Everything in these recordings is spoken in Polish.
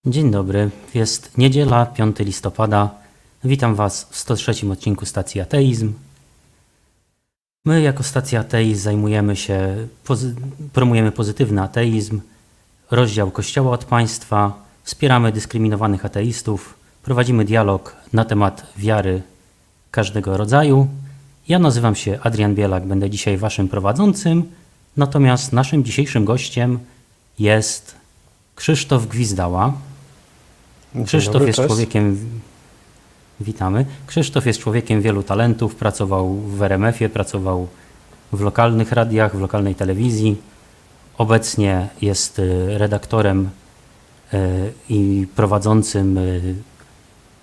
Dzień dobry, jest niedziela, 5 listopada. Witam Was w 103 odcinku Stacji Ateizm. My jako Stacja Ateizm zajmujemy się, promujemy pozytywny ateizm, rozdział Kościoła od państwa, wspieramy dyskryminowanych ateistów, prowadzimy dialog na temat wiary każdego rodzaju. Ja nazywam się Adrian Bielak, będę dzisiaj Waszym prowadzącym, natomiast naszym dzisiejszym gościem jest Krzysztof Gwizdała. Krzysztof jest człowiekiem, witamy. Krzysztof jest człowiekiem wielu talentów, pracował w RMF-ie, pracował w lokalnych radiach, w lokalnej telewizji. Obecnie jest redaktorem i prowadzącym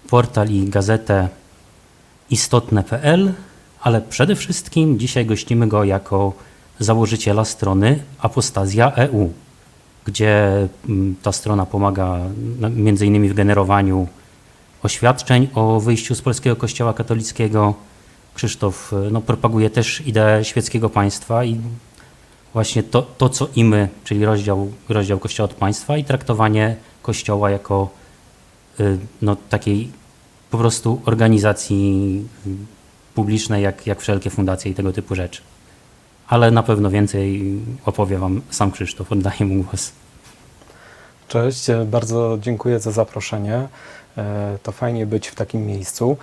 portal i gazetę istotne.pl, ale przede wszystkim dzisiaj gościmy go jako założyciela strony Apostazja.eu, gdzie ta strona pomaga między innymi w generowaniu oświadczeń o wyjściu z polskiego kościoła katolickiego. Krzysztof propaguje też ideę świeckiego państwa i właśnie to co i my, czyli rozdział kościoła od państwa i traktowanie kościoła jako takiej po prostu organizacji publicznej, jak wszelkie fundacje i tego typu rzeczy. Ale na pewno więcej opowie Wam sam Krzysztof. Oddaję mu głos. Cześć, bardzo dziękuję za zaproszenie. To fajnie być w takim miejscu.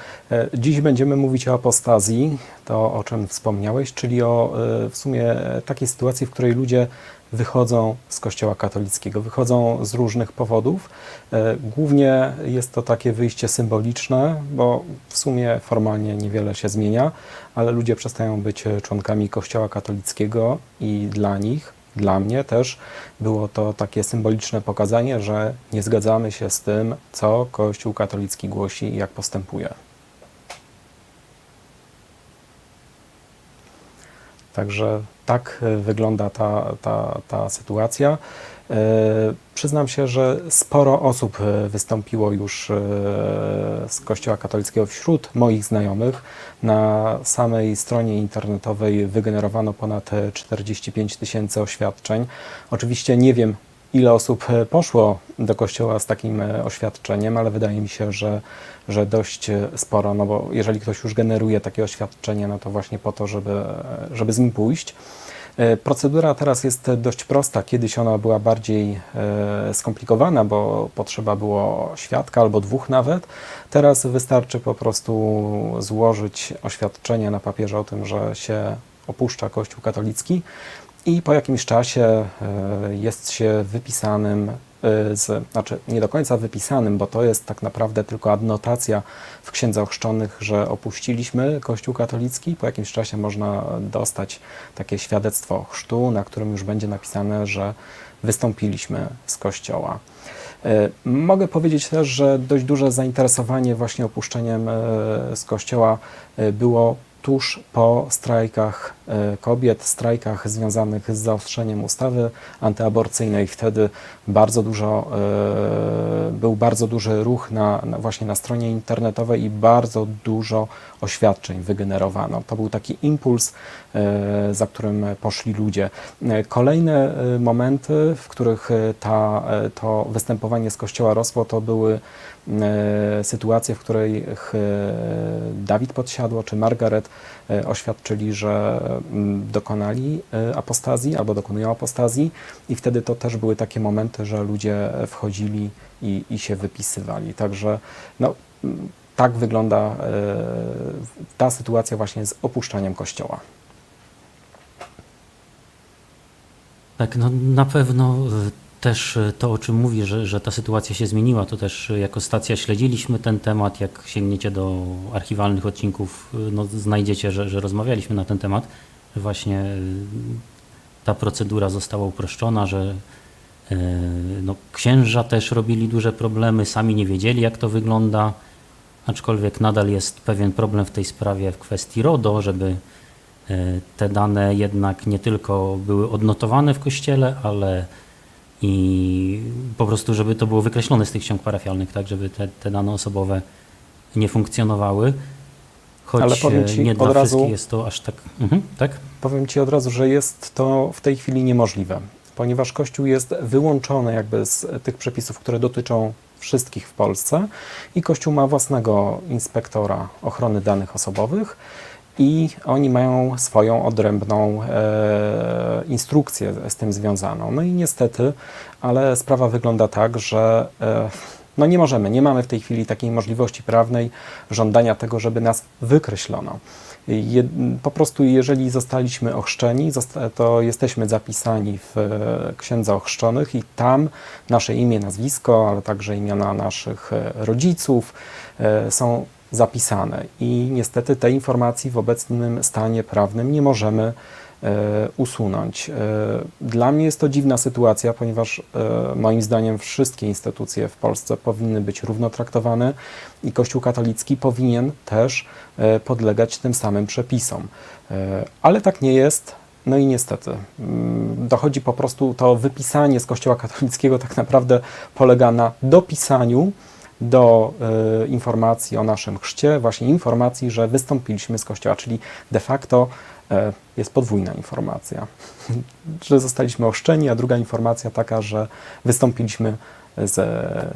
Dziś będziemy mówić o apostazji, to o czym wspomniałeś, czyli o w sumie takiej sytuacji, w której ludzie wychodzą z Kościoła katolickiego, wychodzą z różnych powodów. Głównie jest to takie wyjście symboliczne, bo w sumie formalnie niewiele się zmienia, ale ludzie przestają być członkami Kościoła katolickiego i dla mnie też było to takie symboliczne pokazanie, że nie zgadzamy się z tym, co Kościół katolicki głosi i jak postępuje. Także tak wygląda ta sytuacja. Przyznam się, że sporo osób wystąpiło już z Kościoła katolickiego wśród moich znajomych. Na samej stronie internetowej wygenerowano ponad 45 000 oświadczeń. Oczywiście nie wiem, ile osób poszło do kościoła z takim oświadczeniem, ale wydaje mi się, że dość sporo, no bo jeżeli ktoś już generuje takie oświadczenie, no to właśnie po to, żeby z nim pójść. Procedura teraz jest dość prosta. Kiedyś ona była bardziej skomplikowana, bo potrzeba było świadka albo dwóch nawet. Teraz wystarczy po prostu złożyć oświadczenie na papierze o tym, że się opuszcza Kościół katolicki i po jakimś czasie jest się wypisanym, znaczy nie do końca wypisanym, bo to jest tak naprawdę tylko adnotacja w księdze ochrzczonych, że opuściliśmy Kościół katolicki. Po jakimś czasie można dostać takie świadectwo chrztu, na którym już będzie napisane, że wystąpiliśmy z Kościoła. Mogę powiedzieć też, że dość duże zainteresowanie właśnie opuszczeniem z Kościoła było tuż po strajkach kobiet, strajkach związanych z zaostrzeniem ustawy antyaborcyjnej. Wtedy był bardzo duży ruch właśnie na stronie internetowej i bardzo dużo oświadczeń wygenerowano. To był taki impuls, za którym poszli ludzie. Kolejne momenty, w których to występowanie z Kościoła rosło, to były sytuacje, w których Dawid Podsiadło czy Margaret oświadczyli, że dokonali apostazji albo dokonują apostazji i wtedy to też były takie momenty, że ludzie wchodzili i się wypisywali. Także no, tak wygląda ta sytuacja właśnie z opuszczaniem Kościoła. Tak, no na pewno też to, o czym mówisz, że ta sytuacja się zmieniła, to też jako stacja śledziliśmy ten temat. Jak sięgniecie do archiwalnych odcinków, no znajdziecie, że rozmawialiśmy na ten temat. Właśnie ta procedura została uproszczona, że księża też robili duże problemy, sami nie wiedzieli, jak to wygląda, aczkolwiek nadal jest pewien problem w tej sprawie w kwestii RODO, żeby te dane jednak nie tylko były odnotowane w kościele, ale i po prostu, żeby to było wykreślone z tych ksiąg parafialnych, tak, żeby te dane osobowe nie funkcjonowały. Choć ale powiem Ci nie od dla razu, wszystkich jest to aż tak. Tak? Powiem Ci od razu, że jest to w tej chwili niemożliwe. ponieważ Kościół jest wyłączony jakby z tych przepisów, które dotyczą wszystkich w Polsce i Kościół ma własnego inspektora ochrony danych osobowych i oni mają swoją odrębną instrukcję z tym związaną. No i niestety, ale sprawa wygląda tak, że no nie mamy w tej chwili takiej możliwości prawnej żądania tego, żeby nas wykreślono. Po prostu jeżeli zostaliśmy ochrzczeni, to jesteśmy zapisani w Księdze Ochrzczonych i tam nasze imię, nazwisko, ale także imiona naszych rodziców są zapisane. I niestety tej informacji w obecnym stanie prawnym nie możemy usunąć. Dla mnie jest to dziwna sytuacja, ponieważ moim zdaniem wszystkie instytucje w Polsce powinny być równo traktowane i Kościół katolicki powinien też podlegać tym samym przepisom. Ale tak nie jest. No i niestety dochodzi po prostu to wypisanie z Kościoła katolickiego tak naprawdę polega na dopisaniu do informacji o naszym chrzcie, właśnie informacji, że wystąpiliśmy z Kościoła, czyli de facto jest podwójna informacja, że zostaliśmy ochrzczeni, a druga informacja taka, że wystąpiliśmy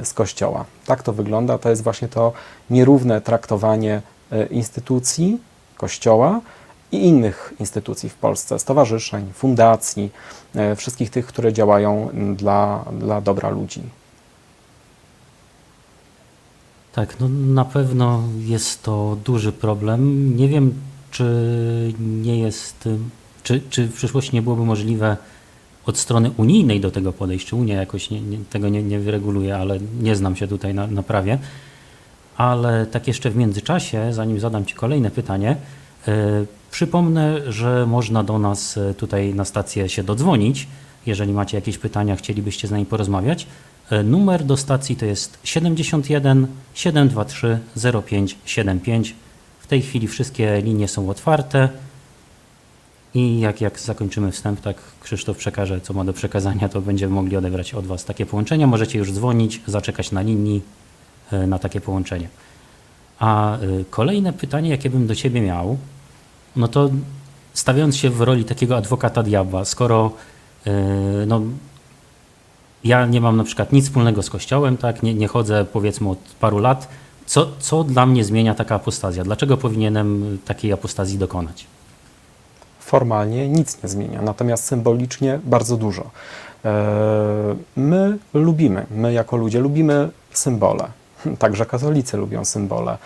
z Kościoła. Tak to wygląda, to jest właśnie to nierówne traktowanie instytucji Kościoła i innych instytucji w Polsce, stowarzyszeń, fundacji, wszystkich tych, które działają dla dobra ludzi. Tak, no na pewno jest to duży problem. Nie wiem, czy nie jest, czy w przyszłości nie byłoby możliwe od strony unijnej do tego podejść, czy Unia jakoś tego nie wyreguluje, ale nie znam się tutaj na prawie. Ale tak jeszcze w międzyczasie, zanim zadam Ci kolejne pytanie, przypomnę, że można do nas tutaj na stację się dodzwonić. Jeżeli macie jakieś pytania, chcielibyście z nami porozmawiać. Numer do stacji to jest 71 723 0575. W tej chwili wszystkie linie są otwarte i jak zakończymy wstęp, tak Krzysztof przekaże, co ma do przekazania, to będziemy mogli odebrać od Was takie połączenia. Możecie już dzwonić, zaczekać na linii na takie połączenie. A kolejne pytanie, jakie bym do Ciebie miał, no to stawiając się w roli takiego adwokata diabła, skoro no, ja nie mam na przykład nic wspólnego z Kościołem, tak, nie chodzę powiedzmy od paru lat, co dla mnie zmienia taka apostazja? Dlaczego powinienem takiej apostazji dokonać? Formalnie nic nie zmienia, natomiast symbolicznie bardzo dużo. My jako ludzie lubimy symbole. Także katolicy lubią symbole.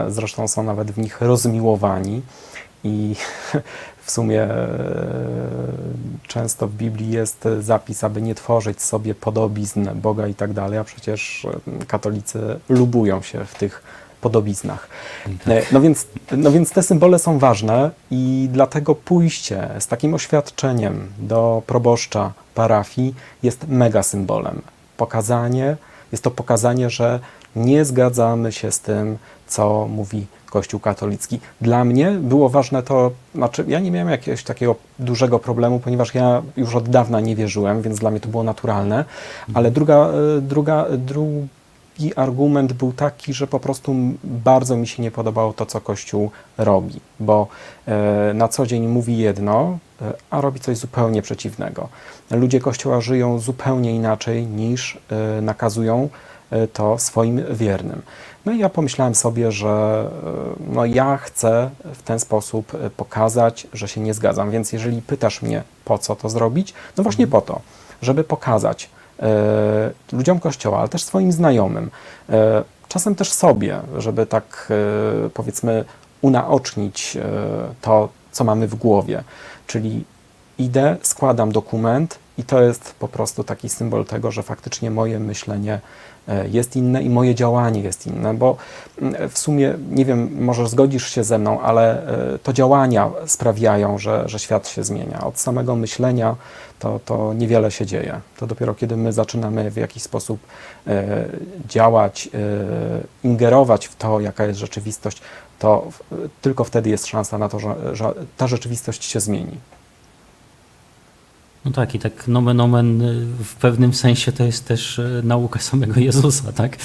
Zresztą są nawet w nich rozmiłowani i w sumie często w Biblii jest zapis, aby nie tworzyć sobie podobizn Boga i tak dalej, a przecież katolicy lubują się w tych podobiznach. No więc te symbole są ważne i dlatego pójście z takim oświadczeniem do proboszcza parafii jest mega symbolem. Jest to pokazanie, że nie zgadzamy się z tym, co mówi Kościół katolicki. Dla mnie było ważne to, znaczy ja nie miałem jakiegoś takiego dużego problemu, ponieważ ja już od dawna nie wierzyłem, więc dla mnie to było naturalne, ale drugi argument był taki, że po prostu bardzo mi się nie podobało to, co Kościół robi, bo na co dzień mówi jedno, a robi coś zupełnie przeciwnego. Ludzie Kościoła żyją zupełnie inaczej niż nakazują to swoim wiernym. No i ja pomyślałem sobie, że no ja chcę w ten sposób pokazać, że się nie zgadzam. Więc jeżeli pytasz mnie, po co to zrobić, no właśnie po to, żeby pokazać ludziom Kościoła, ale też swoim znajomym, czasem też sobie, żeby tak powiedzmy unaocznić to, co mamy w głowie. Czyli idę, składam dokument i to jest po prostu taki symbol tego, że faktycznie moje myślenie jest inne i moje działanie jest inne, bo w sumie, nie wiem, może zgodzisz się ze mną, ale to działania sprawiają, że świat się zmienia. Od samego myślenia to niewiele się dzieje. To dopiero kiedy my zaczynamy w jakiś sposób działać, ingerować w to, jaka jest rzeczywistość, to tylko wtedy jest szansa na to, że ta rzeczywistość się zmieni. No tak, i tak nomen omen w pewnym sensie to jest też nauka samego Jezusa, tak?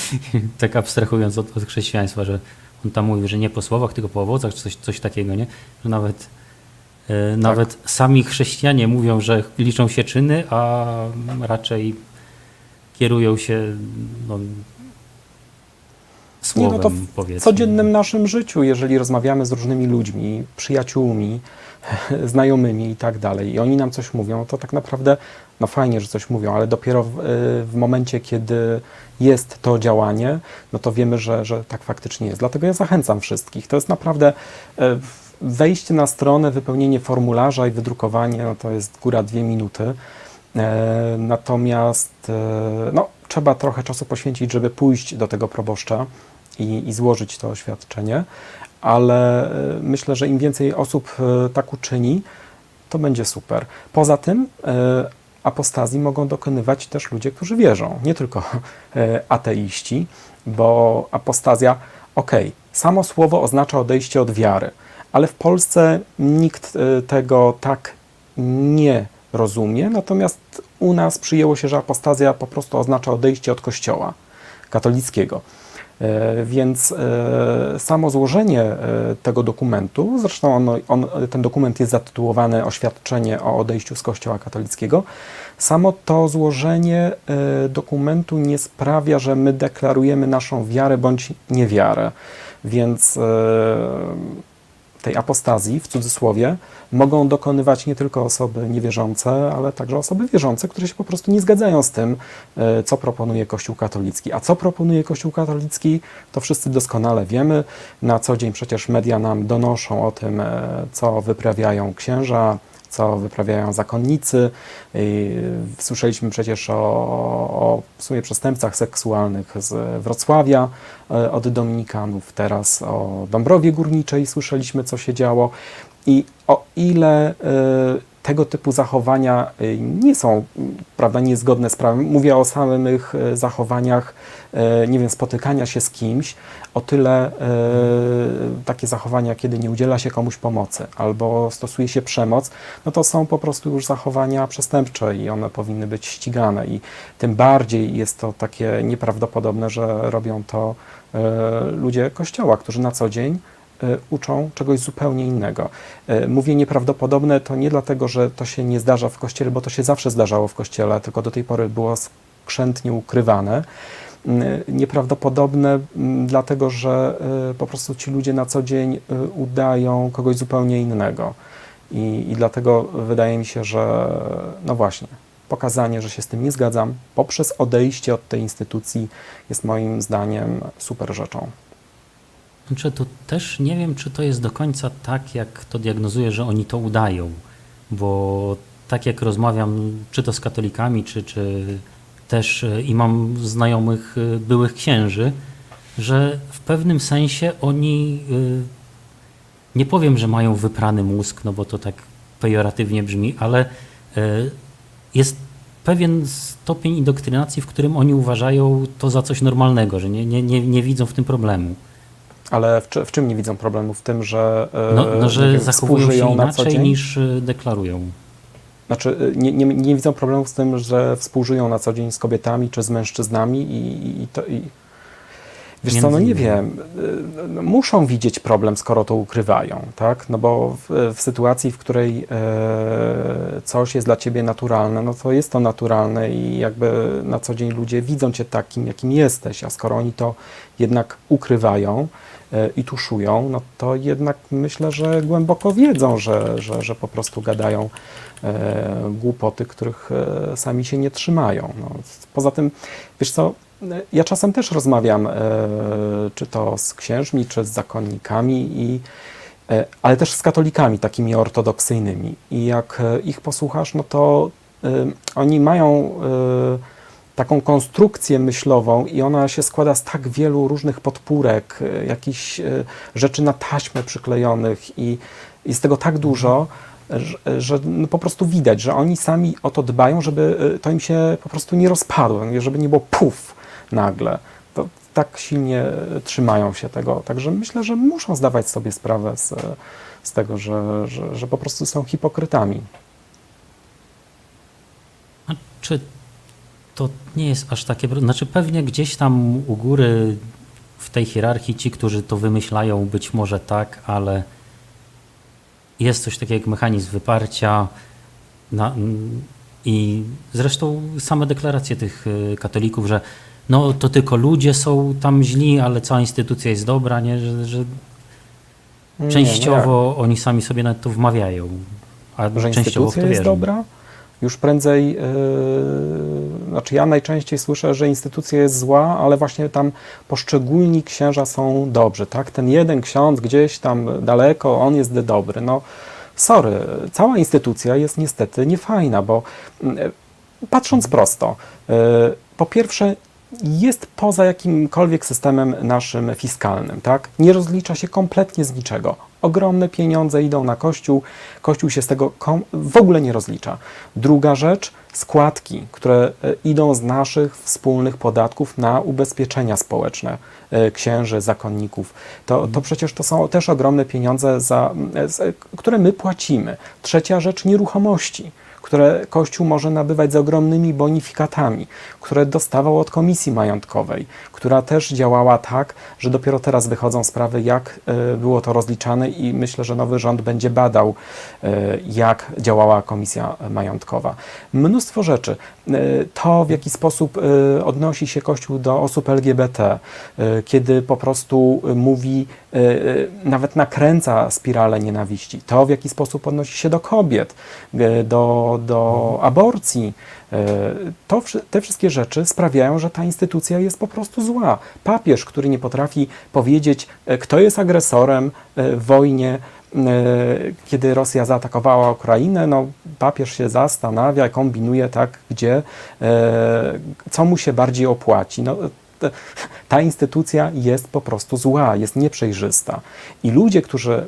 Tak abstrahując od chrześcijaństwa, że on tam mówi, że nie po słowach, tylko po owocach, czy coś takiego, nie? Że nawet Nawet sami chrześcijanie mówią, że liczą się czyny, a raczej kierują się no, słowem, no to powiedzmy. w codziennym naszym życiu, jeżeli rozmawiamy z różnymi ludźmi, przyjaciółmi, znajomymi i tak dalej, i oni nam coś mówią, to tak naprawdę, no fajnie, że coś mówią, ale dopiero w momencie, kiedy jest to działanie, no to wiemy, że tak faktycznie jest. Dlatego ja zachęcam wszystkich. To jest naprawdę wejście na stronę, wypełnienie formularza i wydrukowanie, no to jest góra 2 minuty. Natomiast no, trzeba trochę czasu poświęcić, żeby pójść do tego proboszcza i złożyć to oświadczenie, ale myślę, że im więcej osób tak uczyni, to będzie super. Poza tym apostazji mogą dokonywać też ludzie, którzy wierzą, nie tylko ateiści, bo apostazja, samo słowo oznacza odejście od wiary, ale w Polsce nikt tego tak nie rozumie, natomiast u nas przyjęło się, że apostazja po prostu oznacza odejście od Kościoła katolickiego. Więc samo złożenie tego dokumentu, zresztą ten dokument jest zatytułowany Oświadczenie o odejściu z Kościoła katolickiego, samo to złożenie dokumentu nie sprawia, że my deklarujemy naszą wiarę bądź niewiarę. Więc tej apostazji, w cudzysłowie, mogą dokonywać nie tylko osoby niewierzące, ale także osoby wierzące, które się po prostu nie zgadzają z tym, co proponuje Kościół katolicki. A co proponuje Kościół katolicki, to wszyscy doskonale wiemy. Na co dzień przecież media nam donoszą o tym, co wyprawiają księża, co wyprawiają zakonnicy. Słyszeliśmy przecież o w sumie przestępcach seksualnych z Wrocławia od dominikanów, teraz o Dąbrowie Górniczej słyszeliśmy, co się działo. I o ile tego typu zachowania nie są, prawda, niezgodne z prawem, mówię o samych zachowaniach, nie wiem, spotykania się z kimś, o tyle takie zachowania, kiedy nie udziela się komuś pomocy albo stosuje się przemoc, no to są po prostu już zachowania przestępcze i one powinny być ścigane i tym bardziej jest to takie nieprawdopodobne, że robią to ludzie Kościoła, którzy na co dzień uczą czegoś zupełnie innego. Mówię nieprawdopodobne to nie dlatego, że to się nie zdarza w Kościele, bo to się zawsze zdarzało w Kościele, tylko do tej pory było skrzętnie ukrywane. Nieprawdopodobne dlatego, że po prostu ci ludzie na co dzień udają kogoś zupełnie innego. I dlatego wydaje mi się, że no właśnie, pokazanie, że się z tym nie zgadzam, poprzez odejście od tej instytucji jest moim zdaniem super rzeczą. Znaczy, to też nie wiem, czy to jest do końca tak, jak to diagnozuję, że oni to udają, bo tak jak rozmawiam, czy to z katolikami, czy też i mam znajomych byłych księży, że w pewnym sensie oni, nie powiem, że mają wyprany mózg, no bo to tak pejoratywnie brzmi, ale jest pewien stopień indoktrynacji, w którym oni uważają to za coś normalnego, że nie widzą w tym problemu. Ale w czym nie widzą problemu? W tym, że, że wiem, zachowują się na co inaczej dzień? niż deklarują. Znaczy, nie widzą problemu z tym, że współżyją na co dzień z kobietami czy z mężczyznami wiesz co, no nie wiem, muszą widzieć problem, skoro to ukrywają, tak? No bo w sytuacji, w której coś jest dla ciebie naturalne, no to jest to naturalne i jakby na co dzień ludzie widzą cię takim, jakim jesteś, a skoro oni to jednak ukrywają i tuszują, no to jednak myślę, że głęboko wiedzą, że po prostu gadają głupoty, których sami się nie trzymają. No, poza tym, wiesz co, ja czasem też rozmawiam, czy to z księżmi, czy z zakonnikami, ale też z katolikami takimi ortodoksyjnymi. I jak ich posłuchasz, no to oni mają taką konstrukcję myślową i ona się składa z tak wielu różnych podpórek, jakichś rzeczy na taśmę przyklejonych i jest tego tak dużo, że no po prostu widać, że oni sami o to dbają, żeby to im się po prostu nie rozpadło, żeby nie było puf nagle. To tak silnie trzymają się tego. Także myślę, że muszą zdawać sobie sprawę z tego, że po prostu są hipokrytami. A czy to nie jest aż takie... Znaczy pewnie gdzieś tam u góry w tej hierarchii ci, którzy to wymyślają, być może tak, ale jest coś takiego jak mechanizm wyparcia i zresztą same deklaracje tych katolików, że no to tylko ludzie są tam źli, ale cała instytucja jest dobra, nie? Że Nie, częściowo oni sami sobie nawet to wmawiają, a że częściowo w instytucja to jest wierzą. dobra? Już prędzej, znaczy ja najczęściej słyszę, że instytucja jest zła, ale właśnie tam poszczególni księża są dobrzy, tak? Ten jeden ksiądz gdzieś tam daleko, on jest dobry. No, sorry, cała instytucja jest niestety niefajna, bo patrząc prosto, po pierwsze jest poza jakimkolwiek systemem naszym fiskalnym, tak? Nie rozlicza się kompletnie z niczego. Ogromne pieniądze idą na Kościół, Kościół się z tego w ogóle nie rozlicza. Druga rzecz, składki, które idą z naszych wspólnych podatków na ubezpieczenia społeczne księży, zakonników. To przecież to są też ogromne pieniądze, które my płacimy. Trzecia rzecz, nieruchomości, które Kościół może nabywać z ogromnymi bonifikatami, które dostawał od Komisji Majątkowej, która też działała tak, że dopiero teraz wychodzą sprawy, jak było to rozliczane i myślę, że nowy rząd będzie badał, jak działała Komisja Majątkowa. Mnóstwo rzeczy. To, w jaki sposób odnosi się Kościół do osób LGBT, kiedy po prostu mówi, nawet nakręca spiralę nienawiści. To, w jaki sposób odnosi się do kobiet, do aborcji. Te wszystkie rzeczy sprawiają, że ta instytucja jest po prostu zła. Papież, który nie potrafi powiedzieć, kto jest agresorem w wojnie, kiedy Rosja zaatakowała Ukrainę, no papież się zastanawia, kombinuje tak, gdzie, co mu się bardziej opłaci. No, ta instytucja jest po prostu zła, jest nieprzejrzysta. I ludzie, którzy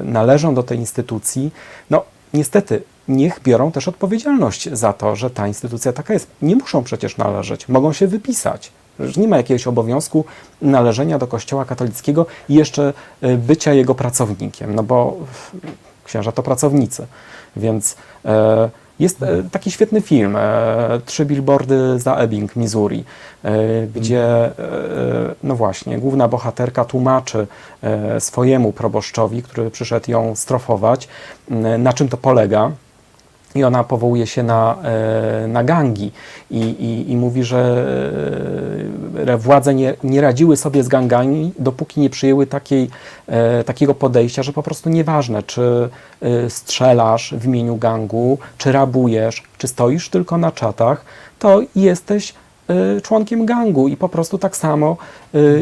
należą do tej instytucji, no niestety, niech biorą też odpowiedzialność za to, że ta instytucja taka jest. Nie muszą przecież należeć, mogą się wypisać. Że nie ma jakiegoś obowiązku należenia do Kościoła katolickiego i jeszcze bycia jego pracownikiem, no bo księża to pracownicy. Więc jest taki świetny film, 3 billboardy za Ebbing, Missouri, gdzie no właśnie, główna bohaterka tłumaczy swojemu proboszczowi, który przyszedł ją strofować, na czym to polega. I ona powołuje się na gangi i mówi, że władze nie radziły sobie z gangami, dopóki nie przyjęły takiego podejścia, że po prostu nieważne, czy strzelasz w imieniu gangu, czy rabujesz, czy stoisz tylko na czatach, to jesteś członkiem gangu i po prostu tak samo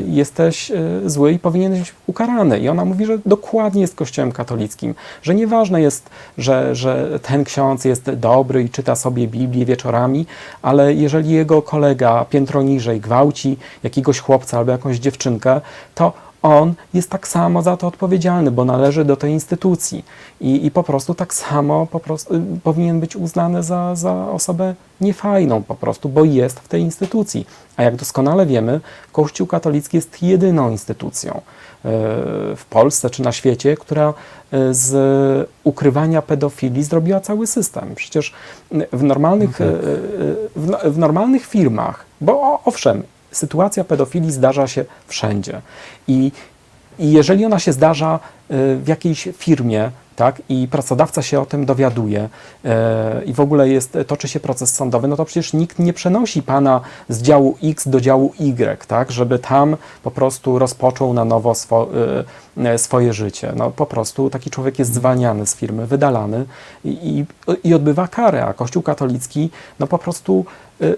jesteś zły i powinieneś być ukarany. I ona mówi, że dokładnie jest Kościołem katolickim, że nieważne jest, że ten ksiądz jest dobry i czyta sobie Biblię wieczorami, ale jeżeli jego kolega piętro niżej gwałci jakiegoś chłopca albo jakąś dziewczynkę, to on jest tak samo za to odpowiedzialny, bo należy do tej instytucji i po prostu tak samo powinien być uznany za osobę niefajną po prostu, bo jest w tej instytucji. A jak doskonale wiemy, Kościół katolicki jest jedyną instytucją w Polsce czy na świecie, która z ukrywania pedofilii zrobiła cały system. Przecież w normalnych firmach, bo owszem, sytuacja pedofilii zdarza się wszędzie. I jeżeli ona się zdarza w jakiejś firmie, tak, i pracodawca się o tym dowiaduje i w ogóle toczy się proces sądowy, no to przecież nikt nie przenosi pana z działu X do działu Y, tak, żeby tam po prostu rozpoczął na nowo swoje życie. No po prostu taki człowiek jest zwalniany z firmy, wydalany i odbywa karę, a Kościół katolicki no po prostu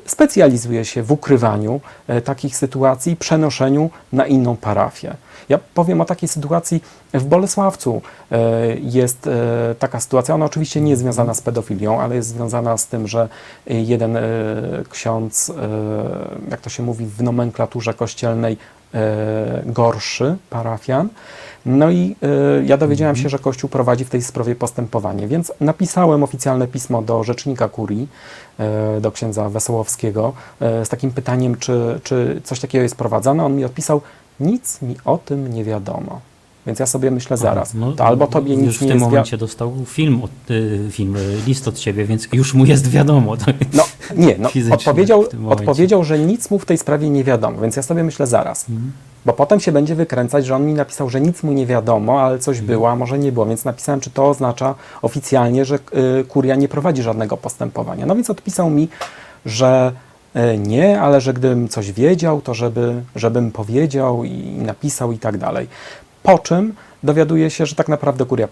specjalizuje się w ukrywaniu takich sytuacji, przenoszeniu na inną parafię. Ja powiem o takiej sytuacji w Bolesławcu. Jest taka sytuacja, ona oczywiście nie jest związana z pedofilią, ale jest związana z tym, że jeden ksiądz, jak to się mówi w nomenklaturze kościelnej, gorszy parafian. No i ja dowiedziałem się, że Kościół prowadzi w tej sprawie postępowanie, więc napisałem oficjalne pismo do rzecznika kurii, do księdza Wesołowskiego, z takim pytaniem, czy coś takiego jest prowadzone. On mi odpisał, nic mi o tym nie wiadomo. Więc ja sobie myślę zaraz, No, to albo tobie już nic w nie tym jest momencie dostał list od ciebie, więc już mu jest wiadomo. No nie, no, Fizycznie w tym momencie. odpowiedział, że nic mu w tej sprawie nie wiadomo, więc ja sobie myślę zaraz. Bo potem się będzie wykręcać, że on mi napisał, że nic mu nie wiadomo, ale coś było, a może nie było, więc napisałem, czy to oznacza oficjalnie, że kuria nie prowadzi żadnego postępowania. No więc odpisał mi, że nie, ale że gdybym coś wiedział, to żebym powiedział i napisał i tak dalej. Po czym dowiaduje się, że tak naprawdę kuria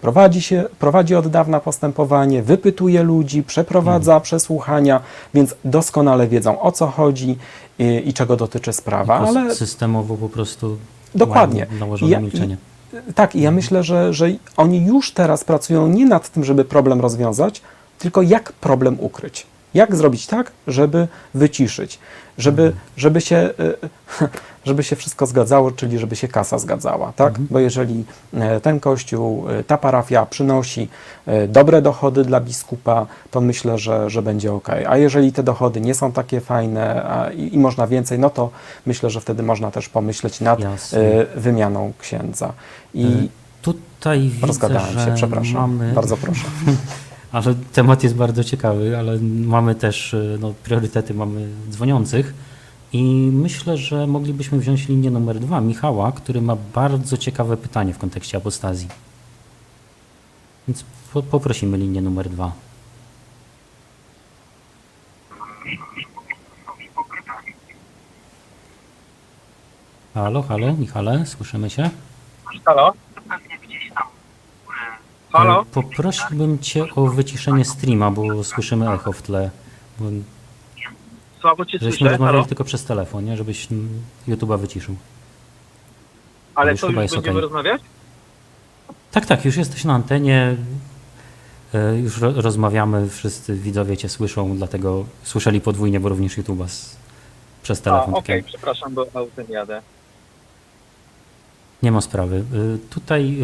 prowadzi od dawna postępowanie, wypytuje ludzi, przeprowadza przesłuchania, więc doskonale wiedzą, o co chodzi i czego dotyczy sprawa, ale Systemowo po prostu dokładnie. mają nałożone milczenie. Tak, i ja myślę, że oni już teraz pracują nie nad tym, żeby problem rozwiązać, tylko jak problem ukryć. Jak zrobić tak, żeby wyciszyć, żeby się wszystko zgadzało, czyli żeby się kasa zgadzała, tak? Bo jeżeli ten kościół, ta parafia przynosi dobre dochody dla biskupa, to myślę, że będzie ok. A jeżeli te dochody nie są takie fajne i można więcej, no to myślę, że wtedy można też pomyśleć nad wymianą księdza. I tutaj widzę, rozgadałem się, że przepraszam. mamy... Bardzo proszę. Ale temat jest bardzo ciekawy, ale mamy też priorytety, mamy dzwoniących i myślę, że moglibyśmy wziąć linię numer 2 Michała, który ma bardzo ciekawe pytanie w kontekście apostazji. Więc poprosimy linię numer 2. Halo, Michale, słyszymy się? Halo? Halo? Poprosiłbym Cię o wyciszenie streama, bo słyszymy echo w tle. Słabo Cię Żeśmy słyszę, rozmawiali halo? tylko przez telefon, nie? Żebyś YouTube'a wyciszył. Ale już to chyba już jest będziemy okej. rozmawiać? Tak, już jesteś na antenie, już rozmawiamy, wszyscy widzowie Cię słyszą, dlatego słyszeli podwójnie, bo również YouTube'a przez telefon. Okej, przepraszam, bo autem jadę. Nie ma sprawy. Tutaj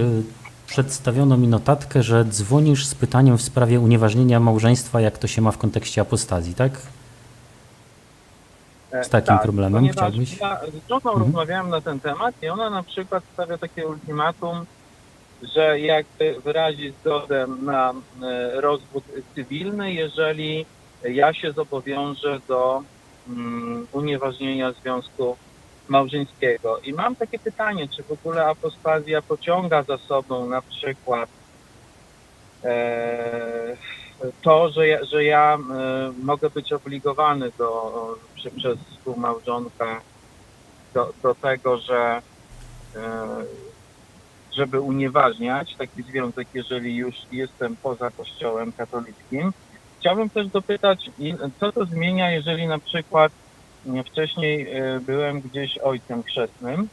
przedstawiono mi notatkę, że dzwonisz z pytaniem w sprawie unieważnienia małżeństwa, jak to się ma w kontekście apostazji, tak? Z takim problemem ponieważ chciałbyś? Ja z żoną rozmawiałem na ten temat i ona na przykład stawia takie ultimatum, że jakby wyrazi zgodę na rozwód cywilny, jeżeli ja się zobowiążę do unieważnienia związku małżeńskiego. I mam takie pytanie, czy w ogóle apostazja pociąga za sobą na przykład to, że ja mogę być obligowany przez współmałżonka do tego, żeby unieważniać taki związek, jeżeli już jestem poza Kościołem katolickim. Chciałbym też dopytać, co to zmienia, jeżeli na przykład wcześniej byłem gdzieś ojcem chrzestnym.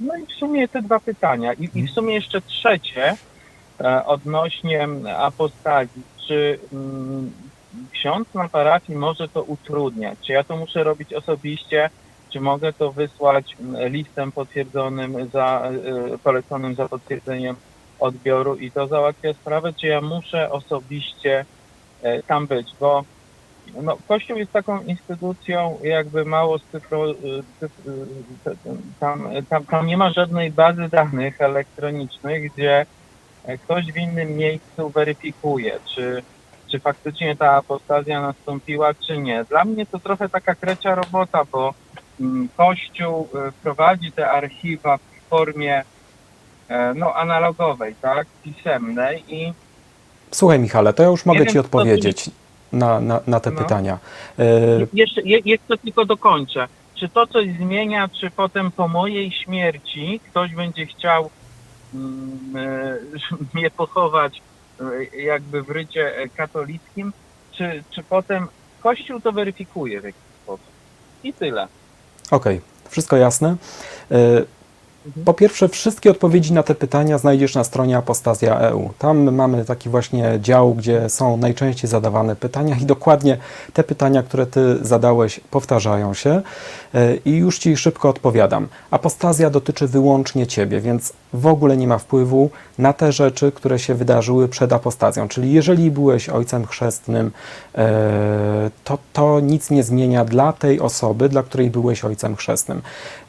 No i w sumie te dwa pytania. I w sumie jeszcze trzecie odnośnie apostazji. Czy ksiądz na parafii może to utrudniać? Czy ja to muszę robić osobiście? Czy mogę to wysłać listem potwierdzonym, poleconym za potwierdzeniem odbioru i to załatwia sprawę? Czy ja muszę osobiście tam być? Bo Kościół jest taką instytucją jakby mało tam nie ma żadnej bazy danych elektronicznych, gdzie ktoś w innym miejscu weryfikuje, czy faktycznie ta apostazja nastąpiła, czy nie. Dla mnie to trochę taka krecia robota, bo Kościół prowadzi te archiwa w formie analogowej, tak, pisemnej i... Słuchaj Michale, to ja już mogę wiem, Ci odpowiedzieć na te pytania. Jeszcze tylko dokończę. Czy to coś zmienia, czy potem po mojej śmierci ktoś będzie chciał mnie pochować jakby w rycie katolickim, czy potem Kościół to weryfikuje w jakiś sposób? I tyle. Okej, wszystko jasne. Po pierwsze, wszystkie odpowiedzi na te pytania znajdziesz na stronie Apostazja.eu. Tam mamy taki właśnie dział, gdzie są najczęściej zadawane pytania i dokładnie te pytania, które Ty zadałeś, powtarzają się i już Ci szybko odpowiadam. Apostazja dotyczy wyłącznie Ciebie, więc w ogóle nie ma wpływu na te rzeczy, które się wydarzyły przed apostazją. Czyli jeżeli byłeś ojcem chrzestnym, to nic nie zmienia dla tej osoby, dla której byłeś ojcem chrzestnym.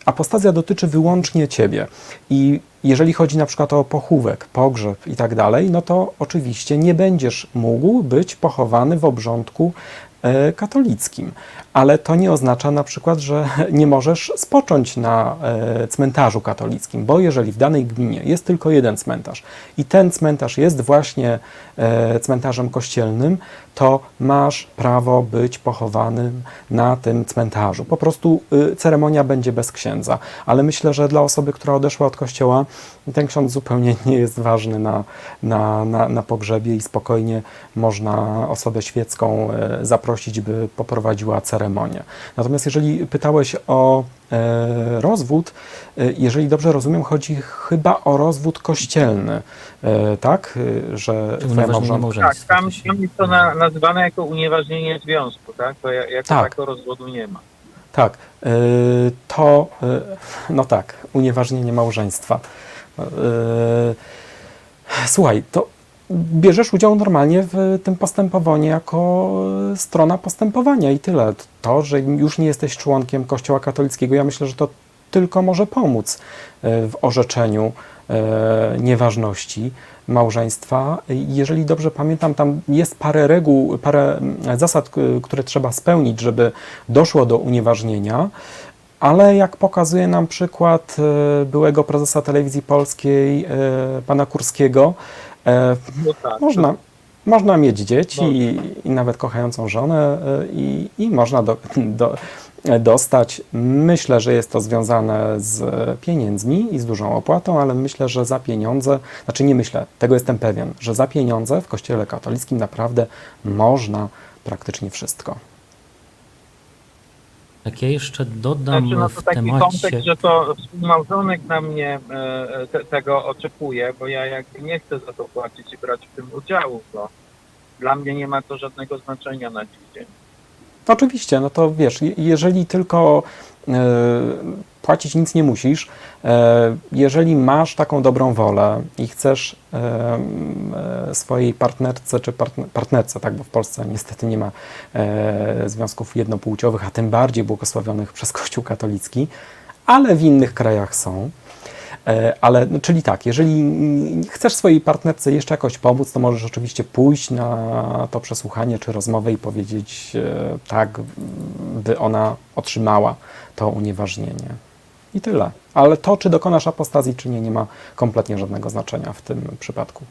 apostazja dotyczy wyłącznie ciebie. I jeżeli chodzi na przykład o pochówek, pogrzeb i tak dalej, no to oczywiście nie będziesz mógł być pochowany w obrządku katolickim. Ale to nie oznacza na przykład, że nie możesz spocząć na cmentarzu katolickim, bo jeżeli w danej gminie jest tylko jeden cmentarz i ten cmentarz jest właśnie cmentarzem kościelnym, to masz prawo być pochowanym na tym cmentarzu. Po prostu ceremonia będzie bez księdza. Ale myślę, że dla osoby, która odeszła od kościoła, ten ksiądz zupełnie nie jest ważny na pogrzebie i spokojnie można osobę świecką zaprosić, by poprowadziła ceremonię. Natomiast jeżeli pytałeś o rozwód, jeżeli dobrze rozumiem, chodzi chyba o rozwód kościelny, tak? Że Czy twoja unieważnienie małżonka... Tak, tam jest to nazywane jako unieważnienie związku, tak? To jako Tak. tako rozwodu nie ma. Tak, no tak, unieważnienie małżeństwa. Słuchaj, to bierzesz udział normalnie w tym postępowaniu jako strona postępowania i tyle. To, że już nie jesteś członkiem Kościoła katolickiego, ja myślę, że to tylko może pomóc w orzeczeniu nieważności małżeństwa. Jeżeli dobrze pamiętam, tam jest parę reguł, parę zasad, które trzeba spełnić, żeby doszło do unieważnienia, ale jak pokazuje nam przykład byłego prezesa Telewizji Polskiej, pana Kurskiego, No tak. można mieć dzieci i nawet kochającą żonę i można dostać. Myślę, że jest to związane z pieniędzmi i z dużą opłatą, ale myślę, że za pieniądze, znaczy nie myślę, tego jestem pewien, że za pieniądze w Kościele katolickim naprawdę można praktycznie wszystko. Tak, ja jeszcze dodam Znaczy, no to w taki temacie... kontekst, że to współmałżonek na mnie tego oczekuje, bo ja jakby nie chcę za to płacić i brać w tym udziału, to dla mnie nie ma to żadnego znaczenia na dziś dzień. Oczywiście, no to wiesz, jeżeli tylko płacić nic nie musisz, jeżeli masz taką dobrą wolę i chcesz swojej partnerce czy partnerce, tak, bo w Polsce niestety nie ma związków jednopłciowych, a tym bardziej błogosławionych przez Kościół katolicki, ale w innych krajach są. Ale, no, czyli tak, jeżeli chcesz swojej partnerce jeszcze jakoś pomóc, to możesz oczywiście pójść na to przesłuchanie czy rozmowę i powiedzieć tak, by ona otrzymała to unieważnienie. I tyle. Ale to, czy dokonasz apostazji, czy nie, nie ma kompletnie żadnego znaczenia w tym przypadku.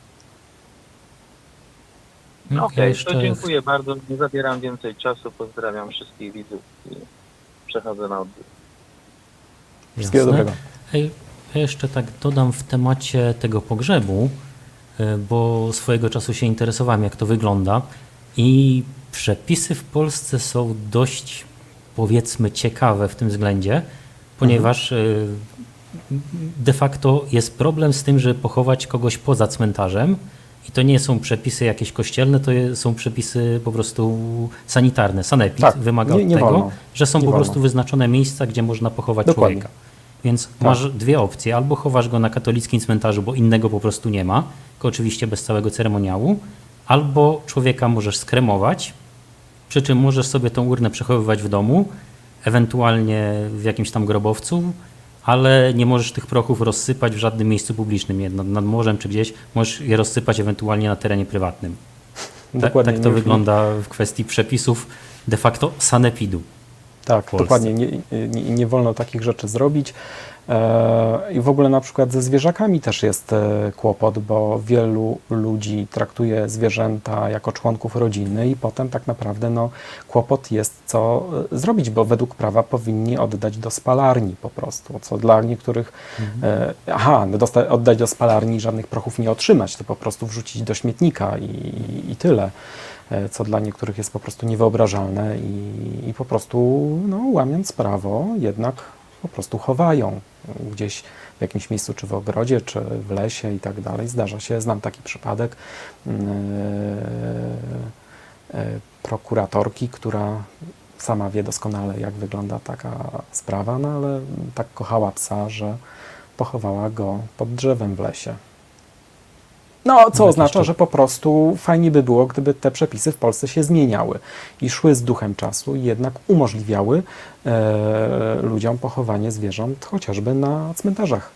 No, Okej, ja jeszcze... to dziękuję bardzo, nie zabieram więcej czasu, pozdrawiam wszystkich widzów i przechodzę na odbiór. Wszystkiego Jasne. dobrego. Ja jeszcze tak dodam w temacie tego pogrzebu, bo swojego czasu się interesowałem, jak to wygląda i przepisy w Polsce są dość, powiedzmy, ciekawe w tym względzie, ponieważ de facto jest problem z tym, żeby pochować kogoś poza cmentarzem i to nie są przepisy jakieś kościelne, to są przepisy po prostu sanitarne. Sanepid Tak, wymaga nie od tego, wolno. że są Nie po wolno. prostu wyznaczone miejsca, gdzie można pochować Dokładnie. człowieka. Więc masz dwie opcje. Albo chowasz go na katolickim cmentarzu, bo innego po prostu nie ma, tylko oczywiście bez całego ceremoniału, albo człowieka możesz skremować, przy czym możesz sobie tą urnę przechowywać w domu, ewentualnie w jakimś tam grobowcu, ale nie możesz tych prochów rozsypać w żadnym miejscu publicznym, nad morzem czy gdzieś. Możesz je rozsypać ewentualnie na terenie prywatnym. Dokładnie. Tak to wygląda w kwestii przepisów de facto sanepidu. Tak, Polsce. dokładnie. Nie wolno takich rzeczy zrobić. I w ogóle na przykład ze zwierzakami też jest kłopot, bo wielu ludzi traktuje zwierzęta jako członków rodziny i potem tak naprawdę no, kłopot jest co zrobić, bo według prawa powinni oddać do spalarni po prostu, co dla niektórych oddać do spalarni, żadnych prochów nie otrzymać, to po prostu wrzucić do śmietnika i tyle, co dla niektórych jest po prostu niewyobrażalne i po prostu no, łamiąc prawo jednak po prostu chowają gdzieś w jakimś miejscu, czy w ogrodzie, czy w lesie i tak dalej. Zdarza się, znam taki przypadek prokuratorki, która sama wie doskonale, jak wygląda taka sprawa, no ale tak kochała psa, że pochowała go pod drzewem w lesie. No, co Jakieś oznacza, to- że po prostu fajnie by było, gdyby te przepisy w Polsce się zmieniały i szły z duchem czasu i jednak umożliwiały ludziom pochowanie zwierząt chociażby na cmentarzach.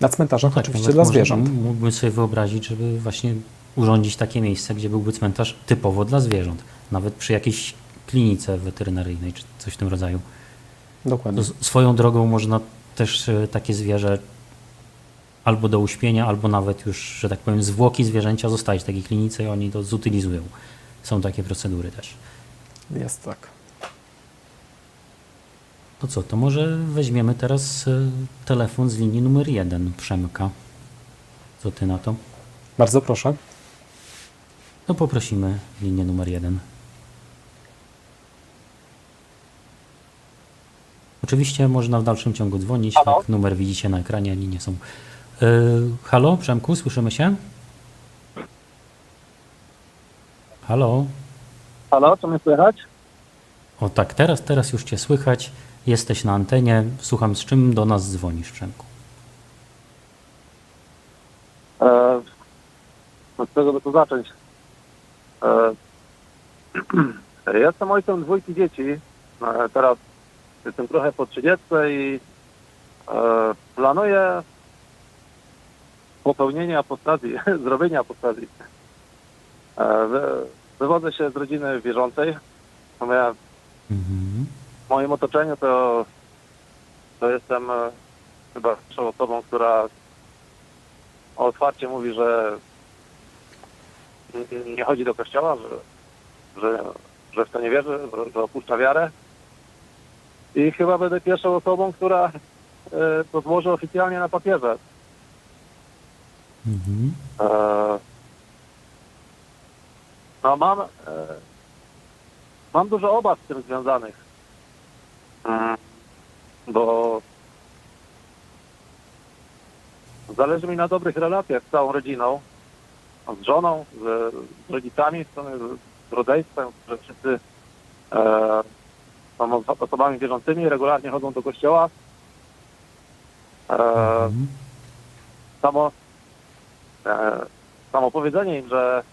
Na cmentarzach oczywiście nawet dla może zwierząt. Mógłbym sobie wyobrazić, żeby właśnie urządzić takie miejsce, gdzie byłby cmentarz typowo dla zwierząt. Nawet przy jakiejś klinice weterynaryjnej czy coś w tym rodzaju. Dokładnie. Swoją drogą można też takie zwierzę albo do uśpienia, albo nawet już, że tak powiem, zwłoki zwierzęcia zostawić w takiej klinice i oni to zutylizują. Są takie procedury też. Jest tak. To co, to może weźmiemy teraz telefon z linii numer 1 Przemka. Co ty na to? Bardzo proszę. To poprosimy linię numer 1. Oczywiście można w dalszym ciągu dzwonić, Halo? jak numer widzicie na ekranie, a linie są. Halo, Przemku, słyszymy się? Halo? Halo, co mnie słychać? O tak, teraz już cię słychać. Jesteś na antenie. Słucham, z czym do nas dzwonisz, Przemku? Od czego by tu zacząć? Jestem ojcem 2 dzieci. Teraz jestem trochę po 30 i planuję popełnienie apostazji, zrobienie apostazji. Wywodzę się z rodziny wierzącej. Mhm. W moim otoczeniu to jestem chyba pierwszą osobą, która otwarcie mówi, że nie chodzi do kościoła, że w to nie wierzy, że opuszcza wiarę. I chyba będę pierwszą osobą, która to złoży oficjalnie na papierze. Mhm. No mam dużo obaw z tym związanych, bo zależy mi na dobrych relacjach z całą rodziną, z żoną, z rodzicami, z rodzeństwem, że wszyscy są osobami wierzącymi, regularnie chodzą do kościoła. Mhm. Samo powiedzenie im, że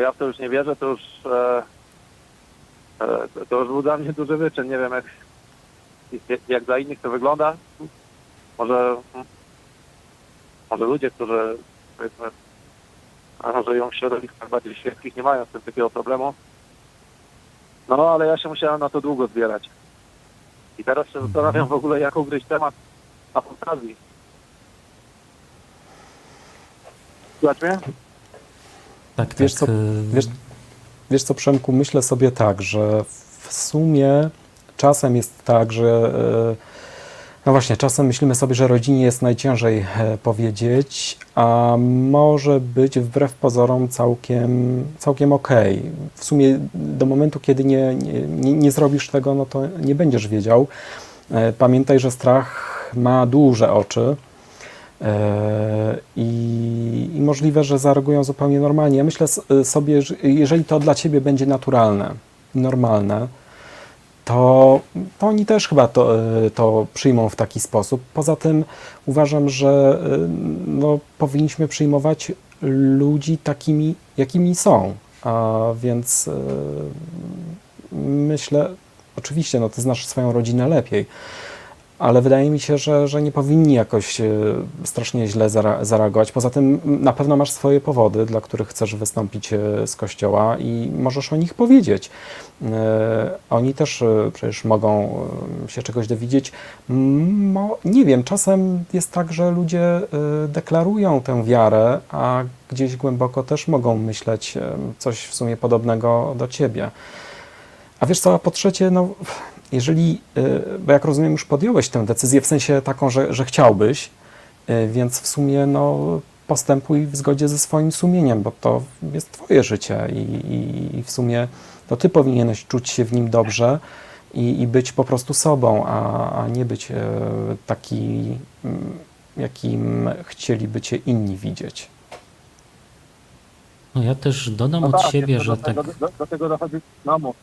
ja w to już nie wierzę, to już był dla mnie duży wyczyn. Nie wiem, jak dla innych to wygląda. Może ludzie, którzy powiedzmy żyją w środowiskach bardziej świeckich, nie mają z tym takiego problemu. No, ale ja się musiałem na to długo zbierać. I teraz się zastanawiam w ogóle, jak ugryźć temat apostazji. Słuchaj mnie? Tak, Wiesz tak. co, Wiesz co, Przemku, myślę sobie tak, że w sumie czasem jest tak, że no właśnie, czasem myślimy sobie, że rodzinie jest najciężej powiedzieć, a może być wbrew pozorom całkiem okej. W sumie do momentu, kiedy nie zrobisz tego, no to nie będziesz wiedział. Pamiętaj, że strach ma duże oczy. I możliwe, że zareagują zupełnie normalnie. Ja myślę sobie, że jeżeli to dla Ciebie będzie naturalne i normalne, to oni też chyba to przyjmą w taki sposób. Poza tym uważam, że no, powinniśmy przyjmować ludzi takimi, jakimi są. A więc myślę, oczywiście, no, Ty znasz swoją rodzinę lepiej, ale wydaje mi się, że nie powinni jakoś strasznie źle zareagować. Poza tym na pewno masz swoje powody, dla których chcesz wystąpić z kościoła i możesz o nich powiedzieć. Oni też przecież mogą się czegoś dowiedzieć. Nie wiem, czasem jest tak, że ludzie deklarują tę wiarę, a gdzieś głęboko też mogą myśleć coś w sumie podobnego do ciebie. A wiesz co, a po trzecie, no, jeżeli, bo jak rozumiem, już podjąłeś tę decyzję w sensie taką, że chciałbyś, więc w sumie no, postępuj w zgodzie ze swoim sumieniem, bo to jest twoje życie i w sumie to ty powinieneś czuć się w nim dobrze i być po prostu sobą, a nie być taki, jakim chcieliby cię inni widzieć. No ja też dodam No od tak, siebie, jeszcze że do tak. tego, do tego dochodzi. No mów.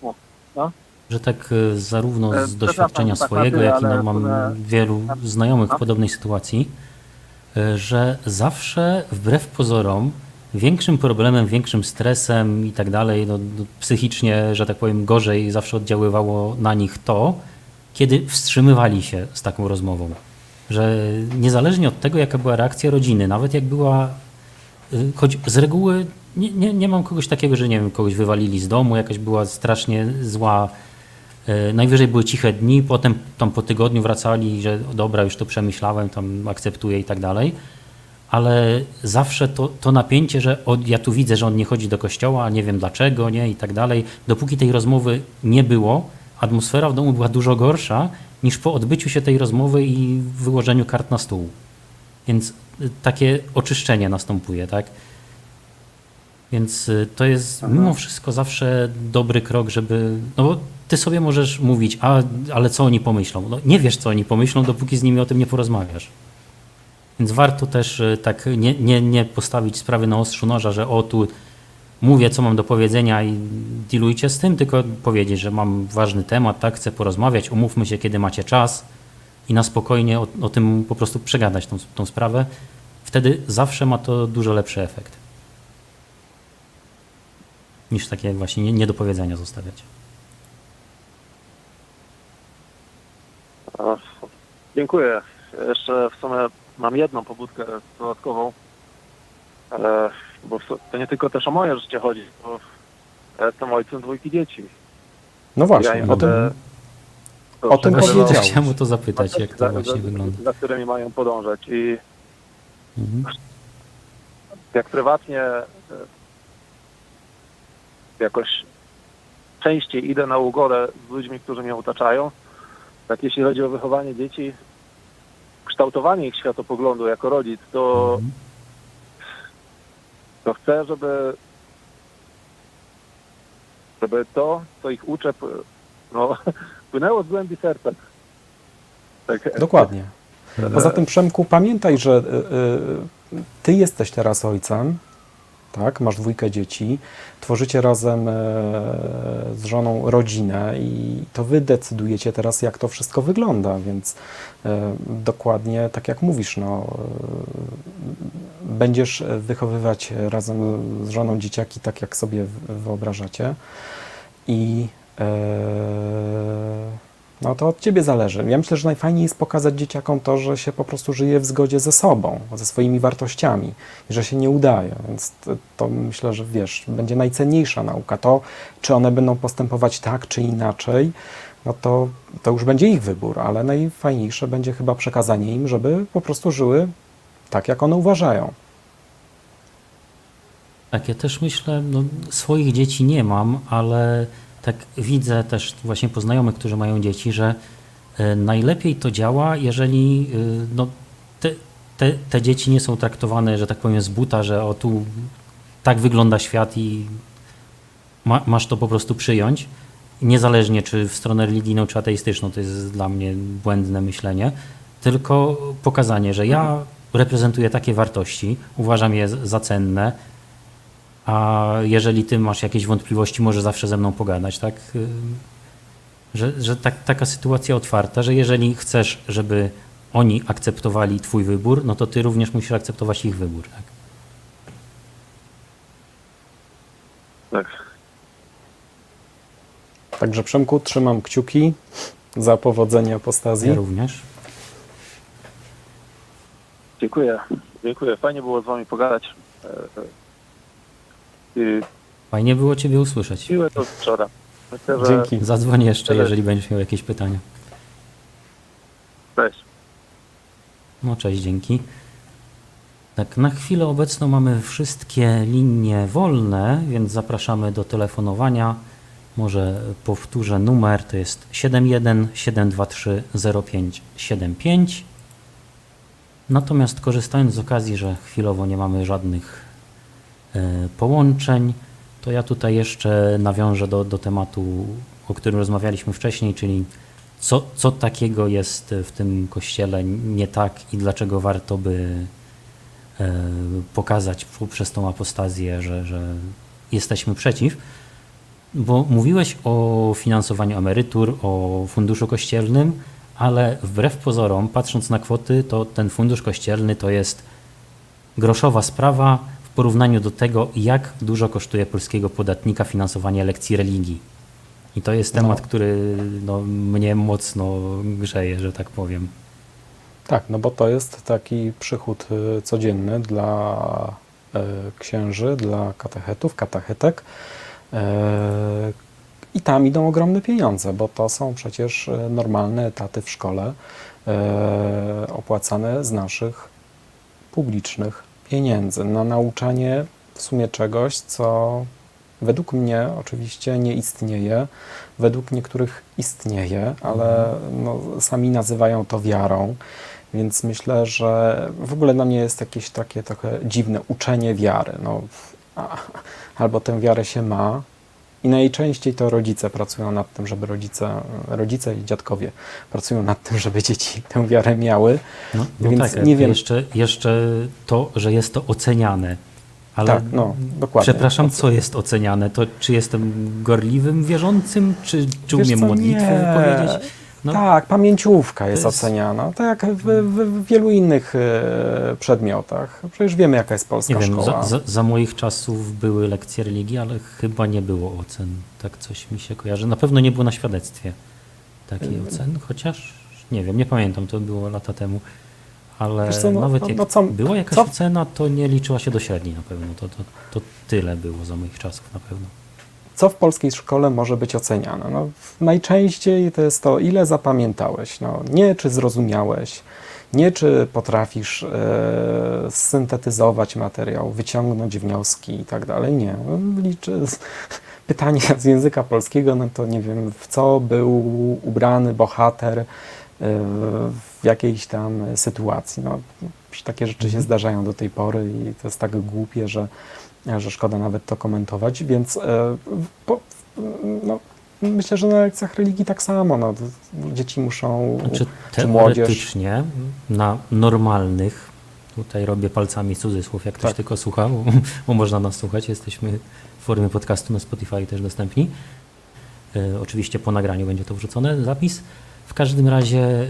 No. że tak zarówno z Przepraszam, doświadczenia że tak swojego, mówię, jak i ale no, mam one- wielu znajomych w No. podobnej sytuacji, że zawsze wbrew pozorom większym problemem, większym stresem i tak dalej, no, psychicznie, że tak powiem, gorzej zawsze oddziaływało na nich to, kiedy wstrzymywali się z taką rozmową. Że niezależnie od tego, jaka była reakcja rodziny, nawet jak była, choć z reguły nie mam kogoś takiego, że nie wiem, kogoś wywalili z domu, jakaś była strasznie zła, najwyżej były ciche dni, potem tam po tygodniu wracali, że dobra, już to przemyślałem, tam akceptuję i tak dalej, ale zawsze to napięcie, że ja tu widzę, że on nie chodzi do kościoła, a nie wiem dlaczego, nie, i tak dalej. Dopóki tej rozmowy nie było, atmosfera w domu była dużo gorsza niż po odbyciu się tej rozmowy i wyłożeniu kart na stół. Więc takie oczyszczenie następuje, tak? Więc to jest mimo wszystko zawsze dobry krok, żeby. No bo ty sobie możesz mówić, ale co oni pomyślą? No nie wiesz, co oni pomyślą, dopóki z nimi o tym nie porozmawiasz. Więc warto też tak nie postawić sprawy na ostrzu noża, że o tu mówię, co mam do powiedzenia i dealujcie z tym, tylko powiedzieć, że mam ważny temat, tak, chcę porozmawiać, umówmy się, kiedy macie czas i na spokojnie o tym po prostu przegadać tą sprawę. Wtedy zawsze ma to dużo lepszy efekt niż takie właśnie niedopowiedzenia zostawiać. Dziękuję. Jeszcze w sumie mam jedną pobudkę dodatkową, bo to nie tylko też o moje życie chodzi, bo ja jestem ojcem 2 dzieci. No właśnie, Ja im o tym, będę o tym proszę, powiedziałeś. Chciałem o to zapytać, jak to właśnie wygląda. za którymi mają podążać. I Mhm. jak prywatnie jakoś częściej idę na ugodę z ludźmi, którzy mnie otaczają, tak jeśli chodzi o wychowanie dzieci, kształtowanie ich światopoglądu jako rodzic, to chcę, żeby to, co ich uczę, no, płynęło z głębi serca. Tak. Dokładnie. Poza tym, Przemku, pamiętaj, że ty jesteś teraz ojcem, tak? Masz 2 dzieci, tworzycie razem z żoną rodzinę i to wy decydujecie teraz, jak to wszystko wygląda, więc dokładnie tak jak mówisz, no, będziesz wychowywać razem z żoną dzieciaki tak, jak sobie wyobrażacie i no to od ciebie zależy. Ja myślę, że najfajniej jest pokazać dzieciakom to, że się po prostu żyje w zgodzie ze sobą, ze swoimi wartościami i że się nie udaje. Więc to myślę, że wiesz, będzie najcenniejsza nauka. To, czy one będą postępować tak, czy inaczej, no to już będzie ich wybór, ale najfajniejsze będzie chyba przekazanie im, żeby po prostu żyły tak, jak one uważają. Tak, ja też myślę, no, swoich dzieci nie mam, ale tak widzę też właśnie po znajomych, którzy mają dzieci, że najlepiej to działa, jeżeli no, te dzieci nie są traktowane, że tak powiem, z buta, że o tu tak wygląda świat i masz to po prostu przyjąć, niezależnie czy w stronę religijną, czy ateistyczną, to jest dla mnie błędne myślenie, tylko pokazanie, że ja reprezentuję takie wartości, uważam je za cenne, a jeżeli ty masz jakieś wątpliwości, może zawsze ze mną pogadać, tak? Że taka sytuacja otwarta, że jeżeli chcesz, żeby oni akceptowali twój wybór, no to ty również musisz akceptować ich wybór, tak? Tak. Także, Przemku, trzymam kciuki za powodzenie apostazji. Ja również. Dziękuję. Dziękuję. Fajnie było z wami pogadać. I Fajnie było ciebie usłyszeć. miłe to wczoraj. Myślę, że Dzięki. Zadzwoń jeszcze, jeżeli będziesz miał jakieś pytania. Cześć. No cześć, dzięki. Tak, na chwilę obecną mamy wszystkie linie wolne, więc zapraszamy do telefonowania. Może powtórzę numer, to jest 71 723 0575. Natomiast korzystając z okazji, że chwilowo nie mamy żadnych połączeń, to ja tutaj jeszcze nawiążę do tematu, o którym rozmawialiśmy wcześniej, czyli co takiego jest w tym kościele nie tak i dlaczego warto by pokazać poprzez tą apostazję, że jesteśmy przeciw. bo mówiłeś o finansowaniu emerytur, o funduszu kościelnym, ale wbrew pozorom, patrząc na kwoty, to ten fundusz kościelny to jest groszowa sprawa w porównaniu do tego, jak dużo kosztuje polskiego podatnika finansowanie lekcji religii. I to jest temat, który mnie mocno grzeje, że tak powiem. Tak, no bo to jest taki przychód codzienny dla księży, dla katechetów, katechetek. I tam idą ogromne pieniądze, bo to są przecież normalne etaty w szkole opłacane z naszych publicznych pieniędzy na nauczanie w sumie czegoś, co według mnie oczywiście nie istnieje, według niektórych istnieje, ale sami nazywają to wiarą, więc myślę, że w ogóle dla mnie jest jakieś takie trochę dziwne uczenie wiary. Albo tę wiarę się ma i najczęściej to rodzice pracują nad tym, żeby rodzice i dziadkowie pracują nad tym, żeby dzieci tę wiarę miały, więc tak, nie wiem. Jeszcze to, że jest to oceniane. Ale Tak, dokładnie. przepraszam, co jest oceniane? To czy jestem gorliwym wierzącym, czy Wiesz umiem co, modlitwę nie. powiedzieć? Tak, pamięciówka jest to jest- oceniana, tak jak w wielu innych przedmiotach. Przecież wiemy, jaka jest polska Nie wiem, szkoła. za moich czasów były lekcje religii, ale chyba nie było ocen. Tak coś mi się kojarzy. Na pewno nie było na świadectwie takiej oceny, chociaż nie wiem, nie pamiętam, to było lata temu. Ale Wiesz co, nawet jak co- była jakaś co- ocena, to nie liczyła się do średniej na pewno. To tyle było za moich czasów na pewno. Co w polskiej szkole może być oceniane? Najczęściej to jest to, ile zapamiętałeś. Nie czy zrozumiałeś, nie czy potrafisz syntetyzować materiał, wyciągnąć wnioski i tak dalej. Nie. Liczy pytanie z języka polskiego, to nie wiem, w co był ubrany bohater w jakiejś tam sytuacji. Takie rzeczy się zdarzają do tej pory i to jest tak głupie, że szkoda nawet to komentować, więc myślę, że na lekcjach religii tak samo. Dzieci muszą, Znaczy, czy młodzież. teoretycznie na normalnych, tutaj robię palcami cudzysłów, jak ktoś Tak. tylko słucha, bo można nas słuchać, jesteśmy w formie podcastu na Spotify też dostępni. Oczywiście po nagraniu będzie to wrzucone, zapis. W każdym razie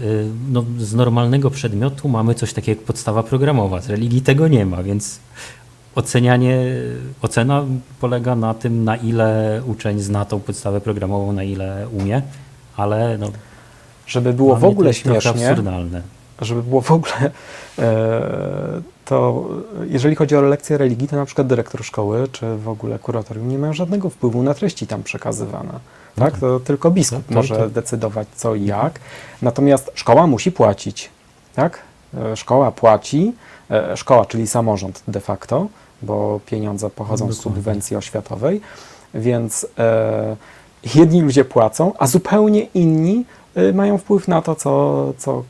z normalnego przedmiotu mamy coś takiego jak podstawa programowa. Z religii tego nie ma, więc ocena polega na tym, na ile uczeń zna tą podstawę programową, na ile umie, ale Żeby było dla w mnie to ogóle jest trochę śmiesznie, absurdalne. żeby było w ogóle, to jeżeli chodzi o lekcje religii, to na przykład dyrektor szkoły, czy w ogóle kuratorium nie mają żadnego wpływu na treści tam przekazywane. Tak? To tylko biskup może decydować co i jak. Natomiast szkoła musi płacić. Tak? Szkoła płaci, szkoła, czyli samorząd de facto, bo pieniądze pochodzą z Dokładnie. subwencji oświatowej, więc jedni ludzie płacą, a zupełnie inni mają wpływ na to, co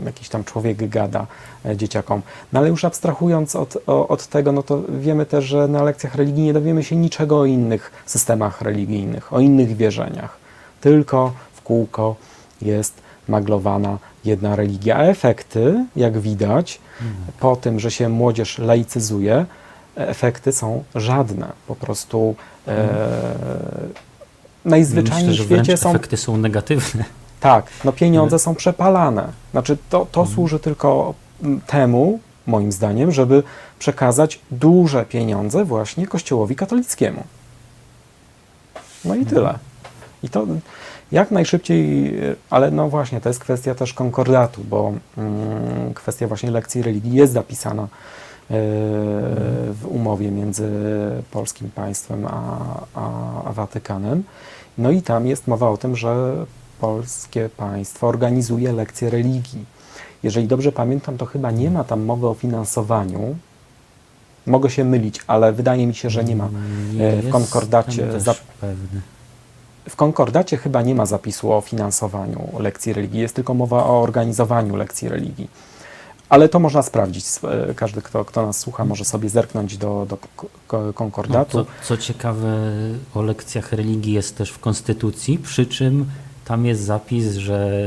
jakiś tam człowiek gada dzieciakom. Ale już abstrahując od tego, to wiemy też, że na lekcjach religii nie dowiemy się niczego o innych systemach religijnych, o innych wierzeniach. Tylko w kółko jest maglowana jedna religia. A efekty, jak widać, po tym, że się młodzież laicyzuje, efekty są żadne. Po prostu najzwyczajniej Myślę, że w świecie wręcz są... efekty są negatywne. Tak, pieniądze są przepalane. Znaczy to służy tylko temu, moim zdaniem, żeby przekazać duże pieniądze właśnie Kościołowi katolickiemu. I tyle. I to jak najszybciej, ale właśnie, to jest kwestia też konkordatu, bo kwestia właśnie lekcji religii jest zapisana w umowie między polskim państwem a Watykanem. I tam jest mowa o tym, że polskie państwo organizuje lekcje religii. Jeżeli dobrze pamiętam, to chyba nie ma tam mowy o finansowaniu. Mogę się mylić, ale wydaje mi się, że nie ma. W konkordacie, w konkordacie chyba nie ma zapisu o finansowaniu lekcji religii. Jest tylko mowa o organizowaniu lekcji religii. Ale to można sprawdzić. Każdy, kto nas słucha, może sobie zerknąć do konkordatu. Co ciekawe, o lekcjach religii jest też w Konstytucji, przy czym tam jest zapis, że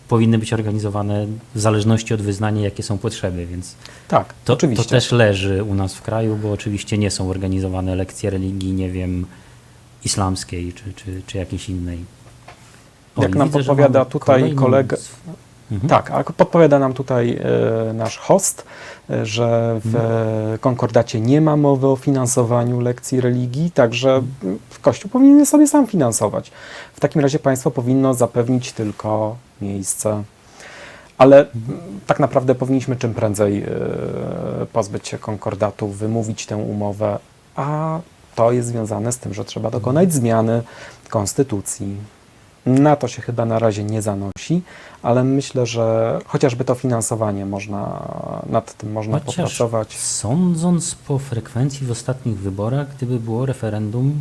powinny być organizowane w zależności od wyznania, jakie są potrzeby, więc Tak, to oczywiście. też leży u nas w kraju, bo oczywiście nie są organizowane lekcje religii, nie wiem, islamskiej czy jakiejś innej. O, Jak i nam widzę, że podpowiada mamy tutaj kolejną kolega, Mhm. tak, a podpowiada nam tutaj nasz host, że w konkordacie nie ma mowy o finansowaniu lekcji religii, także Kościół powinien je sobie sam finansować. W takim razie państwo powinno zapewnić tylko miejsce. Ale tak naprawdę powinniśmy czym prędzej pozbyć się konkordatu, wymówić tę umowę, a to jest związane z tym, że trzeba dokonać zmiany konstytucji. Na to się chyba na razie nie zanosi, ale myślę, że chociażby to finansowanie nad tym można Chociaż popracować. sądząc po frekwencji w ostatnich wyborach, gdyby było referendum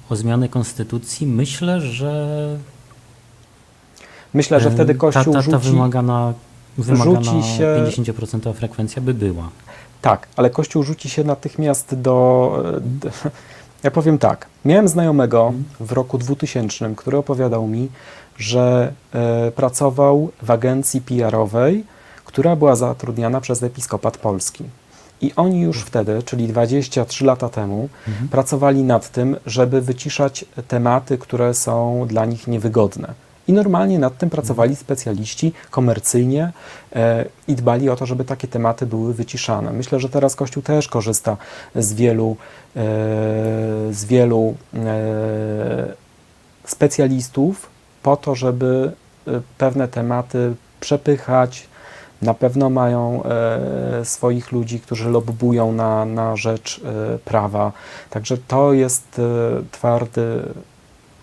o zmianę konstytucji, myślę, że Myślę, że wtedy Kościół ta rzuci... wymagana rzuci się- 50% frekwencja by była. Tak, ale Kościół rzuci się natychmiast Ja powiem tak, miałem znajomego w roku 2000, który opowiadał mi, że pracował w agencji PR-owej, która była zatrudniana przez Episkopat Polski. I oni już wtedy, czyli 23 lata temu, pracowali nad tym, żeby wyciszać tematy, które są dla nich niewygodne. I normalnie nad tym pracowali specjaliści komercyjnie i dbali o to, żeby takie tematy były wyciszane. Myślę, że teraz Kościół też korzysta z wielu specjalistów po to, żeby pewne tematy przepychać. Na pewno mają swoich ludzi, którzy lobbują na rzecz prawa. Także to jest twardy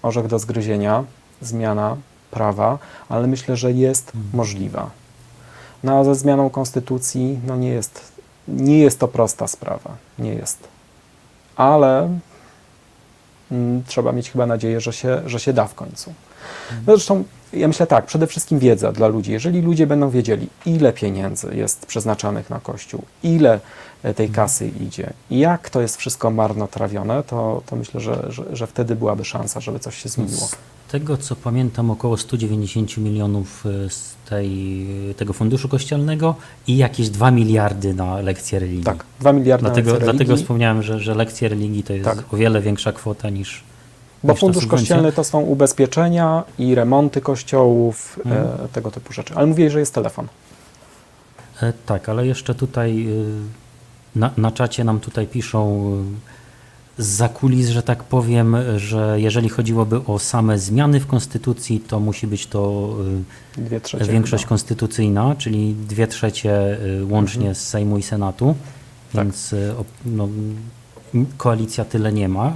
orzech do zgryzienia, zmiana prawa, ale myślę, że jest możliwa. No a ze zmianą konstytucji nie jest to prosta sprawa. Nie jest. Ale trzeba mieć chyba nadzieję, że się da w końcu. No zresztą ja myślę tak, przede wszystkim wiedza dla ludzi. Jeżeli ludzie będą wiedzieli, ile pieniędzy jest przeznaczanych na Kościół, ile tej kasy idzie i jak to jest wszystko marnotrawione, to myślę, że wtedy byłaby szansa, żeby coś się zmieniło. Z tego co pamiętam, około 190 milionów z tego funduszu kościelnego i jakieś 2 miliardy na lekcje religii. Tak, 2 miliardy na Dlatego religii, wspomniałem, że lekcje religii to jest Tak. o wiele większa kwota niż bo niż ta fundusz subwencja. kościelny to są ubezpieczenia i remonty kościołów, tego typu rzeczy. Ale mówię, że jest telefon. Tak, ale jeszcze tutaj na czacie nam tutaj piszą zza kulis, że tak powiem, że jeżeli chodziłoby o same zmiany w konstytucji, to musi być to 2/3 większość chyba. konstytucyjna, czyli 2/3 łącznie z Sejmu i Senatu, Tak. więc koalicja tyle nie ma.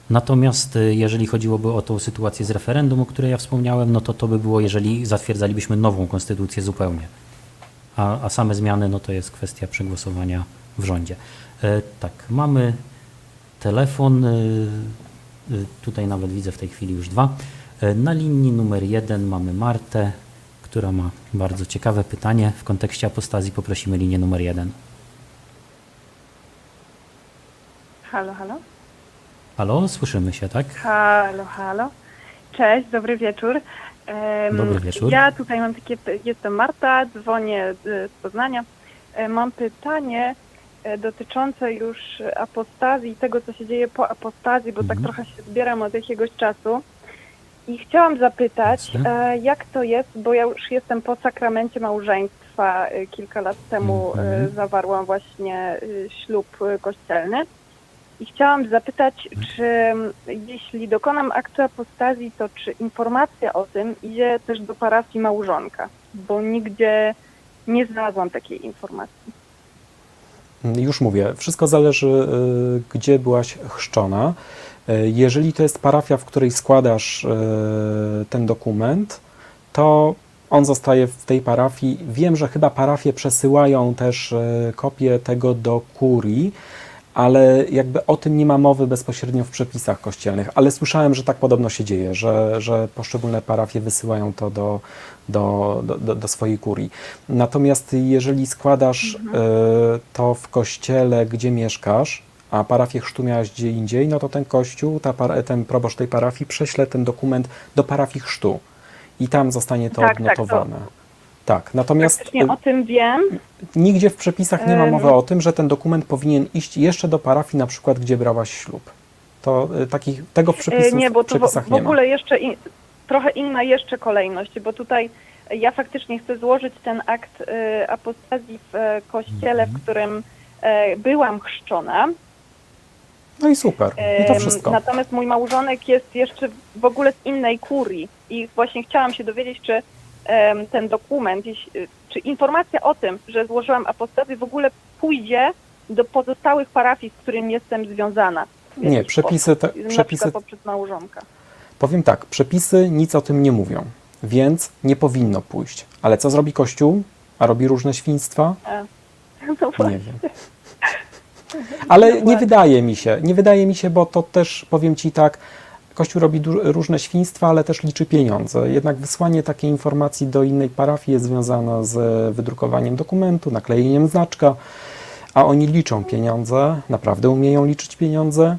Natomiast jeżeli chodziłoby o tą sytuację z referendum, o której ja wspomniałem, no to by było, jeżeli zatwierdzalibyśmy nową konstytucję zupełnie. A same zmiany, no to jest kwestia przegłosowania w rządzie. Tak, mamy telefon, tutaj nawet widzę w tej chwili już 2. Na linii numer 1 mamy Martę, która ma bardzo ciekawe pytanie. W kontekście apostazji poprosimy linię numer 1. Halo, halo. Halo, słyszymy się, tak? Halo, halo. Cześć, dobry wieczór. Dobry wieczór. Ja tutaj mam jestem Marta, dzwonię z Poznania. Mam pytanie dotyczące już apostazji i tego, co się dzieje po apostazji, bo tak trochę się zbieram od jakiegoś czasu. I chciałam zapytać, Jasne. jak to jest, bo ja już jestem po sakramencie małżeństwa. Kilka lat temu zawarłam właśnie ślub kościelny. I chciałam zapytać, czy jeśli dokonam aktu apostazji, to czy informacja o tym idzie też do parafii małżonka? Bo nigdzie nie znalazłam takiej informacji. Już mówię, wszystko zależy, gdzie byłaś chrzczona. Jeżeli to jest parafia, w której składasz ten dokument, to on zostaje w tej parafii. Wiem, że chyba parafie przesyłają też kopię tego do kurii, ale jakby o tym nie ma mowy bezpośrednio w przepisach kościelnych, ale słyszałem, że tak podobno się dzieje, że poszczególne parafie wysyłają to do swojej kurii. Natomiast jeżeli składasz to w kościele, gdzie mieszkasz, a parafię chrztu miałaś gdzie indziej, no to ten kościół, ten proboszcz tej parafii prześle ten dokument do parafii chrztu i tam zostanie to Tak, odnotowane. Tak, natomiast Faktycznie o tym wiem. nigdzie w przepisach nie ma mowy o tym, że ten dokument powinien iść jeszcze do parafii, na przykład, gdzie brałaś ślub. To tego w Nie, bo to przepisach w nie ma. ogóle jeszcze trochę inna jeszcze kolejność, bo tutaj ja faktycznie chcę złożyć ten akt apostazji w kościele, w którym byłam chrzczona. No i super. I to wszystko. Natomiast mój małżonek jest jeszcze w ogóle z innej kurii i właśnie chciałam się dowiedzieć, czy ten dokument, czy informacja o tym, że złożyłam apostazję w ogóle pójdzie do pozostałych parafii, z którymi jestem związana. w Nie, jakiś przepisy, sposób. Na przepisy, przykład poprzez małżonka. powiem tak, przepisy nic o tym nie mówią, więc nie powinno pójść. Ale co zrobi Kościół? A robi różne świństwa? No właśnie. Nie wiem. Ale Dokładnie. nie wydaje mi się, bo to też, powiem Ci tak, Kościół robi różne świństwa, ale też liczy pieniądze. Jednak wysłanie takiej informacji do innej parafii jest związane z wydrukowaniem dokumentu, naklejeniem znaczka, a oni liczą pieniądze, naprawdę umieją liczyć pieniądze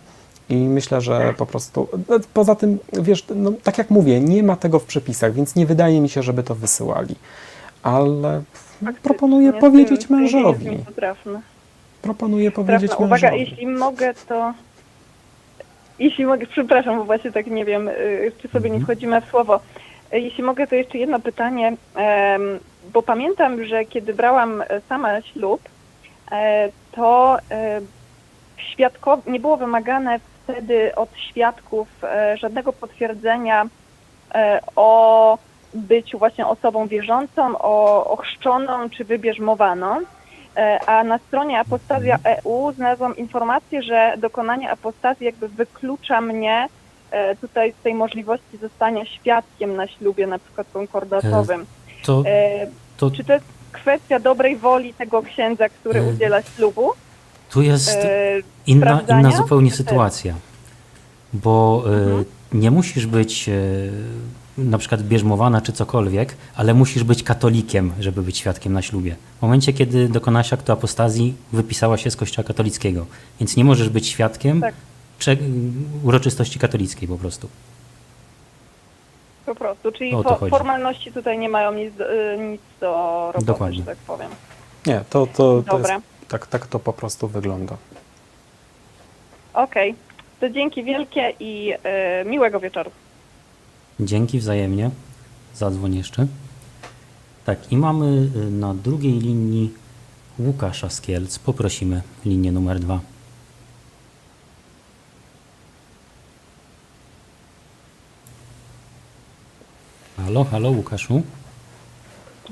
i myślę, że po prostu, poza tym, wiesz, no, tak jak mówię, nie ma tego w przepisach, więc nie wydaje mi się, żeby to wysyłali. Ale proponuję Nie, powiedzieć z tym mężowi. jest trafne. Proponuję powiedzieć Trafna uwaga, mężowi. jeśli mogę, to... Jeśli mogę, przepraszam, bo właśnie tak nie wiem, czy sobie nie wchodzimy w słowo. Jeśli mogę, to jeszcze jedno pytanie, bo pamiętam, że kiedy brałam sama ślub, to nie było wymagane wtedy od świadków żadnego potwierdzenia o byciu właśnie osobą wierzącą, ochrzczoną czy wybierzmowaną. A na stronie Apostazja EU znalazłam informację, że dokonanie apostazji jakby wyklucza mnie tutaj z tej możliwości zostania świadkiem na ślubie, na przykład konkordatowym. To Czy to jest kwestia dobrej woli tego księdza, który udziela ślubu? tu jest inna sprawdzania? zupełnie Czy sytuacja, bo nie musisz być na przykład bierzmowana czy cokolwiek, ale musisz być katolikiem, żeby być świadkiem na ślubie. W momencie, kiedy dokonałaś aktu apostazji, wypisała się z Kościoła katolickiego, więc nie możesz być świadkiem Tak. uroczystości katolickiej po prostu. Po prostu, czyli O to chodzi. formalności tutaj nie mają nic do roboty, Dokładnie. że tak powiem. Nie, to Dobra. jest, tak to po prostu wygląda. Okej, to dzięki wielkie i miłego wieczoru. Dzięki wzajemnie. Zadzwoń jeszcze. Tak, i mamy na drugiej linii Łukasza z Kielc. Poprosimy linię numer 2. Halo, halo Łukaszu.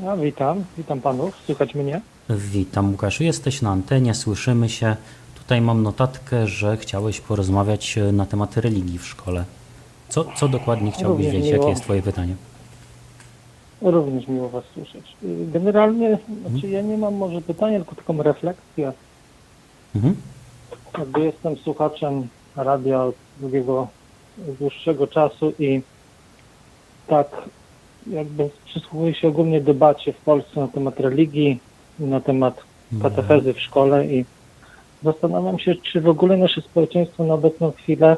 Ja witam panów, słychać mnie? Witam Łukaszu, jesteś na antenie, słyszymy się. Tutaj mam notatkę, że chciałeś porozmawiać na temat religii w szkole. Co dokładnie chciałbyś Również wiedzieć? miło. Jakie jest twoje pytanie? Również miło was słyszeć. Generalnie, znaczy ja nie mam może pytania, tylko taką refleksję. Mhm. Jakby jestem słuchaczem radia od dłuższego czasu i tak jakby przysłuchuję się ogólnie debacie w Polsce na temat religii, na temat katechezy w szkole i zastanawiam się, czy w ogóle nasze społeczeństwo na obecną chwilę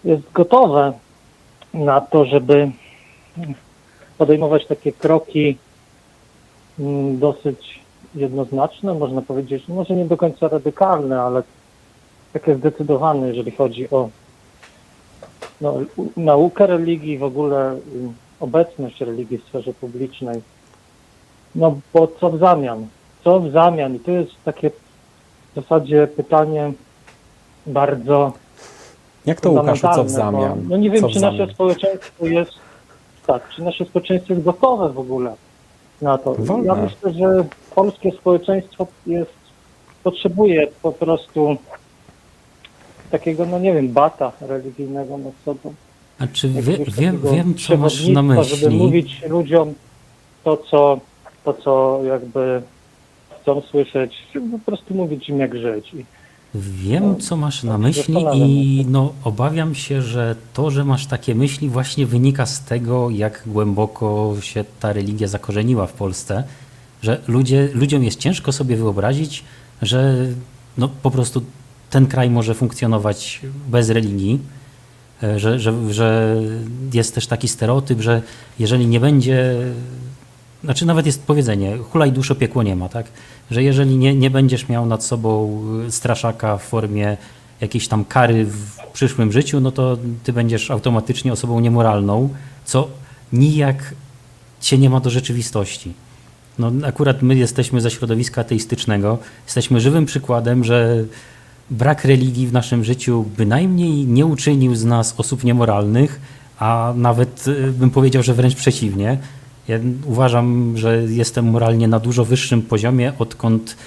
jest gotowe na to, żeby podejmować takie kroki dosyć jednoznaczne, można powiedzieć, może nie do końca radykalne, ale takie zdecydowane, jeżeli chodzi o naukę religii, w ogóle obecność religii w sferze publicznej. No bo co w zamian? Co w zamian? I to jest takie w zasadzie pytanie bardzo Jak to, Łukaszu, co w fundamentalne, zamian? Bo, no nie wiem, Co w czy zamian? nasze społeczeństwo jest czy nasze społeczeństwo jest gotowe w ogóle na to. Wolne. Ja myślę, że polskie społeczeństwo potrzebuje po prostu takiego, no nie wiem, bata religijnego nad sobą. A czy Jakiegoś wiem, takiego co masz na przewodnictwa, żeby myśli? mówić ludziom to, co jakby chcą słyszeć, żeby po prostu mówić im jak żyć. Wiem, co masz na tak, myśli zastanawiam i obawiam się, że to, że masz takie myśli właśnie wynika z tego, jak głęboko się ta religia zakorzeniła w Polsce, że ludziom jest ciężko sobie wyobrazić, że po prostu ten kraj może funkcjonować bez religii, że jest też taki stereotyp, że jeżeli nie będzie, znaczy nawet jest powiedzenie, hulaj duszo, piekło nie ma, tak? Że jeżeli nie będziesz miał nad sobą straszaka w formie jakieś tam kary w przyszłym życiu, no to ty będziesz automatycznie osobą niemoralną, co nijak cię nie ma do rzeczywistości. No, akurat my jesteśmy ze środowiska ateistycznego, jesteśmy żywym przykładem, że brak religii w naszym życiu bynajmniej nie uczynił z nas osób niemoralnych, a nawet bym powiedział, że wręcz przeciwnie. Ja uważam, że jestem moralnie na dużo wyższym poziomie, odkąd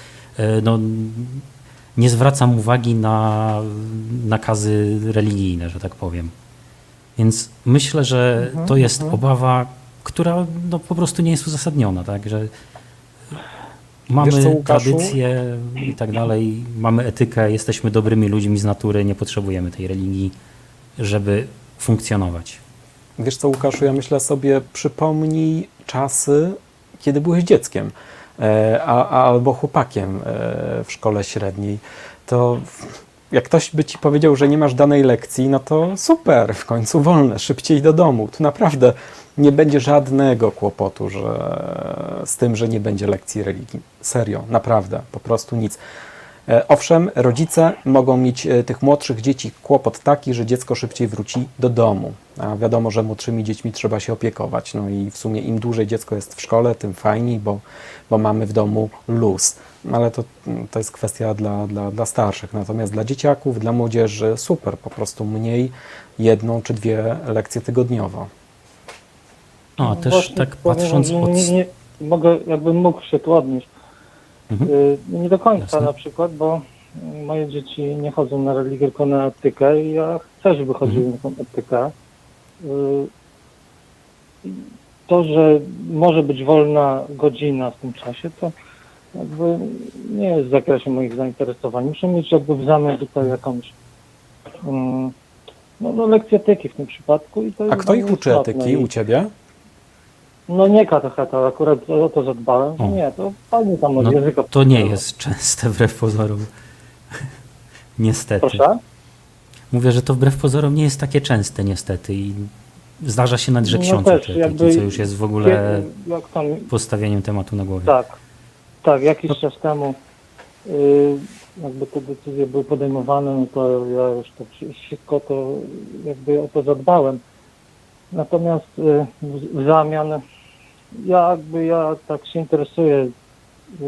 no, nie zwracam uwagi na nakazy religijne, że tak powiem. Więc myślę, że to jest obawa, która no, po prostu nie jest uzasadniona, tak? Że mamy Wiesz co, Łukaszu? tradycję i tak dalej, mamy etykę, jesteśmy dobrymi ludźmi z natury, nie potrzebujemy tej religii, żeby funkcjonować. Wiesz co, Łukaszu, ja myślę sobie, przypomnij czasy, kiedy byłeś dzieckiem albo chłopakiem w szkole średniej. To jak ktoś by ci powiedział, że nie masz danej lekcji, no to super, w końcu wolne, szybciej do domu. Tu naprawdę nie będzie żadnego kłopotu z tym, że nie będzie lekcji religii. Serio, naprawdę, po prostu nic. Owszem, rodzice mogą mieć tych młodszych dzieci kłopot taki, że dziecko szybciej wróci do domu. A wiadomo, że młodszymi dziećmi trzeba się opiekować. No i w sumie im dłużej dziecko jest w szkole, tym fajniej, bo mamy w domu luz. Ale to jest kwestia dla starszych. Natomiast dla dzieciaków, dla młodzieży super, po prostu mniej, 1 czy 2 lekcje tygodniowo. A też Właśnie tak powiem, patrząc że od... mogę, jakbym mógł się tu odnieść. Mhm. Nie do końca Jasne. na przykład, bo moje dzieci nie chodzą na religię, tylko na etykę i ja chcę, żeby chodziły na tą etykę. To, że może być wolna godzina w tym czasie, to jakby nie jest w zakresie moich zainteresowań. Muszę mieć jakby w zamian tutaj jakąś no, lekcję etyki w tym przypadku. I to A jest kto dla ich mnie uczy istotne. etyki u ciebie? No nie katecheta, akurat o to zadbałem. O. Nie, to pani tam od No, języka. to nie jest częste wbrew pozorom. Niestety. Proszę? Mówię, że to wbrew pozorom nie jest takie częste niestety i zdarza się nawet, że No ksiądz też, uczy jakby etyki, co już jest w ogóle Jak tam, postawieniem tematu na głowie. tak, jakiś czas temu jakby te decyzje były podejmowane, no to ja już to wszystko to jakby o to zadbałem. Natomiast w zamian ja tak się interesuję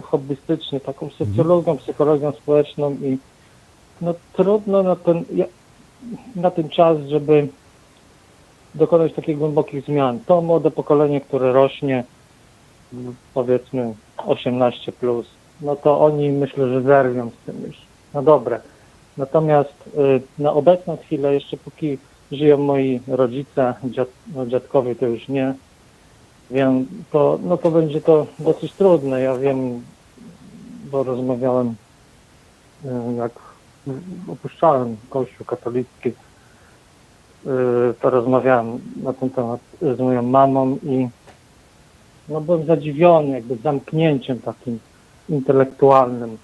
hobbystycznie taką socjologią, psychologią społeczną i no trudno na ten czas, żeby dokonać takich głębokich zmian. To młode pokolenie, które rośnie, powiedzmy 18+, no to oni myślę, że zerwią z tym już na dobre. Natomiast na obecną chwilę, jeszcze póki żyją moi rodzice, dziadkowie to już nie, wiem, to będzie to dosyć trudne. Ja wiem, bo rozmawiałem, jak opuszczałem Kościół katolicki, to rozmawiałem na ten temat z moją mamą i no byłem zadziwiony jakby zamknięciem takim intelektualnym.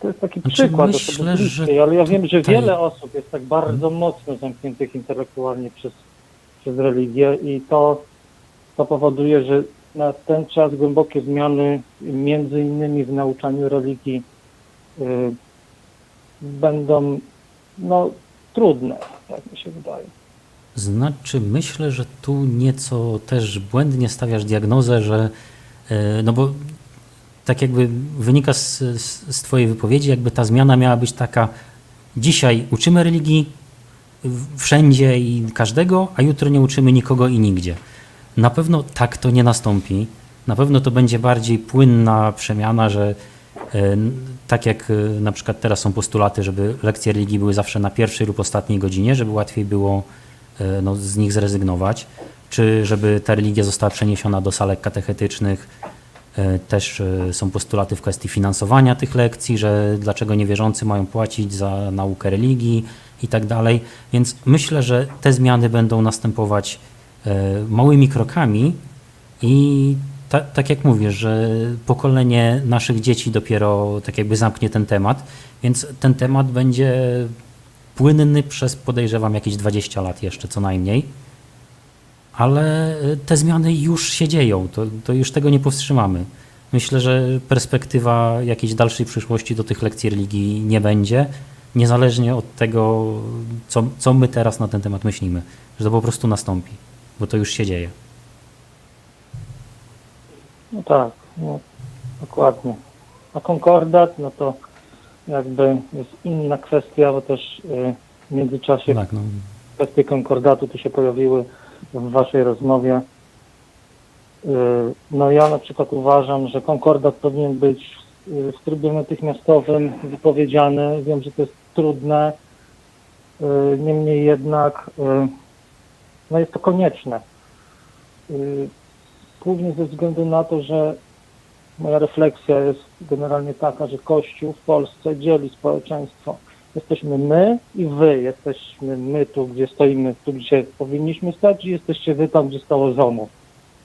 To jest taki Znaczy, przykład myślę, osoby że bliskiej, ale ja wiem, że tutaj- wiele osób jest tak bardzo mocno zamkniętych intelektualnie przez religię i to powoduje, że na ten czas głębokie zmiany, między innymi w nauczaniu religii, będą trudne, jak mi się wydaje. Znaczy, myślę, że tu nieco też błędnie stawiasz diagnozę, że no bo tak jakby wynika z twojej wypowiedzi, jakby ta zmiana miała być taka: dzisiaj uczymy religii wszędzie i każdego, a jutro nie uczymy nikogo i nigdzie. Na pewno tak to nie nastąpi. Na pewno to będzie bardziej płynna przemiana, że tak jak na przykład teraz są postulaty, żeby lekcje religii były zawsze na pierwszej lub ostatniej godzinie, żeby łatwiej było z nich zrezygnować, czy żeby ta religia została przeniesiona do salek katechetycznych. Też są postulaty w kwestii finansowania tych lekcji, że dlaczego niewierzący mają płacić za naukę religii i tak dalej. Więc myślę, że te zmiany będą następować małymi krokami i tak jak mówisz, że pokolenie naszych dzieci dopiero tak jakby zamknie ten temat, więc ten temat będzie płynny przez, podejrzewam, jakieś 20 lat jeszcze co najmniej. Ale te zmiany już się dzieją, to już tego nie powstrzymamy. Myślę, że perspektywa jakiejś dalszej przyszłości do tych lekcji religii nie będzie. niezależnie od tego, co my teraz na ten temat myślimy, że to po prostu nastąpi, bo to już się dzieje. No tak, no, dokładnie. A konkordat, no to jakby jest inna kwestia, bo też w międzyczasie Tak, no. kwestie konkordatu tu się pojawiły w waszej rozmowie. No ja na przykład uważam, że konkordat powinien być w trybie natychmiastowym wypowiedziany. Wiem, że to jest trudne, niemniej jednak no jest to konieczne. Głównie ze względu na to, że moja refleksja jest generalnie taka, że Kościół w Polsce dzieli społeczeństwo. Jesteśmy my i wy. Jesteśmy my tu, gdzie stoimy, tu, gdzie powinniśmy stać, i jesteście wy tam, gdzie stało żono.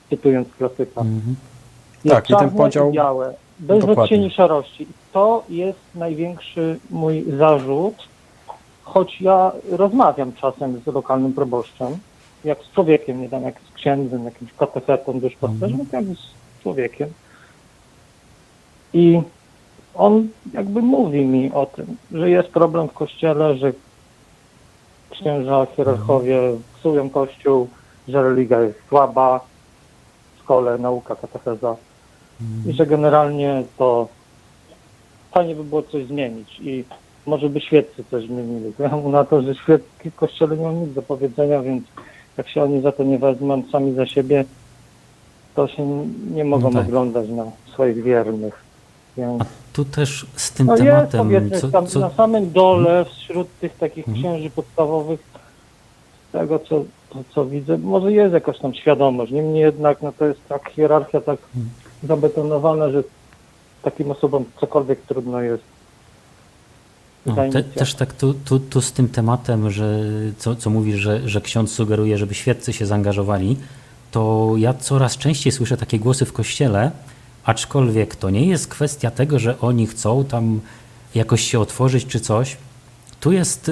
Cytując klasyka. Mhm. Jest Tak, i ten czarne podział- i białe, bez Dokładnie. odcieni szarości. I to jest największy mój zarzut, choć ja rozmawiam czasem z lokalnym proboszczem, jak z człowiekiem, nie wiem, jak z księdzem, jakimś katechetą, duszpasterzem, jak z człowiekiem. I on jakby mówi mi o tym, że jest problem w Kościele, że księża, hierarchowie psują Kościół, że religia jest słaba w szkole, nauka, katecheza i że generalnie to fajnie by było coś zmienić i może by świeccy coś zmienili. Ja mu na to, że świecki w Kościele nie mam nic do powiedzenia, więc jak się oni za to nie wezmą sami za siebie, to się nie mogą No tak. oglądać na swoich wiernych. Więc Tu też z tym no jest, tematem, powiedzmy, tam na samym dole, wśród tych takich Mhm. księży podstawowych, z tego co widzę, może jest jakaś tam świadomość. Niemniej jednak no to jest tak hierarchia tak zabetonowana, że takim osobom cokolwiek trudno jest. no, zainicjować. też tak tu z tym tematem, że co mówisz, że ksiądz sugeruje, żeby świeccy się zaangażowali, to ja coraz częściej słyszę takie głosy w kościele, aczkolwiek to nie jest kwestia tego, że oni chcą tam jakoś się otworzyć czy coś. Tu jest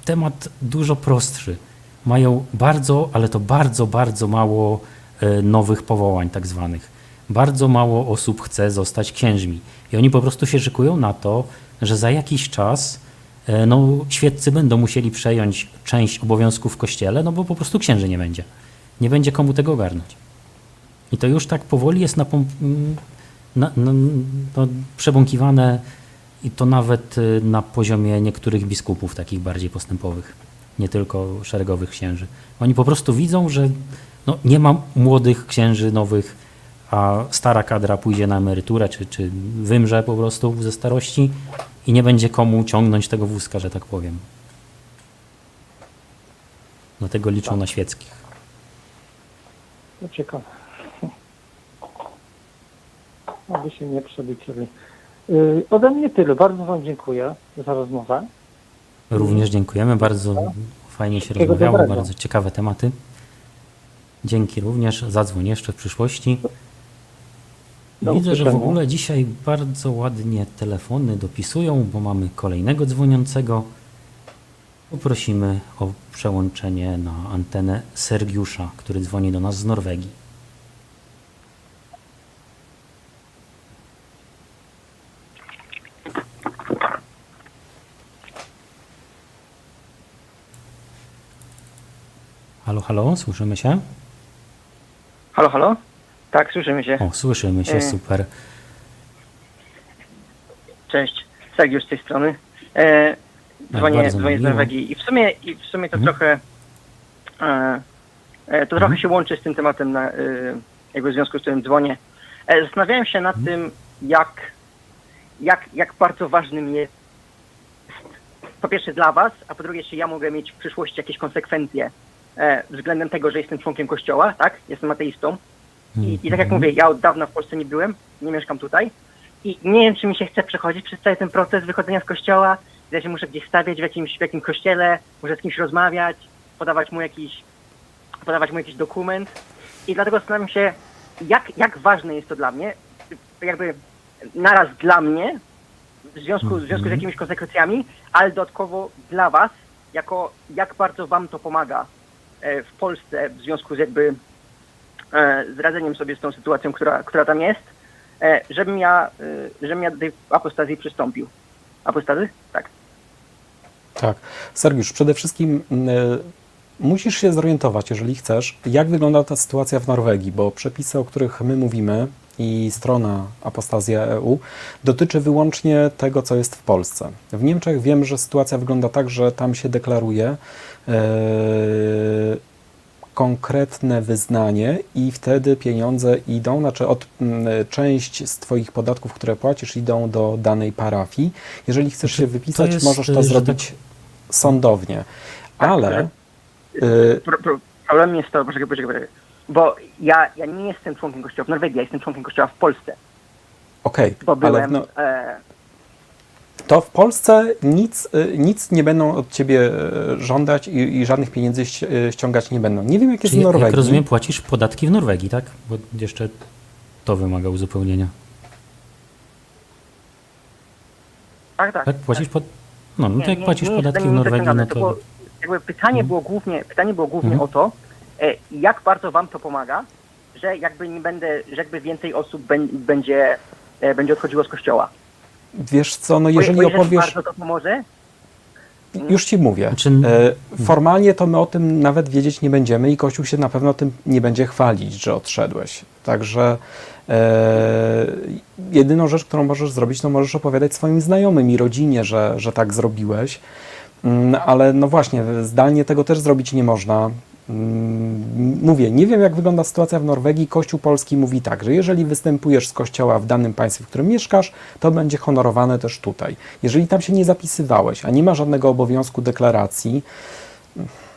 temat dużo prostszy. Mają bardzo, ale to bardzo, bardzo mało nowych powołań tak zwanych. Bardzo mało osób chce zostać księżmi. I oni po prostu się szykują na to, że za jakiś czas no, świeccy będą musieli przejąć część obowiązków w kościele, no bo po prostu księży nie będzie. Nie będzie komu tego ogarnąć. I to już tak powoli jest no, przebąkiwane i to nawet na poziomie niektórych biskupów takich bardziej postępowych, nie tylko szeregowych księży. Oni po prostu widzą, że no, nie ma młodych księży nowych, a stara kadra pójdzie na emeryturę, czy wymrze po prostu ze starości i nie będzie komu ciągnąć tego wózka, że tak powiem. Dlatego liczą na świeckich. To ciekawe. Aby się nie przeliczyli. Ode mnie tyle. Bardzo wam dziękuję za rozmowę. Również dziękujemy, bardzo fajnie się Wszystkiego rozmawiało, dobrego. bardzo ciekawe tematy. Dzięki również, zadzwoń jeszcze w przyszłości. Do Widzę, że w usłyszenia. ogóle dzisiaj bardzo ładnie telefony dopisują, bo mamy kolejnego dzwoniącego. Poprosimy o przełączenie na antenę Sergiusza, który dzwoni do nas z Norwegii. Halo, halo, słyszymy się? Halo, halo? Tak, słyszymy się. O, słyszymy się, super. Cześć, Sergiusz z tej strony. bardzo Dzwonię z miło. Norwegii i w sumie to trochę trochę się łączy z tym tematem, jakby w związku z którym dzwonię. Zastanawiałem się nad tym, jak bardzo ważnym jest po pierwsze dla was, a po drugie, czy ja mogę mieć w przyszłości jakieś konsekwencje względem tego, że jestem członkiem kościoła, tak? Jestem ateistą. I tak jak mówię, ja od dawna w Polsce nie byłem, nie mieszkam tutaj i nie wiem, czy mi się chce przechodzić przez cały ten proces wychodzenia z kościoła, że się muszę gdzieś stawiać w jakimś kościele, muszę z kimś rozmawiać, podawać mu jakiś dokument i dlatego zastanawiam się, jak ważne jest to dla mnie, jakby naraz dla mnie, w związku z jakimiś konsekwencjami, ale dodatkowo dla was, jak bardzo wam to pomaga w Polsce w związku z jakby z radzeniem sobie z tą sytuacją, która tam jest, żebym ja do tej apostazji przystąpił. Apostazy? Tak. Tak. Sergiusz, przede wszystkim musisz się zorientować, jeżeli chcesz, jak wygląda ta sytuacja w Norwegii, bo przepisy, o których my mówimy i strona Apostazja EU dotyczy wyłącznie tego, co jest w Polsce. W Niemczech wiem, że sytuacja wygląda tak, że tam się deklaruje konkretne wyznanie i wtedy pieniądze idą, znaczy część z Twoich podatków, które płacisz, idą do danej parafii. Jeżeli chcesz się wypisać, jest, możesz to że zrobić sądownie. Ale Problem jest to, poczekaj, bo ja nie jestem członkiem kościoła w Norwegii, ja jestem członkiem kościoła w Polsce, okej, bo ale byłem... to w Polsce nic nie będą od Ciebie żądać i żadnych pieniędzy ściągać nie będą. Nie wiem, jak jest Czyli, w Norwegii. jak rozumiem, płacisz podatki w Norwegii, tak? Bo jeszcze to wymaga uzupełnienia. Tak. Tak? Płacisz No to jak płacisz nie podatki jest w Norwegii, no pretensjonalne. to... było, jakby pytanie było głównie o to, jak bardzo wam to pomaga, że jakby nie będę, że jakby więcej osób będzie odchodziło z kościoła. Wiesz co, no Bo jeżeli opowiesz... bardzo to pomoże. Już Ci mówię. Znaczy- Formalnie to my o tym nawet wiedzieć nie będziemy i Kościół się na pewno tym nie będzie chwalić, że odszedłeś. Także jedyną rzecz, którą możesz zrobić, to możesz opowiadać swoim znajomym i rodzinie, że tak zrobiłeś. Ale no właśnie, zdalnie tego też zrobić nie można. Mówię, nie wiem, jak wygląda sytuacja w Norwegii. Kościół polski mówi tak, że jeżeli występujesz z kościoła w danym państwie, w którym mieszkasz, to będzie honorowane też tutaj. Jeżeli tam się nie zapisywałeś, a nie ma żadnego obowiązku deklaracji,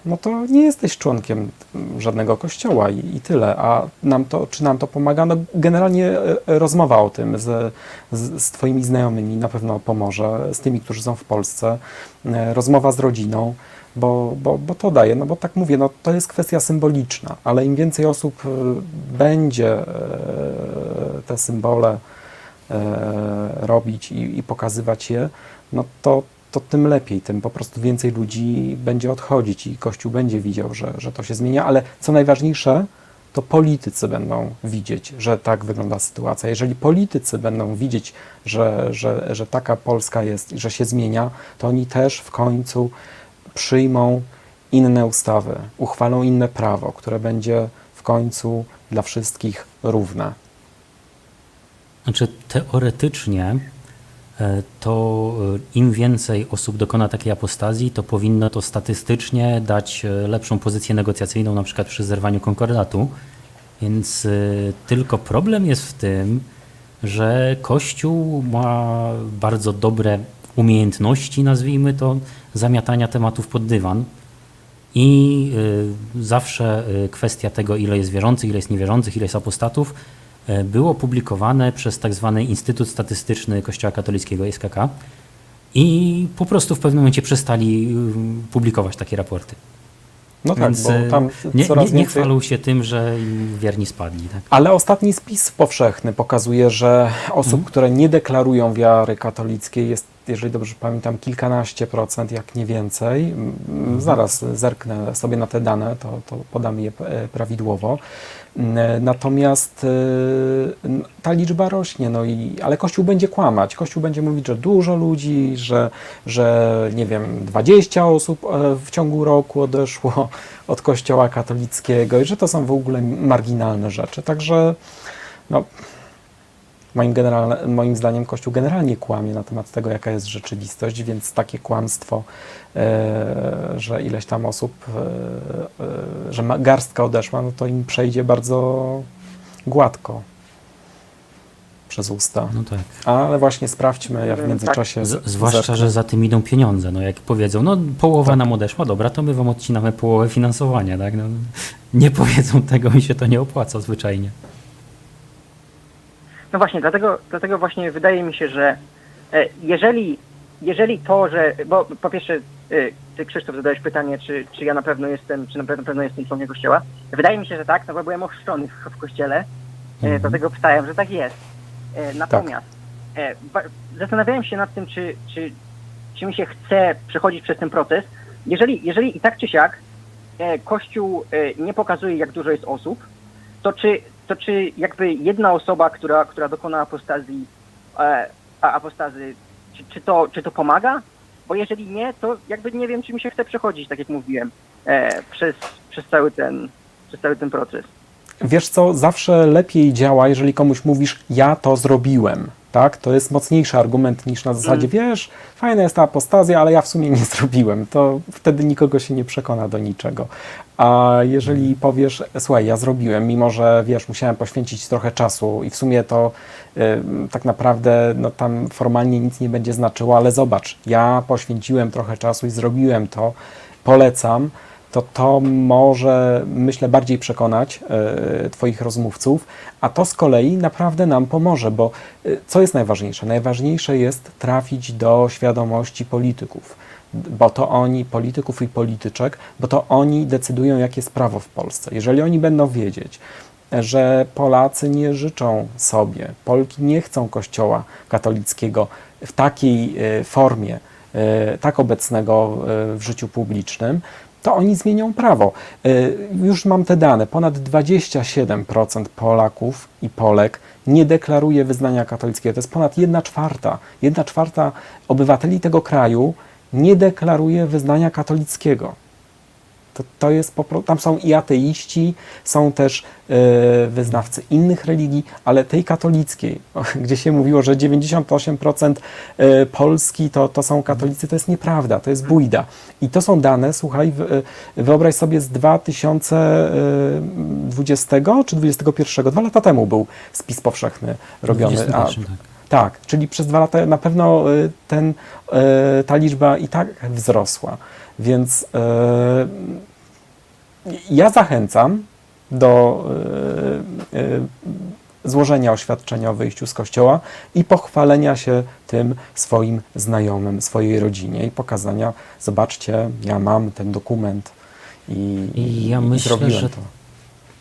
no to nie jesteś członkiem żadnego kościoła i tyle. A czy nam to pomaga? No generalnie rozmowa o tym z Twoimi znajomymi na pewno pomoże, z tymi, którzy są w Polsce. Rozmowa z rodziną. Bo to daje, no bo tak mówię, no to jest kwestia symboliczna, ale im więcej osób będzie te symbole robić i pokazywać je, no to tym lepiej, tym po prostu więcej ludzi będzie odchodzić i Kościół będzie widział, że to się zmienia, ale co najważniejsze, to politycy będą widzieć, że tak wygląda sytuacja. Jeżeli politycy będą widzieć, że taka Polska jest i że się zmienia, to oni też w końcu przyjmą inne ustawy, uchwalą inne prawo, które będzie w końcu dla wszystkich równe. Znaczy teoretycznie to im więcej osób dokona takiej apostazji, to powinno to statystycznie dać lepszą pozycję negocjacyjną, na przykład przy zerwaniu konkordatu. Więc tylko problem jest w tym, że Kościół ma bardzo dobre umiejętności, nazwijmy to, zamiatania tematów pod dywan i zawsze kwestia tego, ile jest wierzących, ile jest niewierzących, ile jest apostatów, było publikowane przez tak zwany Instytut Statystyczny Kościoła Katolickiego, SKK, i po prostu w pewnym momencie przestali publikować takie raporty. No tak, Więc bo tam nie coraz więcej... chwalą się tym, że wierni spadli. Tak? Ale ostatni spis powszechny pokazuje, że osób, które nie deklarują wiary katolickiej jest, jeżeli dobrze pamiętam, kilkanaście procent, jak nie więcej. Zaraz zerknę sobie na te dane, to podam je prawidłowo. Natomiast ta liczba rośnie, ale Kościół będzie kłamać. Kościół będzie mówić, że dużo ludzi, że nie wiem, 20 osób w ciągu roku odeszło od Kościoła katolickiego i że to są w ogóle marginalne rzeczy. Także no, moim zdaniem Kościół generalnie kłamie na temat tego, jaka jest rzeczywistość, więc takie kłamstwo, że ileś tam osób, że garstka odeszła, no to im przejdzie bardzo gładko przez usta. No tak. Ale właśnie sprawdźmy, jak w międzyczasie... Zwłaszcza, że za tym idą pieniądze. No jak powiedzą, no połowa nam odeszła, dobra, to my wam odcinamy połowę finansowania, tak? No, nie powiedzą tego, mi się to nie opłaca zwyczajnie. No właśnie, dlatego właśnie wydaje mi się, że jeżeli to, że, bo po pierwsze ty, Krzysztof, zadałeś pytanie, czy ja na pewno jestem, czy na pewno jestem członkiem kościoła. Wydaje mi się, że tak, no bo byłem ochrzczony w kościele, dlatego pytałem, że tak jest. Natomiast zastanawiałem się nad tym, czy mi się chce przechodzić przez ten proces. Jeżeli i tak czy siak Kościół nie pokazuje, jak dużo jest osób, to czy jakby jedna osoba, która dokona apostazy, czy to pomaga? bo jeżeli nie, to jakby nie wiem, czy mi się chce przechodzić, tak jak mówiłem, przez cały ten proces. Wiesz co, zawsze lepiej działa, jeżeli komuś mówisz, ja to zrobiłem, tak? To jest mocniejszy argument niż na zasadzie, wiesz, fajna jest ta apostazja, ale ja w sumie nie zrobiłem. To wtedy nikogo się nie przekona do niczego. A jeżeli powiesz, słuchaj, ja zrobiłem, mimo że, wiesz, musiałem poświęcić trochę czasu i w sumie to tak naprawdę, no tam formalnie nic nie będzie znaczyło, ale zobacz, ja poświęciłem trochę czasu i zrobiłem to, polecam, to może, myślę, bardziej przekonać Twoich rozmówców, a to z kolei naprawdę nam pomoże, bo co jest najważniejsze? Najważniejsze jest trafić do świadomości polityków, bo to oni, polityków i polityczek, bo to oni decydują, jakie jest prawo w Polsce. Jeżeli oni będą wiedzieć, że Polacy nie życzą sobie, Polki nie chcą Kościoła katolickiego w takiej formie, tak obecnego w życiu publicznym, to oni zmienią prawo. Już mam te dane. Ponad 27% Polaków i Polek nie deklaruje wyznania katolickiego. To jest ponad 1/4. 1/4 obywateli tego kraju nie deklaruje wyznania katolickiego. To jest tam są i ateiści, są też wyznawcy innych religii, ale tej katolickiej, gdzie się mówiło, że 98% Polski to są katolicy, to jest nieprawda, to jest bujda. I to są dane, słuchaj, wyobraź sobie z 2020 czy 2021, 2 lata temu był spis powszechny robiony. 21, tak. Tak, czyli przez 2 lata na pewno ta liczba i tak wzrosła. Więc ja zachęcam do złożenia oświadczenia o wyjściu z Kościoła i pochwalenia się tym swoim znajomym, swojej rodzinie i pokazania, zobaczcie, ja mam ten dokument I ja i myślę, zrobiłem to.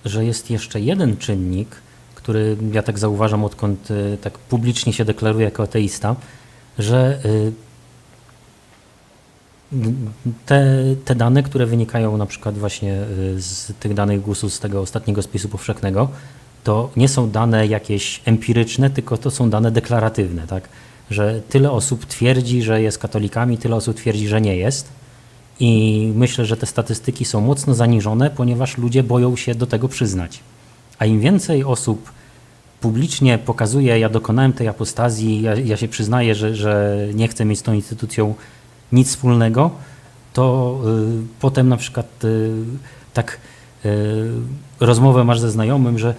że jest jeszcze jeden czynnik, który ja tak zauważam, odkąd tak publicznie się deklaruję jako ateista, że te dane, które wynikają na przykład właśnie z tych danych GUS-u, z tego ostatniego spisu powszechnego, to nie są dane jakieś empiryczne, tylko to są dane deklaratywne, tak? Że tyle osób twierdzi, że jest katolikami, tyle osób twierdzi, że nie jest. I myślę, że te statystyki są mocno zaniżone, ponieważ ludzie boją się do tego przyznać. A im więcej osób publicznie pokazuje, ja dokonałem tej apostazji, ja się przyznaję, że nie chcę mieć z tą instytucją nic wspólnego, to potem na przykład rozmowę masz ze znajomym, że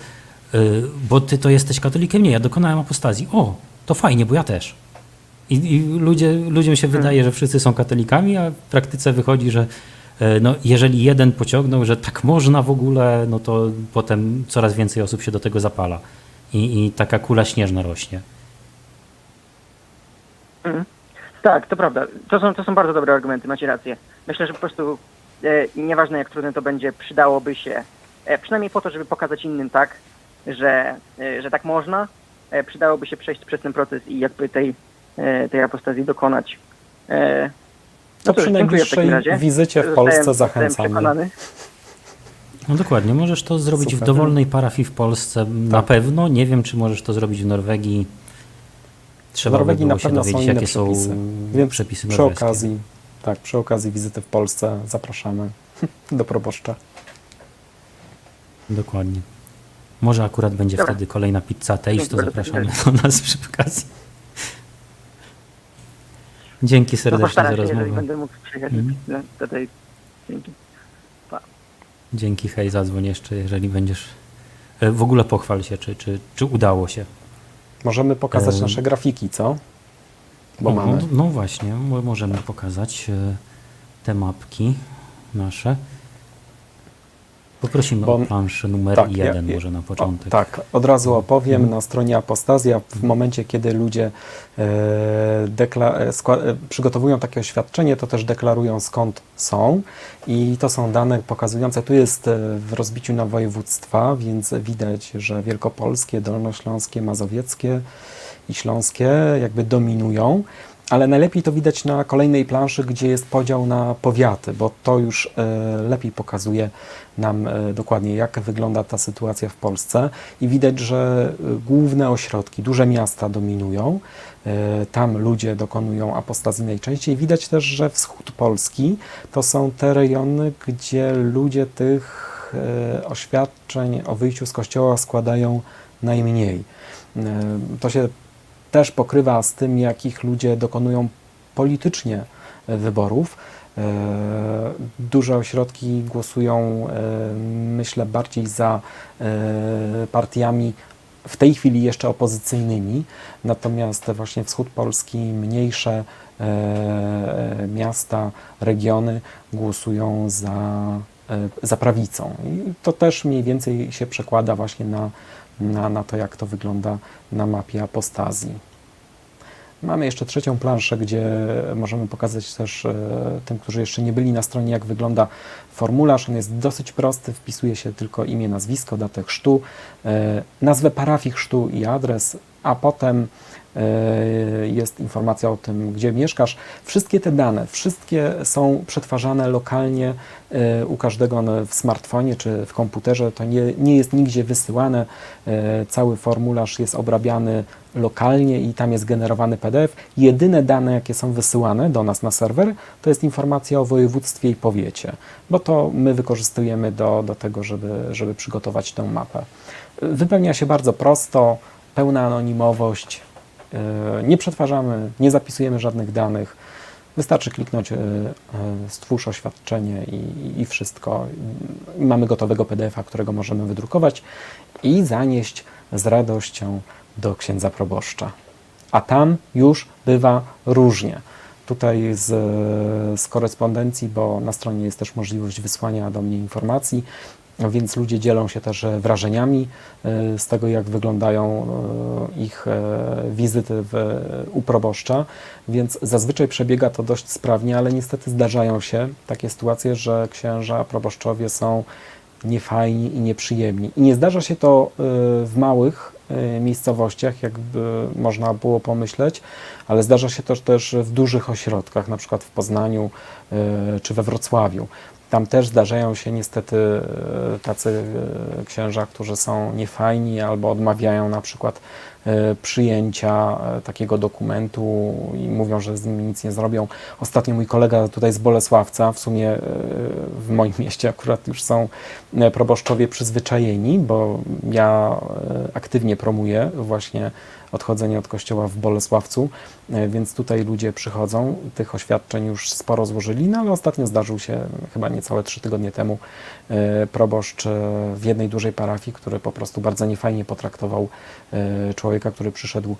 bo ty to jesteś katolikiem? Nie, ja dokonałem apostazji. O, to fajnie, bo ja też. I ludziom się wydaje, że wszyscy są katolikami, a w praktyce wychodzi, że no, jeżeli jeden pociągnął, że tak można w ogóle, no to potem coraz więcej osób się do tego zapala. I taka kula śnieżna rośnie. Tak, to prawda. To są bardzo dobre argumenty, macie rację. Myślę, że po prostu nieważne jak trudne to będzie, przydałoby się, przynajmniej po to, żeby pokazać innym, tak, że tak można, przydałoby się przejść przez ten proces i jakby tej apostazji dokonać. To cóż, przy dziękuję w takim najbliższej razie. wizycie w Zostałem Polsce zachęcamy. przekonany. No dokładnie, możesz to zrobić Super. w dowolnej parafii w Polsce, na pewno. Nie wiem, czy możesz to zrobić w Norwegii. Trzeba W Norwegii by było na się pewno są dowiedzieć, inne jakie przepisy. są Więc przepisy przy norweskie. okazji, przy okazji wizyty w Polsce zapraszamy do proboszcza. Dokładnie. Może akurat będzie Dobra. wtedy kolejna pizza ateist, to Dzięki bardzo, zapraszamy do nas przy okazji. Dzięki No serdecznie za postaram się, jeżeli rozmowę. będę mógł przyjechać do tej... Dzięki. Dzięki, hej, zadzwoń jeszcze, jeżeli będziesz... W ogóle pochwal się, czy udało się. Możemy pokazać nasze grafiki, co? Bo mamy. No właśnie, możemy pokazać te mapki nasze. Poprosimy o planszę numer 1 może na początek. Tak, od razu opowiem. Na stronie Apostazja w momencie, kiedy ludzie przygotowują takie oświadczenie, to też deklarują skąd są i to są dane pokazujące, tu jest w rozbiciu na województwa, więc widać, że wielkopolskie, dolnośląskie, mazowieckie i śląskie jakby dominują. Ale najlepiej to widać na kolejnej planszy, gdzie jest podział na powiaty, bo to już lepiej pokazuje nam dokładnie, jak wygląda ta sytuacja w Polsce. I widać, że główne ośrodki, duże miasta dominują. Tam ludzie dokonują apostazji najczęściej. Widać też, że wschód Polski to są te rejony, gdzie ludzie tych oświadczeń o wyjściu z kościoła składają najmniej. To się też pokrywa z tym, jakich ludzie dokonują politycznie wyborów. Duże ośrodki głosują, myślę, bardziej za partiami w tej chwili jeszcze opozycyjnymi, natomiast właśnie wschód Polski, mniejsze miasta, regiony głosują za prawicą. I to też mniej więcej się przekłada właśnie na to, jak to wygląda na mapie apostazji. Mamy jeszcze trzecią planszę, gdzie możemy pokazać też tym, którzy jeszcze nie byli na stronie, jak wygląda formularz. On jest dosyć prosty, wpisuje się tylko imię, nazwisko, datę chrztu, nazwę parafii chrztu i adres, a potem jest informacja o tym, gdzie mieszkasz. Wszystkie te dane, wszystkie są przetwarzane lokalnie u każdego w smartfonie czy w komputerze. To nie jest nigdzie wysyłane. Cały formularz jest obrabiany lokalnie i tam jest generowany PDF. Jedyne dane, jakie są wysyłane do nas na serwer, to jest informacja o województwie i powiecie, bo to my wykorzystujemy do tego, żeby przygotować tę mapę. Wypełnia się bardzo prosto, pełna anonimowość. Nie przetwarzamy, nie zapisujemy żadnych danych. Wystarczy kliknąć stwórz oświadczenie i wszystko. Mamy gotowego PDF-a, którego możemy wydrukować i zanieść z radością do księdza proboszcza. A tam już bywa różnie. Tutaj z korespondencji, bo na stronie jest też możliwość wysłania do mnie informacji, więc ludzie dzielą się też wrażeniami z tego, jak wyglądają ich wizyty u proboszcza, więc zazwyczaj przebiega to dość sprawnie, ale niestety zdarzają się takie sytuacje, że księża proboszczowie są niefajni i nieprzyjemni. I nie zdarza się to w małych miejscowościach, jakby można było pomyśleć, ale zdarza się to też w dużych ośrodkach, na przykład w Poznaniu czy we Wrocławiu. Tam też zdarzają się niestety tacy księża, którzy są niefajni albo odmawiają na przykład przyjęcia takiego dokumentu i mówią, że z nimi nic nie zrobią. Ostatnio mój kolega tutaj z Bolesławca, w sumie w moim mieście akurat już są proboszczowie przyzwyczajeni, bo ja aktywnie promuję właśnie odchodzenie od kościoła w Bolesławcu, więc tutaj ludzie przychodzą, tych oświadczeń już sporo złożyli, no ale ostatnio zdarzył się chyba niecałe 3 tygodnie temu proboszcz w jednej dużej parafii, który po prostu bardzo niefajnie potraktował człowieka, który przyszedł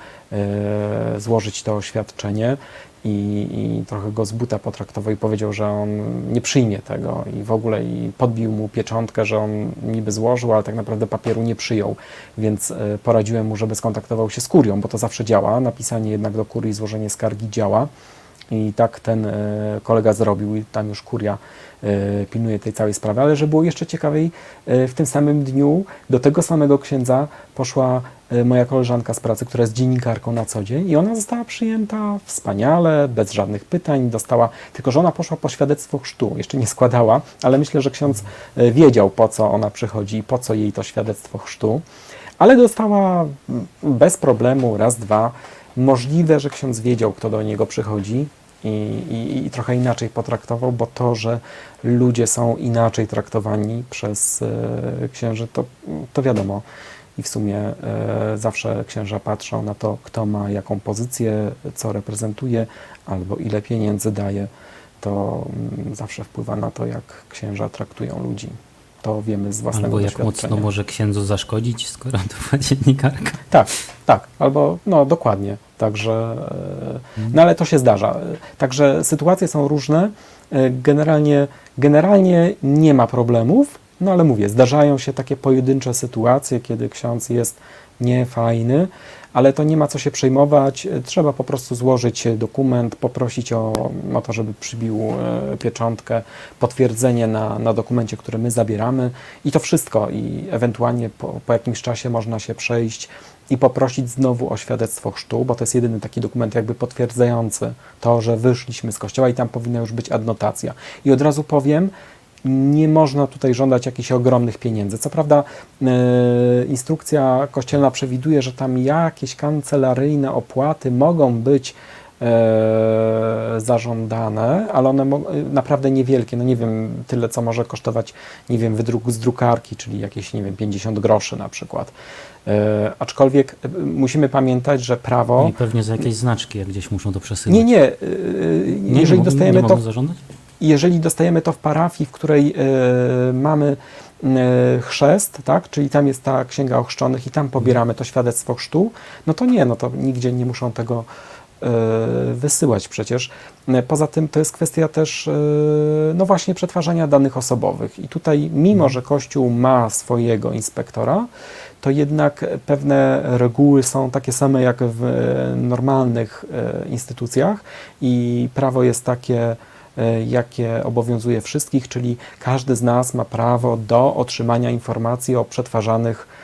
złożyć to oświadczenie i trochę go z buta potraktował i powiedział, że on nie przyjmie tego i w ogóle i podbił mu pieczątkę, że on niby złożył, ale tak naprawdę papieru nie przyjął, więc poradziłem mu, żeby skontaktował się z kurią, bo to zawsze działa, napisanie jednak do kurii, złożenie skargi działa i tak ten kolega zrobił i tam już kuria pilnuje tej całej sprawy, ale że było jeszcze ciekawiej, w tym samym dniu do tego samego księdza poszła moja koleżanka z pracy, która jest dziennikarką na co dzień i ona została przyjęta wspaniale, bez żadnych pytań, dostała, tylko że ona poszła po świadectwo chrztu, jeszcze nie składała, ale myślę, że ksiądz wiedział, po co ona przychodzi i po co jej to świadectwo chrztu, ale dostała bez problemu, raz, dwa. Możliwe, że ksiądz wiedział, kto do niego przychodzi i trochę inaczej potraktował, bo to, że ludzie są inaczej traktowani przez księży, to wiadomo. I w sumie zawsze księża patrzą na to, kto ma jaką pozycję, co reprezentuje, albo ile pieniędzy daje. To zawsze wpływa na to, jak księża traktują ludzi. To wiemy z własnego Albo jak doświadczenia. mocno może księdzu zaszkodzić, skoro to była dziennikarka. Tak, albo no dokładnie. Także, no ale to się zdarza. Także sytuacje są różne. Generalnie nie ma problemów, no ale mówię, zdarzają się takie pojedyncze sytuacje, kiedy ksiądz jest niefajny, ale to nie ma co się przejmować. Trzeba po prostu złożyć dokument, poprosić o to, żeby przybił pieczątkę, potwierdzenie na dokumencie, który my zabieramy i to wszystko. I ewentualnie po jakimś czasie można się przejść i poprosić znowu o świadectwo chrztu, bo to jest jedyny taki dokument jakby potwierdzający to, że wyszliśmy z kościoła i tam powinna już być adnotacja. I od razu powiem, nie można tutaj żądać jakichś ogromnych pieniędzy. Co prawda instrukcja kościelna przewiduje, że tam jakieś kancelaryjne opłaty mogą być zażądane, ale one naprawdę niewielkie, no nie wiem, tyle co może kosztować, nie wiem, wydruk z drukarki, czyli jakieś, nie wiem, 50 groszy na przykład. Aczkolwiek musimy pamiętać, że prawo... I pewnie za jakieś znaczki, jak gdzieś muszą to przesyłać. Jeżeli dostajemy nie to... mogą zażądać? Jeżeli dostajemy to w parafii, w której mamy chrzest, tak, czyli tam jest ta księga ochrzczonych i tam pobieramy to świadectwo chrztu, no to nie, no to nigdzie nie muszą tego wysyłać przecież. Poza tym to jest kwestia też no właśnie przetwarzania danych osobowych i tutaj mimo, że Kościół ma swojego inspektora, to jednak pewne reguły są takie same jak w normalnych instytucjach i prawo jest takie, jakie obowiązuje wszystkich, czyli każdy z nas ma prawo do otrzymania informacji o przetwarzanych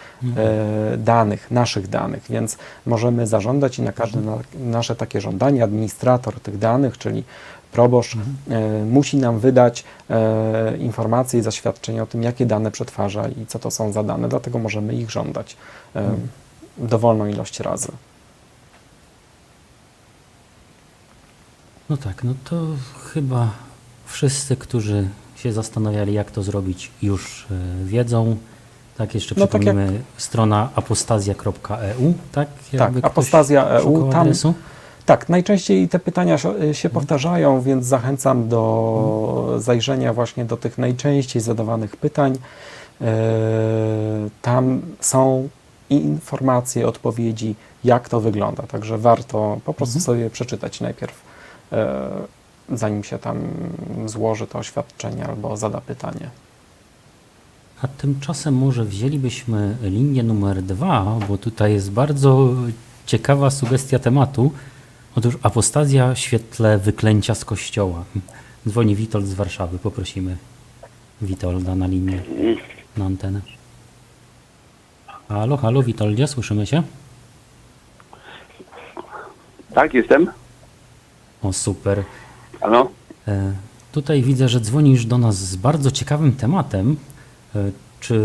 danych, naszych danych, więc możemy zażądać i na każde nasze takie żądanie administrator tych danych, czyli proboszcz musi nam wydać informacje i zaświadczenie o tym, jakie dane przetwarza i co to są za dane, dlatego możemy ich żądać dowolną ilość razy. No tak, no to chyba wszyscy, którzy się zastanawiali, jak to zrobić, już wiedzą. Tak, jeszcze No tak przypomnimy, strona apostazja.eu, tak? Tak, apostazja.eu, tam adresu. tak, najczęściej te pytania się powtarzają, więc zachęcam do zajrzenia właśnie do tych najczęściej zadawanych pytań. Tam są informacje, odpowiedzi, jak to wygląda, także warto po prostu sobie przeczytać najpierw, zanim się tam złoży to oświadczenie albo zada pytanie. A tymczasem może wzięlibyśmy linię numer 2, bo tutaj jest bardzo ciekawa sugestia tematu. Otóż apostazja w świetle wyklęcia z kościoła. Dzwoni Witold z Warszawy. Poprosimy Witolda na linię, na antenę. Halo, halo Witoldzie, słyszymy się? Tak, jestem. O, super. Halo? Tutaj widzę, że dzwonisz do nas z bardzo ciekawym tematem. Czy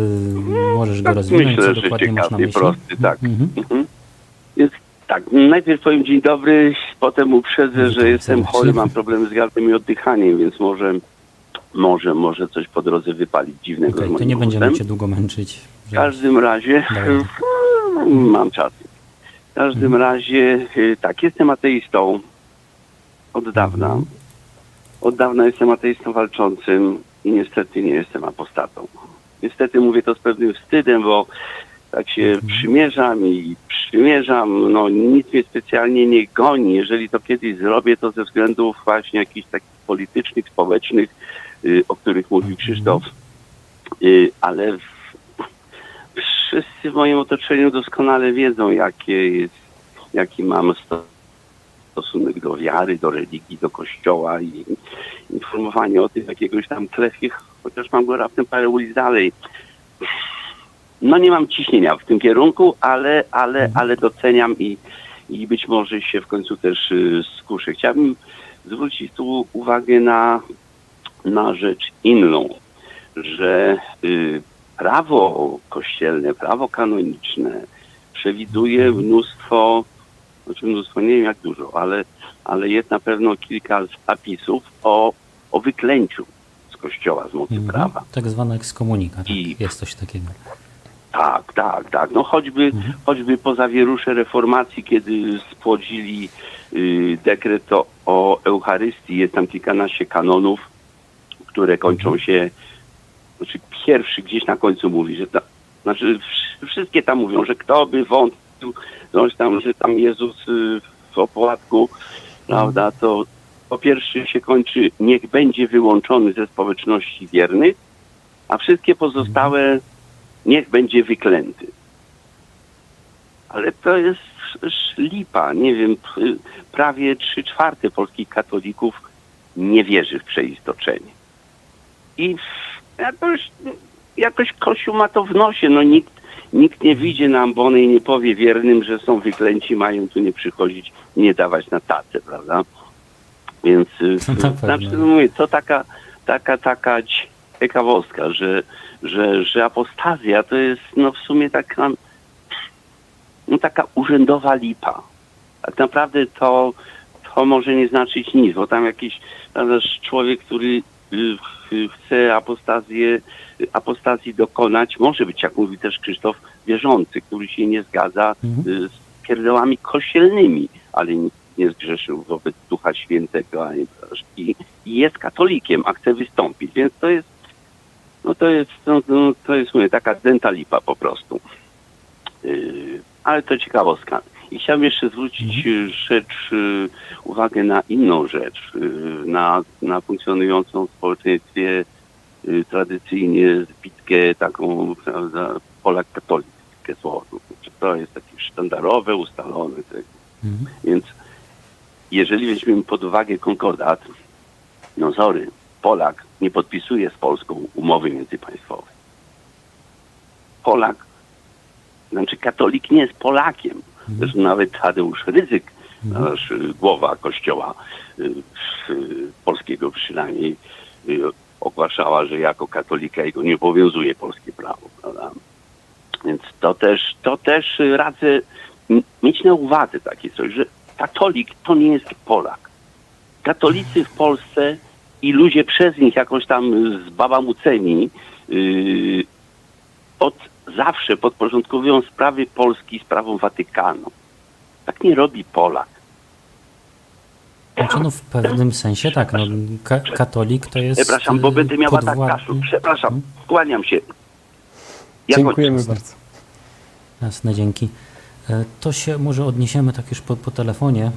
możesz go rozwinąć? Myślę, co że dokładnie masz na ciekawy, myśli? prosty, tak. Mhm. Jest tak, najpierw powiem dzień dobry, potem uprzedzę, że jestem serdecznie. chory, mam problemy z gardłem i oddychaniem, więc może coś po drodze wypalić dziwnego z Okej, to moim nie będziemy głosem. cię długo męczyć. W każdym razie, mam czas. W każdym razie, tak, jestem ateistą od dawna. Od dawna jestem ateistą walczącym i niestety nie jestem apostatą. Niestety mówię to z pewnym wstydem, bo tak się przymierzam, no nic mnie specjalnie nie goni. Jeżeli to kiedyś zrobię, to ze względów właśnie jakichś takich politycznych, społecznych, o których mówił Krzysztof. Ale wszyscy w moim otoczeniu doskonale wiedzą, jaki mam stosunek do wiary, do religii, do kościoła i informowanie o tym jakiegoś tam klefie, chociaż mam go raptem parę ulic dalej. No nie mam ciśnienia w tym kierunku, ale doceniam i być może się w końcu też skuszę. Chciałbym zwrócić tu uwagę na rzecz inną, że prawo kościelne, prawo kanoniczne przewiduje mnóstwo, nie wiem jak dużo, ale jest na pewno kilka zapisów o wyklęciu z kościoła z mocy prawa. Tak zwana ekskomunika, tak? I- Jest coś takiego. Tak. No choćby po zawierusze reformacji, kiedy spłodzili dekret o Eucharystii, jest tam kilkanaście kanonów, które kończą się, znaczy pierwszy gdzieś na końcu mówi, że wszystkie tam mówią, że kto by wątpił, że tam Jezus w opłatku, prawda, to po pierwsze się kończy, niech będzie wyłączony ze społeczności wiernych, a wszystkie pozostałe niech będzie wyklęty. ale to jest lipa. Nie wiem, prawie 3/4 polskich katolików nie wierzy w przeistoczenie. I jakoś Kościół ma to w nosie. No nikt nie wyjdzie na ambony i nie powie wiernym, że są wyklęci, mają tu nie przychodzić i nie dawać na tacę, prawda? Więc znaczy, no mówię, to taka ciekawostka, że apostazja to jest no w sumie taka urzędowa lipa. Tak naprawdę to może nie znaczyć nic, bo tam jakiś człowiek, który chce apostazji dokonać, może być, jak mówi też Krzysztof, wierzący, który się nie zgadza z pierdołami kościelnymi, ale nie zgrzeszył wobec Ducha Świętego i jest katolikiem, a chce wystąpić. Więc to jest mówię, taka dentalipa po prostu. Ale to ciekawostka. I chciałbym jeszcze zwrócić uwagę na inną rzecz, na funkcjonującą w społeczeństwie tradycyjnie zbitkę taką, prawda, Polak katolik, zbitkę słowo. To jest takie sztandarowe, ustalone. Więc jeżeli weźmiemy pod uwagę konkordat, no sorry, Polak nie podpisuje z Polską umowy międzypaństwowej. Znaczy katolik nie jest Polakiem. Zresztą nawet Tadeusz Rydzyk, nasz głowa kościoła polskiego przynajmniej, ogłaszała, że jako katolika jego nie obowiązuje polskie prawo, prawda? Więc to też radzę mieć na uwadze takie coś, że katolik to nie jest Polak. Katolicy w Polsce i ludzie przez nich jakoś tam zbabamuceni od zawsze podporządkowują sprawy Polski sprawom Watykanu. Tak nie robi Polak. Znaczy, no w pewnym sensie tak, no, katolik to jest Przepraszam, bo będę miała tak kaszlu. Przepraszam, kłaniam się. Dziękujemy bardzo. Jasne, dzięki. To się może odniesiemy tak już po telefonie,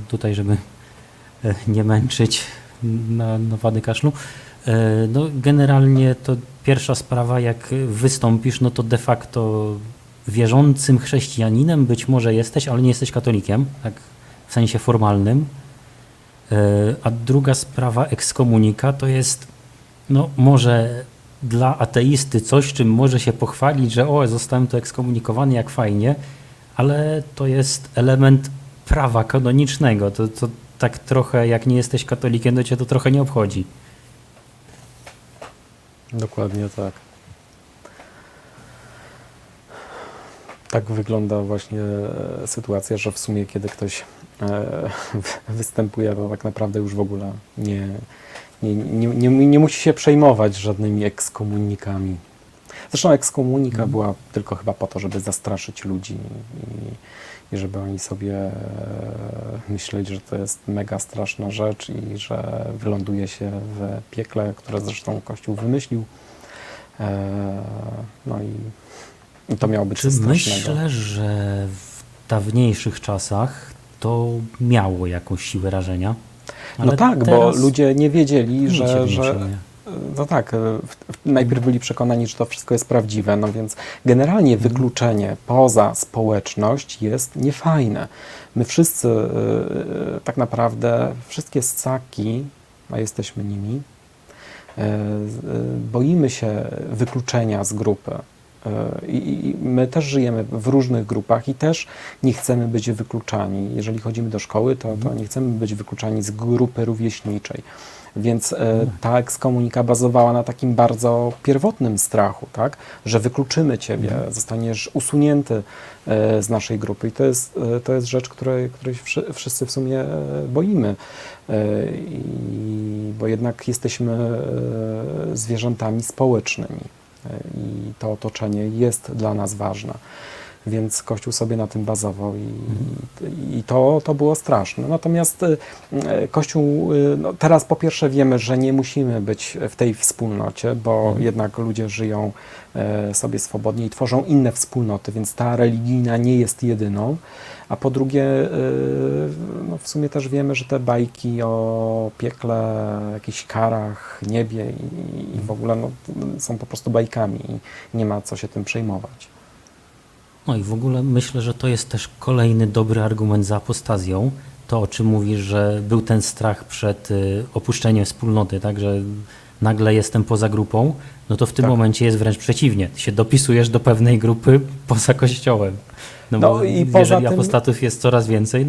tutaj, żeby nie męczyć na wady kaszlu. No, generalnie to pierwsza sprawa, jak wystąpisz, no to de facto wierzącym chrześcijaninem być może jesteś, ale nie jesteś katolikiem, tak w sensie formalnym. A druga sprawa, ekskomunika, to jest no może dla ateisty coś, czym może się pochwalić, że zostałem tu ekskomunikowany, jak fajnie, ale to jest element prawa kanonicznego. To tak trochę, jak nie jesteś katolikiem, to cię to trochę nie obchodzi. Dokładnie tak. Tak wygląda właśnie sytuacja, że w sumie kiedy ktoś występuje, to tak naprawdę już w ogóle nie musi się przejmować żadnymi ekskomunikami. Zresztą ekskomunika była tylko chyba po to, żeby zastraszyć ludzi i żeby oni sobie myśleli, że to jest mega straszna rzecz i że wyląduje się w piekle, które zresztą Kościół wymyślił. No i to miało być coś strasznego. Myślę, że w dawniejszych czasach to miało jakąś siłę rażenia. No tak, bo ludzie nie wiedzieli, że no tak, najpierw byli przekonani, że to wszystko jest prawdziwe, no więc generalnie wykluczenie poza społeczność jest niefajne. My wszyscy tak naprawdę, wszystkie ssaki, a jesteśmy nimi, boimy się wykluczenia z grupy. I my też żyjemy w różnych grupach i też nie chcemy być wykluczani. Jeżeli chodzimy do szkoły, to nie chcemy być wykluczani z grupy rówieśniczej. Więc ta ekskomunika bazowała na takim bardzo pierwotnym strachu, tak? Że wykluczymy ciebie, zostaniesz usunięty z naszej grupy. I to jest rzecz, której wszyscy w sumie boimy. Bo jednak jesteśmy zwierzętami społecznymi. I to otoczenie jest dla nas ważne. Więc Kościół sobie na tym bazował i to było straszne. Natomiast Kościół, no teraz po pierwsze wiemy, że nie musimy być w tej wspólnocie, bo jednak ludzie żyją sobie swobodnie i tworzą inne wspólnoty, więc ta religijna nie jest jedyną. A po drugie, no w sumie też wiemy, że te bajki o piekle, jakichś karach, niebie i w ogóle no, są po prostu bajkami i nie ma co się tym przejmować. No i w ogóle myślę, że to jest też kolejny dobry argument za apostazją. To, o czym mówisz, że był ten strach przed opuszczeniem wspólnoty, tak, że nagle jestem poza grupą, no to w tym Tak. momencie jest wręcz przeciwnie. Ty się dopisujesz do pewnej grupy poza Kościołem. No No bo i poza jeżeli tym- apostatów jest coraz więcej,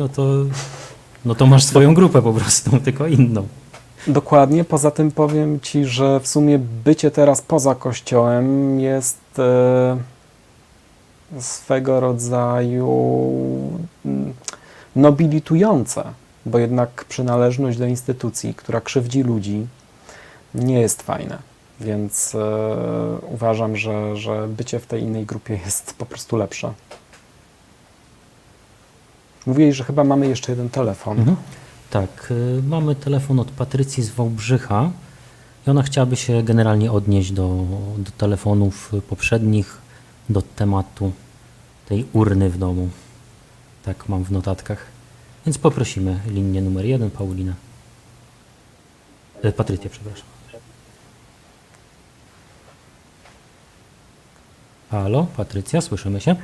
no to masz swoją grupę po prostu, tylko inną. Dokładnie. Poza tym powiem Ci, że w sumie bycie teraz poza Kościołem jest swego rodzaju nobilitujące, bo jednak przynależność do instytucji, która krzywdzi ludzi, nie jest fajne. Więc uważam, że bycie w tej innej grupie jest po prostu lepsze. Mówiłeś, że chyba mamy jeszcze jeden telefon. Mhm. Tak, mamy telefon od Patrycji z Wałbrzycha i ona chciałaby się generalnie odnieść do telefonów poprzednich, do tematu tej urny w domu. Tak mam w notatkach. Więc poprosimy linię numer 1, Paulina. Patrycję, przepraszam. Halo, Patrycja, słyszymy się?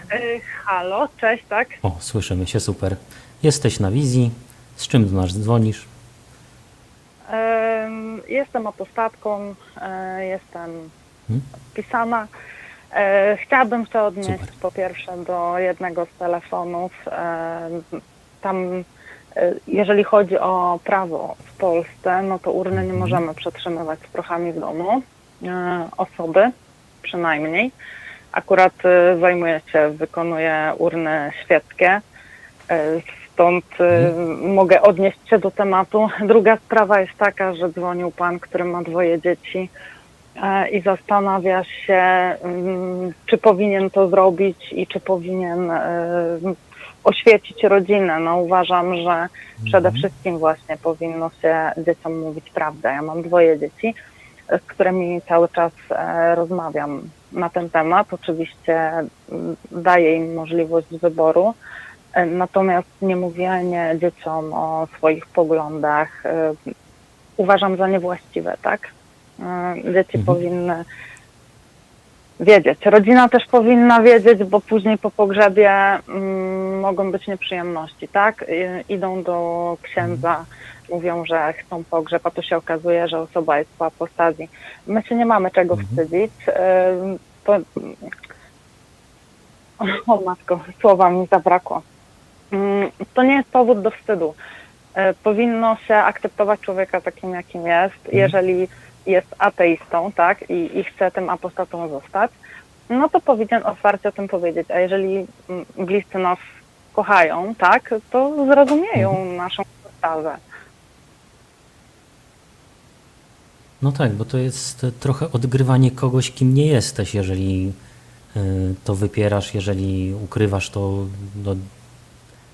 Halo, cześć, tak? O, słyszymy się, super. Jesteś na wizji. Z czym do nas dzwonisz? Jestem apostatką, jestem Hmm? wpisana. Chciałabym się odnieść Super. po pierwsze do jednego z telefonów. Tam, jeżeli chodzi o prawo w Polsce, no to urny nie możemy przetrzymywać z prochami w domu. Osoby przynajmniej. Akurat wykonuję urny świeckie. Stąd mogę odnieść się do tematu. Druga sprawa jest taka, że dzwonił pan, który ma 2 dzieci i zastanawia się, czy powinien to zrobić i czy powinien oświecić rodzinę. No uważam, że przede wszystkim właśnie powinno się dzieciom mówić prawdę. Ja mam 2 dzieci, z którymi cały czas rozmawiam na ten temat. Oczywiście daję im możliwość wyboru. Natomiast niemówienie dzieciom o swoich poglądach uważam za niewłaściwe, tak? Dzieci powinny wiedzieć. Rodzina też powinna wiedzieć, bo później po pogrzebie mogą być nieprzyjemności, tak? Idą do księdza, mówią, że chcą pogrzeb, a tu się okazuje, że osoba jest po apostazji. My się nie mamy czego wstydzić. O matko, słowa mi zabrakło. To nie jest powód do wstydu. Powinno się akceptować człowieka takim, jakim jest. Jeżeli jest ateistą, tak, i chce tym apostatą zostać, no to powinien otwarcie o tym powiedzieć. A jeżeli bliscy nas kochają, tak, to zrozumieją naszą postawę. No tak, bo to jest trochę odgrywanie kogoś, kim nie jesteś, jeżeli to wypierasz, jeżeli ukrywasz to, no,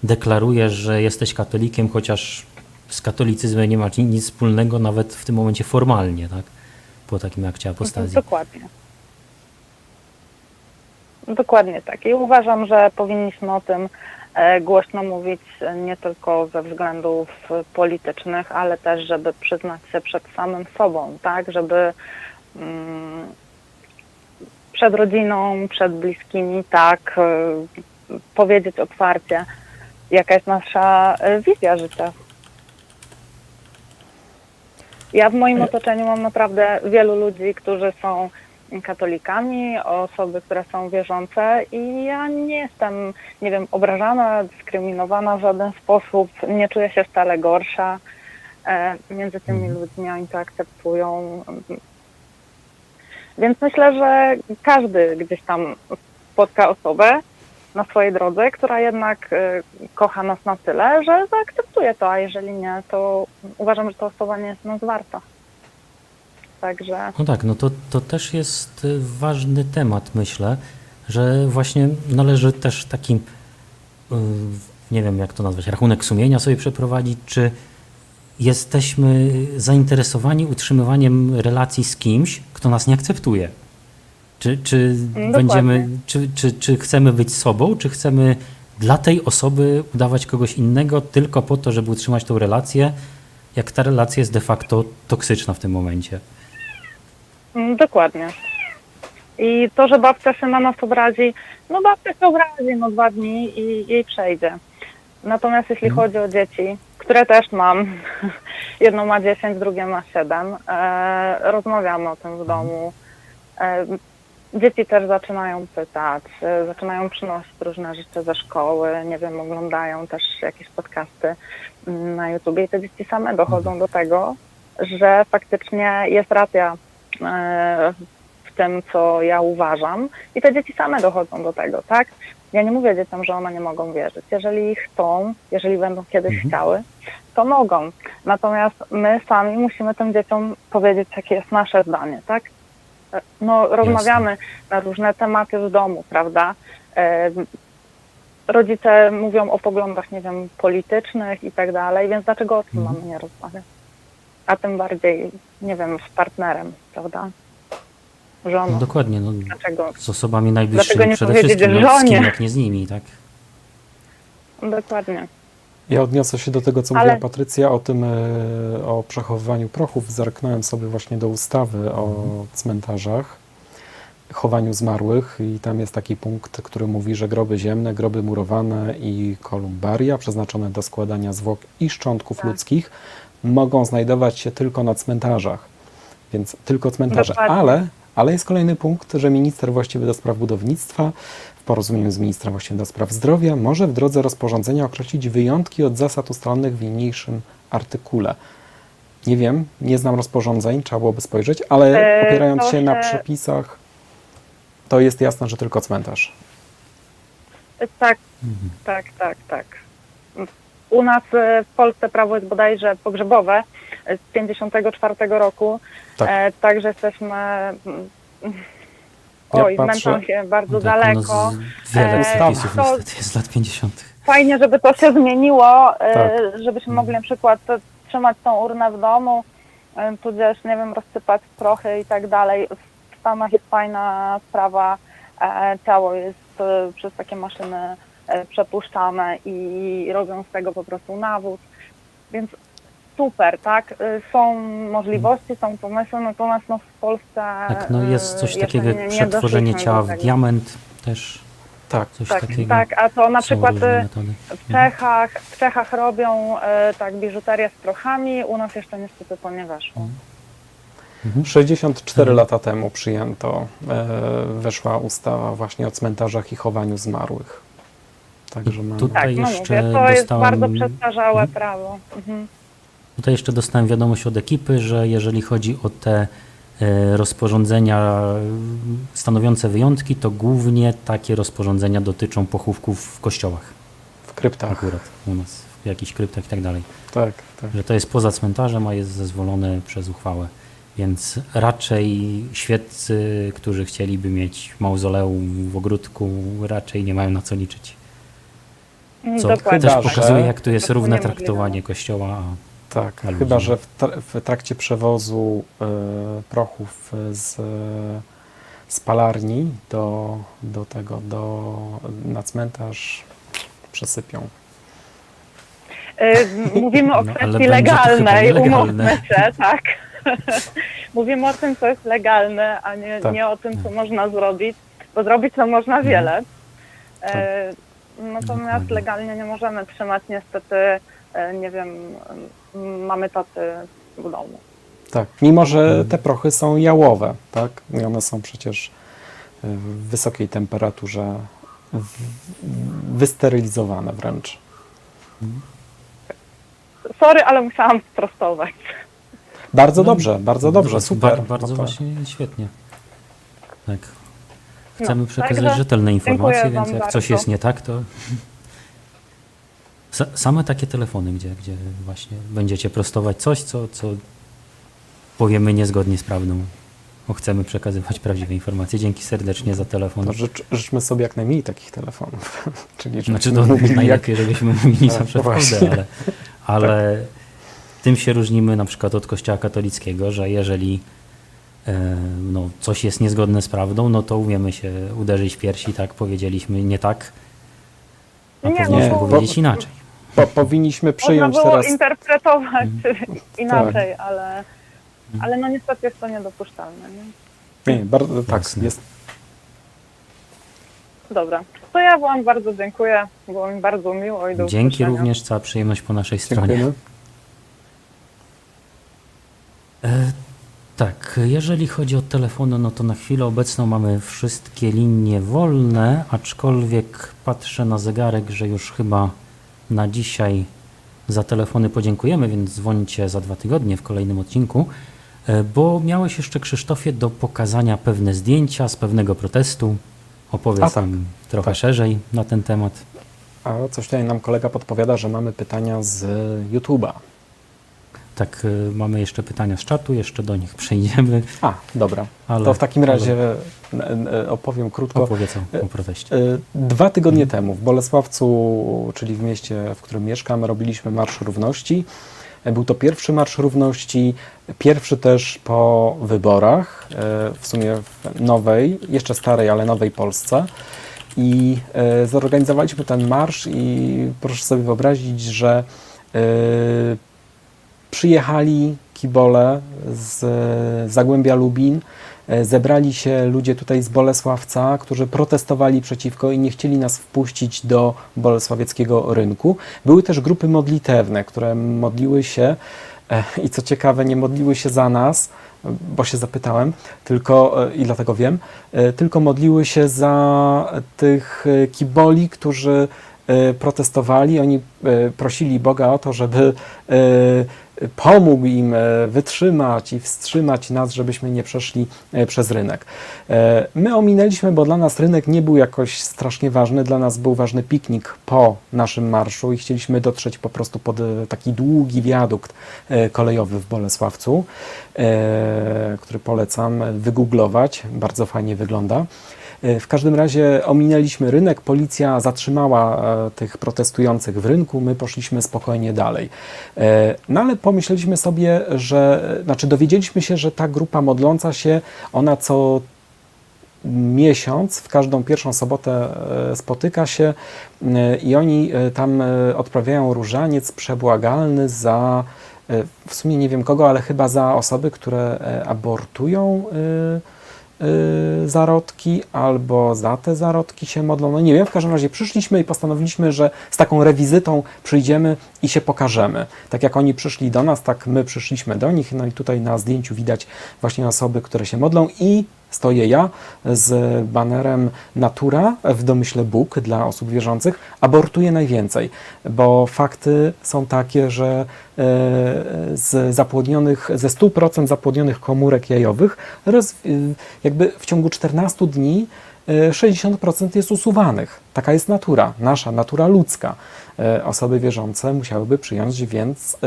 deklarujesz, że jesteś katolikiem, chociaż z katolicyzmem nie ma nic wspólnego, nawet w tym momencie formalnie, tak? Po takim akcie apostazji. Dokładnie. Dokładnie tak. I uważam, że powinniśmy o tym głośno mówić nie tylko ze względów politycznych, ale też, żeby przyznać się przed samym sobą, tak? Żeby przed rodziną, przed bliskimi, tak, powiedzieć otwarcie, jaka jest nasza wizja życia. Ja w moim otoczeniu mam naprawdę wielu ludzi, którzy są katolikami, osoby, które są wierzące i ja nie jestem, nie wiem, obrażana, dyskryminowana w żaden sposób, nie czuję się wcale gorsza między tymi ludźmi, oni to akceptują. Więc myślę, że każdy gdzieś tam spotka osobę na swojej drodze, która jednak kocha nas na tyle, że zaakceptuje to, a jeżeli nie, to uważam, że ta osoba nie jest nas warta. Także... No tak, no to też jest ważny temat, myślę, że właśnie należy też taki, nie wiem jak to nazwać, rachunek sumienia sobie przeprowadzić, czy jesteśmy zainteresowani utrzymywaniem relacji z kimś, kto nas nie akceptuje. Czy będziemy, czy chcemy być sobą, czy chcemy dla tej osoby udawać kogoś innego tylko po to, żeby utrzymać tą relację, jak ta relacja jest de facto toksyczna w tym momencie. Dokładnie. I to, że babcia się na nas obrazi, no babcia się obrazi, no 2 dni i jej przejdzie. Natomiast jeśli chodzi o dzieci, które też mam, jedno ma 10, drugie ma 7, rozmawiamy o tym w domu. Dzieci też zaczynają pytać, zaczynają przynosić różne rzeczy ze szkoły, nie wiem, oglądają też jakieś podcasty na YouTubie i te dzieci same dochodzą do tego, że faktycznie jest racja w tym, co ja uważam i te dzieci same dochodzą do tego, tak? Ja nie mówię dzieciom, że one nie mogą wierzyć. Jeżeli chcą, jeżeli będą kiedyś chciały, to mogą. Natomiast my sami musimy tym dzieciom powiedzieć, jakie jest nasze zdanie, tak? No, rozmawiamy na różne tematy w domu, prawda? Rodzice mówią o poglądach, nie wiem, politycznych i tak dalej, więc dlaczego o tym mamy nie rozmawiać? A tym bardziej, nie wiem, z partnerem, prawda? Żoną. No dokładnie, no, Dlaczego? z osobami Dlaczego najbliższymi nie przede powiedzieć wszystkim, no, z kim żonie? jak nie z nimi, tak? Dokładnie. Ja odniosę się do tego, co Ale- mówiła Patrycja o tym, o przechowywaniu prochów. Zerknąłem sobie właśnie do ustawy o cmentarzach, chowaniu zmarłych i tam jest taki punkt, który mówi, że groby ziemne, groby murowane i kolumbaria przeznaczone do składania zwłok i szczątków ludzkich mogą znajdować się tylko na cmentarzach. Więc tylko cmentarze. Dokładnie. Ale jest kolejny punkt, że minister właściwy do spraw budownictwa w porozumieniu z ministrem właściwym do spraw zdrowia może w drodze rozporządzenia określić wyjątki od zasad ustalonych w niniejszym artykule. Nie wiem, nie znam rozporządzeń, trzeba byłoby spojrzeć, ale opierając to się na się- przepisach, to jest jasne, że tylko cmentarz. Tak, tak. U nas w Polsce prawo jest bodajże pogrzebowe z 54 roku, Tak. także jesteśmy... Oj, patrzę- zmęczam się bardzo Tak, daleko. Wiele E, przepisów to- niestety jest z lat 50. Fajnie, żeby to się zmieniło, Tak. żebyśmy mogli na przykład trzymać tą urnę w domu, tudzież, nie wiem, rozsypać prochy i tak dalej. W Stanach jest fajna sprawa, ciało jest przez takie maszyny przepuszczane i robią z tego po prostu nawóz, więc super, tak? Są możliwości, są pomysły, natomiast no w Polsce Tak, no jest coś jeszcze takiego jak nie przetworzenie doszliśmy ciała do w tego. diament też. Tak. Coś Tak, takiego. tak, a to na Są przykład różne metody. w Czechach robią tak biżuterię z prochami, u nas jeszcze niestety to nie weszło. 64 lata temu przyjęto, weszła ustawa właśnie o cmentarzach i chowaniu zmarłych. Także mamy... Tutaj Tak, no jeszcze mówię, to jest dostałem- bardzo przestarzałe prawo. Mhm. Tutaj jeszcze dostałem wiadomość od ekipy, że jeżeli chodzi o te rozporządzenia stanowiące wyjątki, to głównie takie rozporządzenia dotyczą pochówków w kościołach. W kryptach. Akurat u nas, w jakichś kryptach i tak dalej. Tak, tak. Że to jest poza cmentarzem, a jest zezwolone przez uchwałę. Więc raczej świeccy, którzy chcieliby mieć mauzoleum w ogródku, raczej nie mają na co liczyć. Co Dokładnie. też Chyba, że- pokazuje, jak tu jest To równe niemożliwe. traktowanie kościoła. Tak, A ludzi chyba nie. że w trakcie przewozu prochów z spalarni na cmentarz przesypią. Mówimy o No, ale kwestii będzie to chyba legalnej, nielegalne. umówmy się, tak. Mówimy o tym, co jest legalne, a Tak. nie o tym, co można zrobić, bo zrobić to można wiele. Natomiast Dokładnie. legalnie nie możemy trzymać niestety, nie wiem, mamy tacy w domu. Tak, mimo że te prochy są jałowe, tak? I one są przecież w wysokiej temperaturze wysterylizowane wręcz. Sorry, ale musiałam sprostować. Bardzo dobrze, super. Bardzo No to- właśnie świetnie. Tak. Chcemy No, przekazać także rzetelne informacje, dziękuję więc wam jak coś bardzo. jest nie tak, to same takie telefony, gdzie właśnie będziecie prostować coś, co powiemy niezgodnie z prawdą, bo chcemy przekazywać prawdziwe informacje. Dzięki serdecznie za telefon. To życzmy sobie jak najmniej takich telefonów. Czyli Znaczy, żebyśmy no, mówili jak... najlepiej, żebyśmy mówili Tak, zawsze właśnie. prawdę, ale tym się różnimy na przykład od Kościoła katolickiego, że jeżeli no, coś jest niezgodne z prawdą, no to umiemy się uderzyć w piersi, tak, powiedzieliśmy nie tak, a Nie, powinniśmy no, powiedzieć inaczej. Powinniśmy Można przyjąć było teraz... interpretować inaczej, ale no niestety jest to niedopuszczalne. Nie? Nie, bardzo, tak, Jasne. jest Dobra. To ja wam bardzo dziękuję. Było mi bardzo miło i do Dzięki usłyszenia. również, cała przyjemność po naszej stronie. Dziękujemy. Tak, jeżeli chodzi o telefony, no to na chwilę obecną mamy wszystkie linie wolne, aczkolwiek patrzę na zegarek, że już chyba na dzisiaj za telefony podziękujemy, więc dzwońcie za 2 tygodnie w kolejnym odcinku, bo miałeś jeszcze, Krzysztofie, do pokazania pewne zdjęcia z pewnego protestu. Opowiedz nam trochę szerzej na ten temat. A coś tutaj nam kolega podpowiada, że mamy pytania z YouTube'a. Tak, mamy jeszcze pytania z czatu, jeszcze do nich przejdziemy. A, dobra. Ale To w takim razie opowiem krótko. opowiedz o proteście. 2 tygodnie temu w Bolesławcu, czyli w mieście, w którym mieszkam, robiliśmy Marsz Równości. Był to pierwszy Marsz Równości, pierwszy też po wyborach, w sumie w nowej, jeszcze starej, ale nowej Polsce. I zorganizowaliśmy ten marsz i proszę sobie wyobrazić, że przyjechali kibole z Zagłębia Lubin, zebrali się ludzie tutaj z Bolesławca, którzy protestowali przeciwko i nie chcieli nas wpuścić do bolesławieckiego rynku. Były też grupy modlitewne, które modliły się i co ciekawe, nie modliły się za nas, bo się zapytałem, tylko i dlatego wiem, tylko modliły się za tych kiboli, którzy protestowali. Oni prosili Boga o to, żeby pomógł im wytrzymać i wstrzymać nas, żebyśmy nie przeszli przez rynek. My ominęliśmy, bo dla nas rynek nie był jakoś strasznie ważny. Dla nas był ważny piknik po naszym marszu i chcieliśmy dotrzeć po prostu pod taki długi wiadukt kolejowy w Bolesławcu, który polecam wygooglować. Bardzo fajnie wygląda. W każdym razie ominęliśmy rynek, policja zatrzymała tych protestujących w rynku, my poszliśmy spokojnie dalej. No ale pomyśleliśmy sobie, dowiedzieliśmy się, że ta grupa modląca się, ona co miesiąc, w każdą pierwszą sobotę spotyka się i oni tam odprawiają różaniec przebłagalny za, w sumie nie wiem kogo, ale chyba za osoby, które abortują zarodki, albo za te zarodki się modlą. No nie wiem, w każdym razie przyszliśmy i postanowiliśmy, że z taką rewizytą przyjdziemy i się pokażemy. Tak jak oni przyszli do nas, tak my przyszliśmy do nich. No i tutaj na zdjęciu widać właśnie osoby, które się modlą i stoję ja z banerem Natura, w domyśle Bóg dla osób wierzących, abortuje najwięcej, bo fakty są takie, że ze 100% zapłodnionych komórek jajowych jakby w ciągu 14 dni 60% jest usuwanych. Taka jest natura, nasza natura ludzka. Osoby wierzące musiałyby przyjąć więc,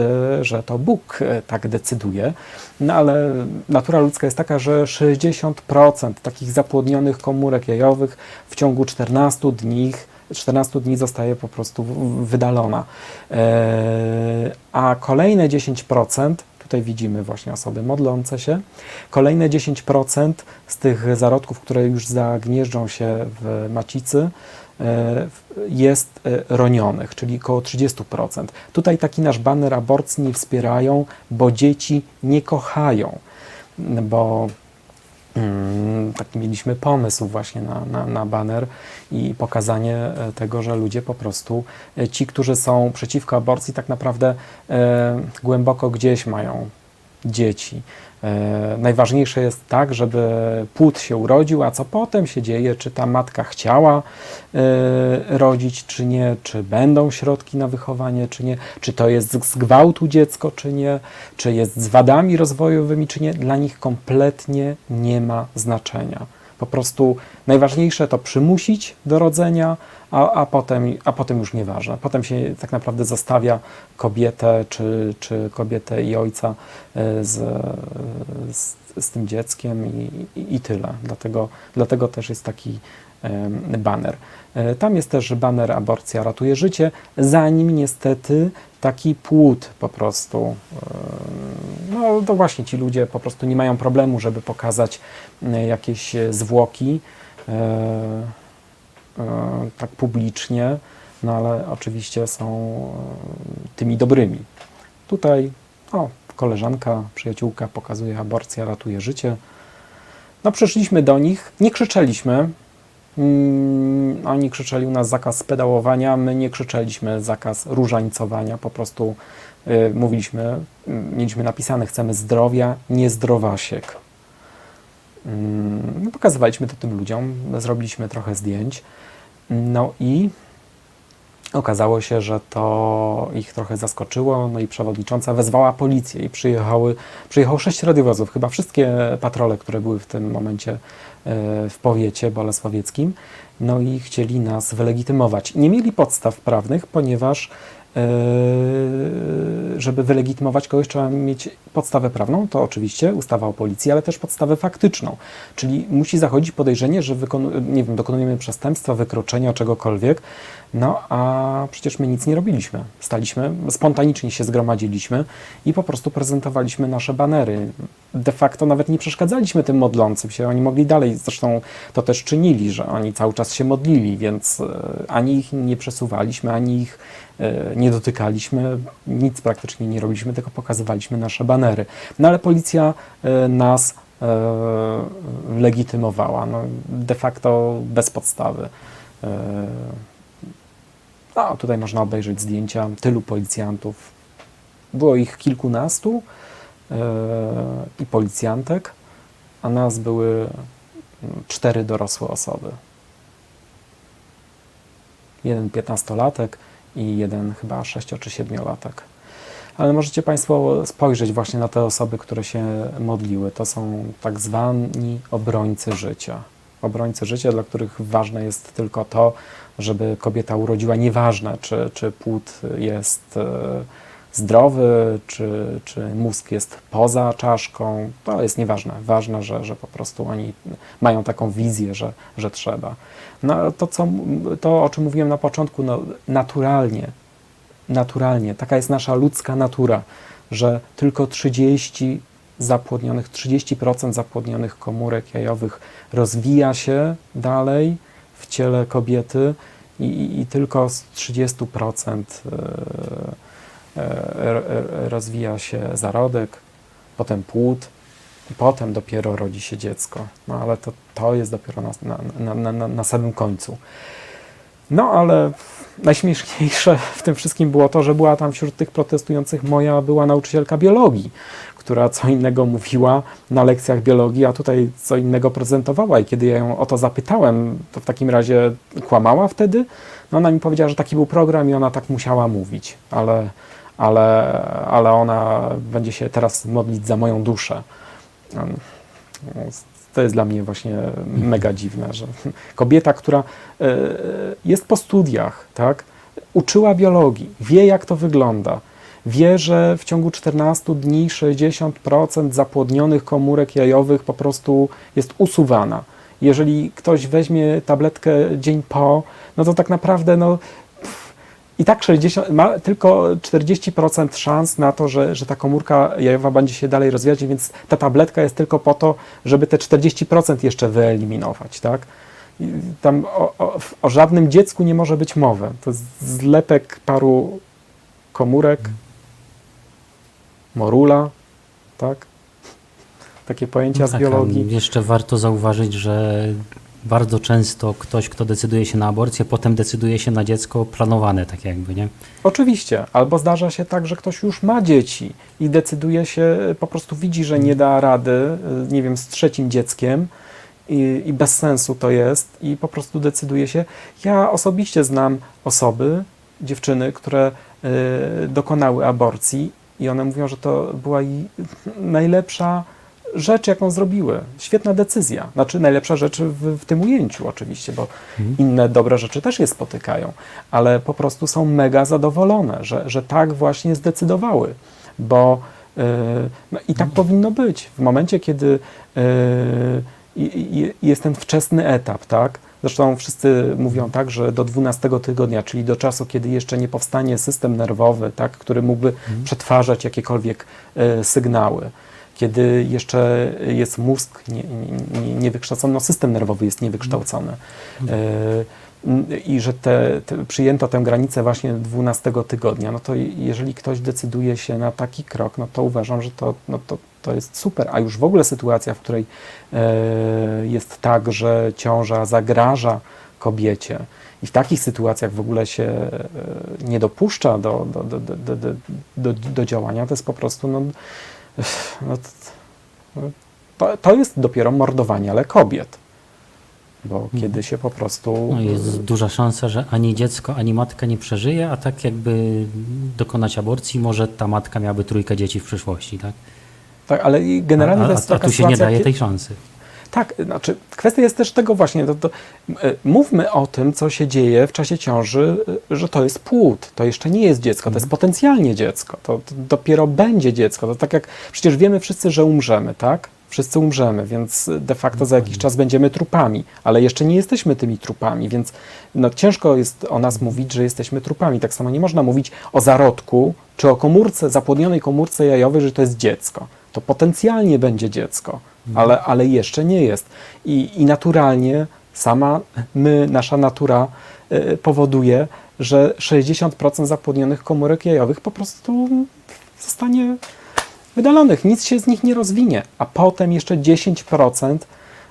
że to Bóg tak decyduje. No ale natura ludzka jest taka, że 60% takich zapłodnionych komórek jajowych w ciągu 14 dni zostaje po prostu wydalona. A kolejne 10%, tutaj widzimy właśnie osoby modlące się, kolejne 10% z tych zarodków, które już zagnieżdżą się w macicy, jest ronionych, czyli około 30%. Tutaj taki nasz baner aborcji nie wspierają, bo dzieci nie kochają, bo taki mieliśmy pomysł właśnie na baner i pokazanie tego, że ludzie po prostu, ci, którzy są przeciwko aborcji, tak naprawdę głęboko gdzieś mają dzieci. Najważniejsze jest tak, żeby płód się urodził, a co potem się dzieje, czy ta matka chciała rodzić, czy nie, czy będą środki na wychowanie, czy nie, czy to jest z gwałtu dziecko, czy nie, czy jest z wadami rozwojowymi, czy nie, dla nich kompletnie nie ma znaczenia. Po prostu najważniejsze to przymusić do rodzenia, a potem już nieważne. Potem się tak naprawdę zostawia kobietę, czy kobietę i ojca z tym dzieckiem i tyle. Dlatego też jest taki baner. Tam jest też baner aborcja ratuje życie, za nim niestety taki płód po prostu. No to właśnie ci ludzie po prostu nie mają problemu, żeby pokazać jakieś zwłoki tak publicznie, no ale oczywiście są tymi dobrymi. Tutaj koleżanka, przyjaciółka pokazuje aborcja ratuje życie. No przyszliśmy do nich, nie krzyczeliśmy, Oni krzyczeli u nas zakaz pedałowania, my nie krzyczeliśmy zakaz różańcowania, po prostu mówiliśmy, mieliśmy napisane chcemy zdrowia, nie zdrowasiek. No, pokazywaliśmy to tym ludziom, zrobiliśmy trochę zdjęć, no i okazało się, że to ich trochę zaskoczyło, no i przewodnicząca wezwała policję i przyjechało 6 radiowozów, chyba wszystkie patrole, które były w tym momencie w powiecie bolesławieckim, no i chcieli nas wylegitymować. Nie mieli podstaw prawnych, ponieważ żeby wylegitymować kogoś, trzeba mieć podstawę prawną, to oczywiście ustawa o policji, ale też podstawę faktyczną, czyli musi zachodzić podejrzenie, że dokonujemy przestępstwa, wykroczenia, czegokolwiek, no a przecież my nic nie robiliśmy. Staliśmy, spontanicznie się zgromadziliśmy i po prostu prezentowaliśmy nasze banery. De facto nawet nie przeszkadzaliśmy tym modlącym się, oni mogli dalej, zresztą to też czynili, że oni cały czas się modlili, więc ani ich nie przesuwaliśmy, ani ich nie dotykaliśmy, nic praktycznie nie robiliśmy, tylko pokazywaliśmy nasze banery. No ale policja nas legitymowała, no, de facto bez podstawy. No, tutaj można obejrzeć zdjęcia tylu policjantów. Było ich kilkunastu i policjantek, a nas były 4 dorosłe osoby. Jeden 15-latek i jeden chyba 6- czy 7-latek. Ale możecie Państwo spojrzeć właśnie na te osoby, które się modliły. To są tak zwani obrońcy życia. Obrońcy życia, dla których ważne jest tylko to, żeby kobieta urodziła, nieważne czy płód jest zdrowy, czy mózg jest poza czaszką, to jest nieważne. Ważne, że po prostu oni mają taką wizję, że trzeba. No, to, o czym mówiłem na początku, no, naturalnie, taka jest nasza ludzka natura, że tylko 30% zapłodnionych komórek jajowych rozwija się dalej w ciele kobiety i tylko z 30% rozwija się zarodek, potem płód i potem dopiero rodzi się dziecko. No ale to jest dopiero na samym końcu. No ale najśmieszniejsze w tym wszystkim było to, że była tam wśród tych protestujących moja była nauczycielka biologii, która co innego mówiła na lekcjach biologii, a tutaj co innego prezentowała. I kiedy ja ją o to zapytałem, to w takim razie kłamała wtedy? No ona mi powiedziała, że taki był program i ona tak musiała mówić, ale ona będzie się teraz modlić za moją duszę. To jest dla mnie właśnie mega dziwne, że kobieta, która jest po studiach, tak, uczyła biologii, wie jak to wygląda, wie, że w ciągu 14 dni 60% zapłodnionych komórek jajowych po prostu jest usuwana. Jeżeli ktoś weźmie tabletkę dzień po, no to tak naprawdę i tak ma tylko 40% szans na to, że ta komórka jajowa będzie się dalej rozwijać, więc ta tabletka jest tylko po to, żeby te 40% jeszcze wyeliminować, tak? I tam o żadnym dziecku nie może być mowy. To jest zlepek paru komórek, morula, tak? Takie pojęcia z biologii. Jeszcze warto zauważyć, że bardzo często ktoś, kto decyduje się na aborcję, potem decyduje się na dziecko planowane, tak jakby, nie? Oczywiście, albo zdarza się tak, że ktoś już ma dzieci i decyduje się, po prostu widzi, że nie da rady, nie wiem, z 3. dzieckiem i bez sensu to jest i po prostu decyduje się. Ja osobiście znam osoby, dziewczyny, które dokonały aborcji i one mówią, że to była najlepsza rzecz, jaką zrobiły. Świetna decyzja. Znaczy najlepsza rzecz w tym ujęciu oczywiście, bo inne dobre rzeczy też je spotykają, ale po prostu są mega zadowolone, że tak właśnie zdecydowały, bo no i tak powinno być. W momencie, kiedy jest ten wczesny etap, tak? Zresztą wszyscy mówią tak, że do 12 tygodnia, czyli do czasu, kiedy jeszcze nie powstanie system nerwowy, tak, który mógłby przetwarzać jakiekolwiek sygnały. kiedy jeszcze jest mózg niewykształcony, no system nerwowy jest niewykształcony. I że przyjęto tę granicę właśnie 12 tygodnia, no to jeżeli ktoś decyduje się na taki krok, no to uważam, że to jest super. A już w ogóle sytuacja, w której jest tak, że ciąża zagraża kobiecie i w takich sytuacjach w ogóle się nie dopuszcza do działania, to jest po prostu to jest dopiero mordowanie, ale kobiet. Bo kiedy się po prostu... No jest duża szansa, że ani dziecko, ani matka nie przeżyje, a tak jakby dokonać aborcji, może ta matka miałaby 3 dzieci w przyszłości, tak? Tak, ale generalnie to jest a taka tu się nie sytuacja, daje tej szansy. Tak, znaczy kwestia jest też tego właśnie, mówmy o tym, co się dzieje w czasie ciąży, że to jest płód, to jeszcze nie jest dziecko, to jest potencjalnie dziecko, to dopiero będzie dziecko, to tak jak przecież wiemy wszyscy, że umrzemy, tak? Wszyscy umrzemy, więc de facto za jakiś czas będziemy trupami, ale jeszcze nie jesteśmy tymi trupami, więc ciężko jest o nas mówić, że jesteśmy trupami. Tak samo nie można mówić o zarodku, czy o zapłodnionej komórce jajowej, że to jest dziecko. To potencjalnie będzie dziecko, ale jeszcze nie jest. I naturalnie nasza natura powoduje, że 60% zapłodnionych komórek jajowych po prostu zostanie wydalonych, nic się z nich nie rozwinie, a potem jeszcze 10%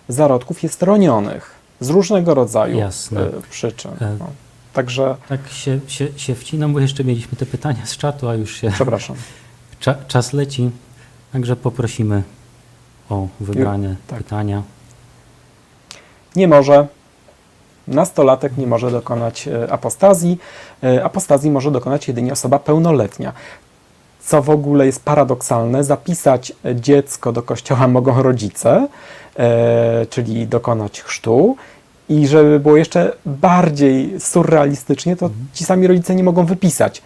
zarodków jest ronionych z różnego rodzaju przyczyn. No. Także... Tak się wcinam, bo jeszcze mieliśmy te pytania z czatu, a już się... Przepraszam. Czas leci, także poprosimy o wybrane pytania. Nie może. Nastolatek nie może dokonać apostazji. Apostazji może dokonać jedynie osoba pełnoletnia. Co w ogóle jest paradoksalne, zapisać dziecko do kościoła mogą rodzice, czyli dokonać chrztu, i żeby było jeszcze bardziej surrealistycznie, to ci sami rodzice nie mogą wypisać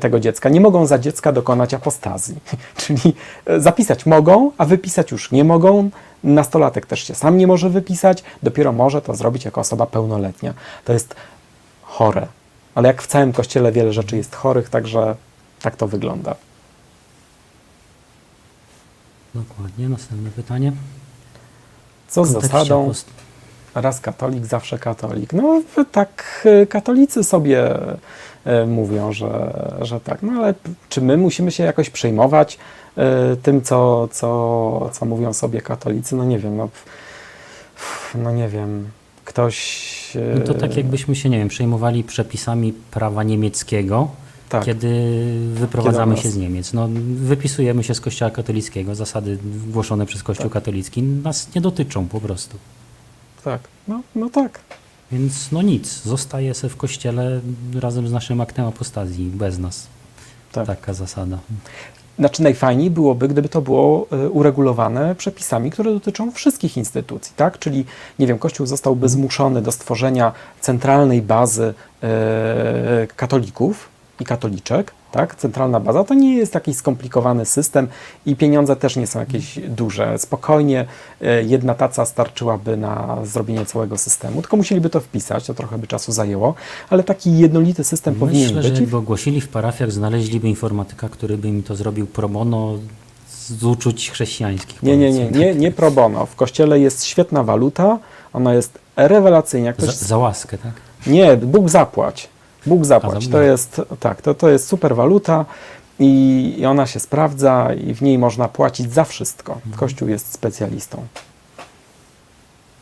tego dziecka, nie mogą za dziecka dokonać apostazji. Czyli zapisać mogą, a wypisać już nie mogą. Nastolatek też się sam nie może wypisać, dopiero może to zrobić jako osoba pełnoletnia. To jest chore. Ale jak w całym Kościele wiele rzeczy jest chorych, także tak to wygląda. Dokładnie, następne pytanie. Co z zasadą raz katolik, zawsze katolik? No tak katolicy sobie mówią, że tak. No ale czy my musimy się jakoś przejmować tym, co mówią sobie katolicy? No nie wiem, no nie wiem. Ktoś... No to tak jakbyśmy się, nie wiem, przejmowali przepisami prawa niemieckiego, tak, kiedy wyprowadzamy się z Niemiec. No, wypisujemy się z Kościoła katolickiego, zasady głoszone przez Kościół katolicki nas nie dotyczą po prostu. Tak, no tak. Więc no nic, zostaje se w Kościele razem z naszym aktem apostazji, bez nas. Tak. Taka zasada. Znaczy najfajniej byłoby, gdyby to było uregulowane przepisami, które dotyczą wszystkich instytucji, tak? Czyli, nie wiem, Kościół zostałby zmuszony do stworzenia centralnej bazy katolików i katoliczek, tak? Centralna baza to nie jest taki skomplikowany system i pieniądze też nie są jakieś duże. Spokojnie jedna taca starczyłaby na zrobienie całego systemu, tylko musieliby to wpisać, to trochę by czasu zajęło, ale taki jednolity system powinien być. Myślę, że jakby ogłosili w parafiach, znaleźliby informatyka, który by mi to zrobił pro bono z uczuć chrześcijańskich. Nie pro bono. W Kościele jest świetna waluta, ona jest rewelacyjna. Za łaskę, tak? Nie, Bóg zapłać. Bóg zapłać. To jest, tak, to jest super waluta i ona się sprawdza i w niej można płacić za wszystko. Kościół jest specjalistą.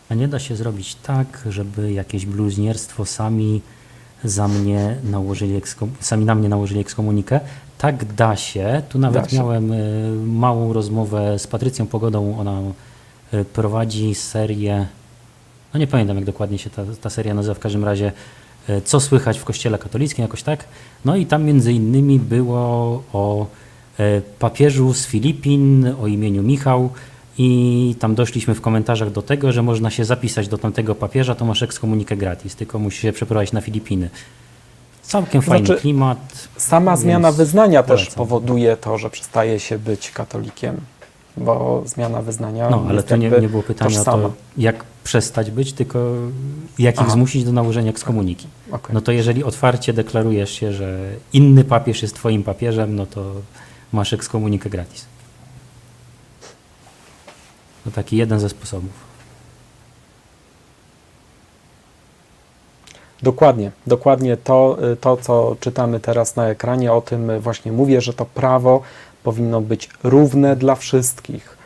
A nie da się zrobić tak, żeby jakieś bluźnierstwo sami na mnie nałożyli ekskomunikę? Tak da się. Tu nawet miałem małą rozmowę z Patrycją Pogodą. Ona prowadzi serię, no nie pamiętam jak dokładnie się ta seria nazywa, w każdym razie co słychać w Kościele katolickim, jakoś tak. No i tam między innymi było o papieżu z Filipin o imieniu Michał i tam doszliśmy w komentarzach do tego, że można się zapisać do tamtego papieża, to masz ekskomunikę gratis, tylko musisz się przeprowadzić na Filipiny. Całkiem fajny klimat. Sama zmiana wyznania też powoduje to, że przestaje się być katolikiem, bo zmiana wyznania No, ale to nie było pytanie o to, jak przestać być, tylko jak ich zmusić do nałożenia ekskomuniki. Okay. No to jeżeli otwarcie deklarujesz się, że inny papież jest twoim papieżem, no to masz ekskomunikę gratis. To taki jeden ze sposobów. Dokładnie to, co czytamy teraz na ekranie, o tym właśnie mówię, że to prawo powinno być równe dla wszystkich.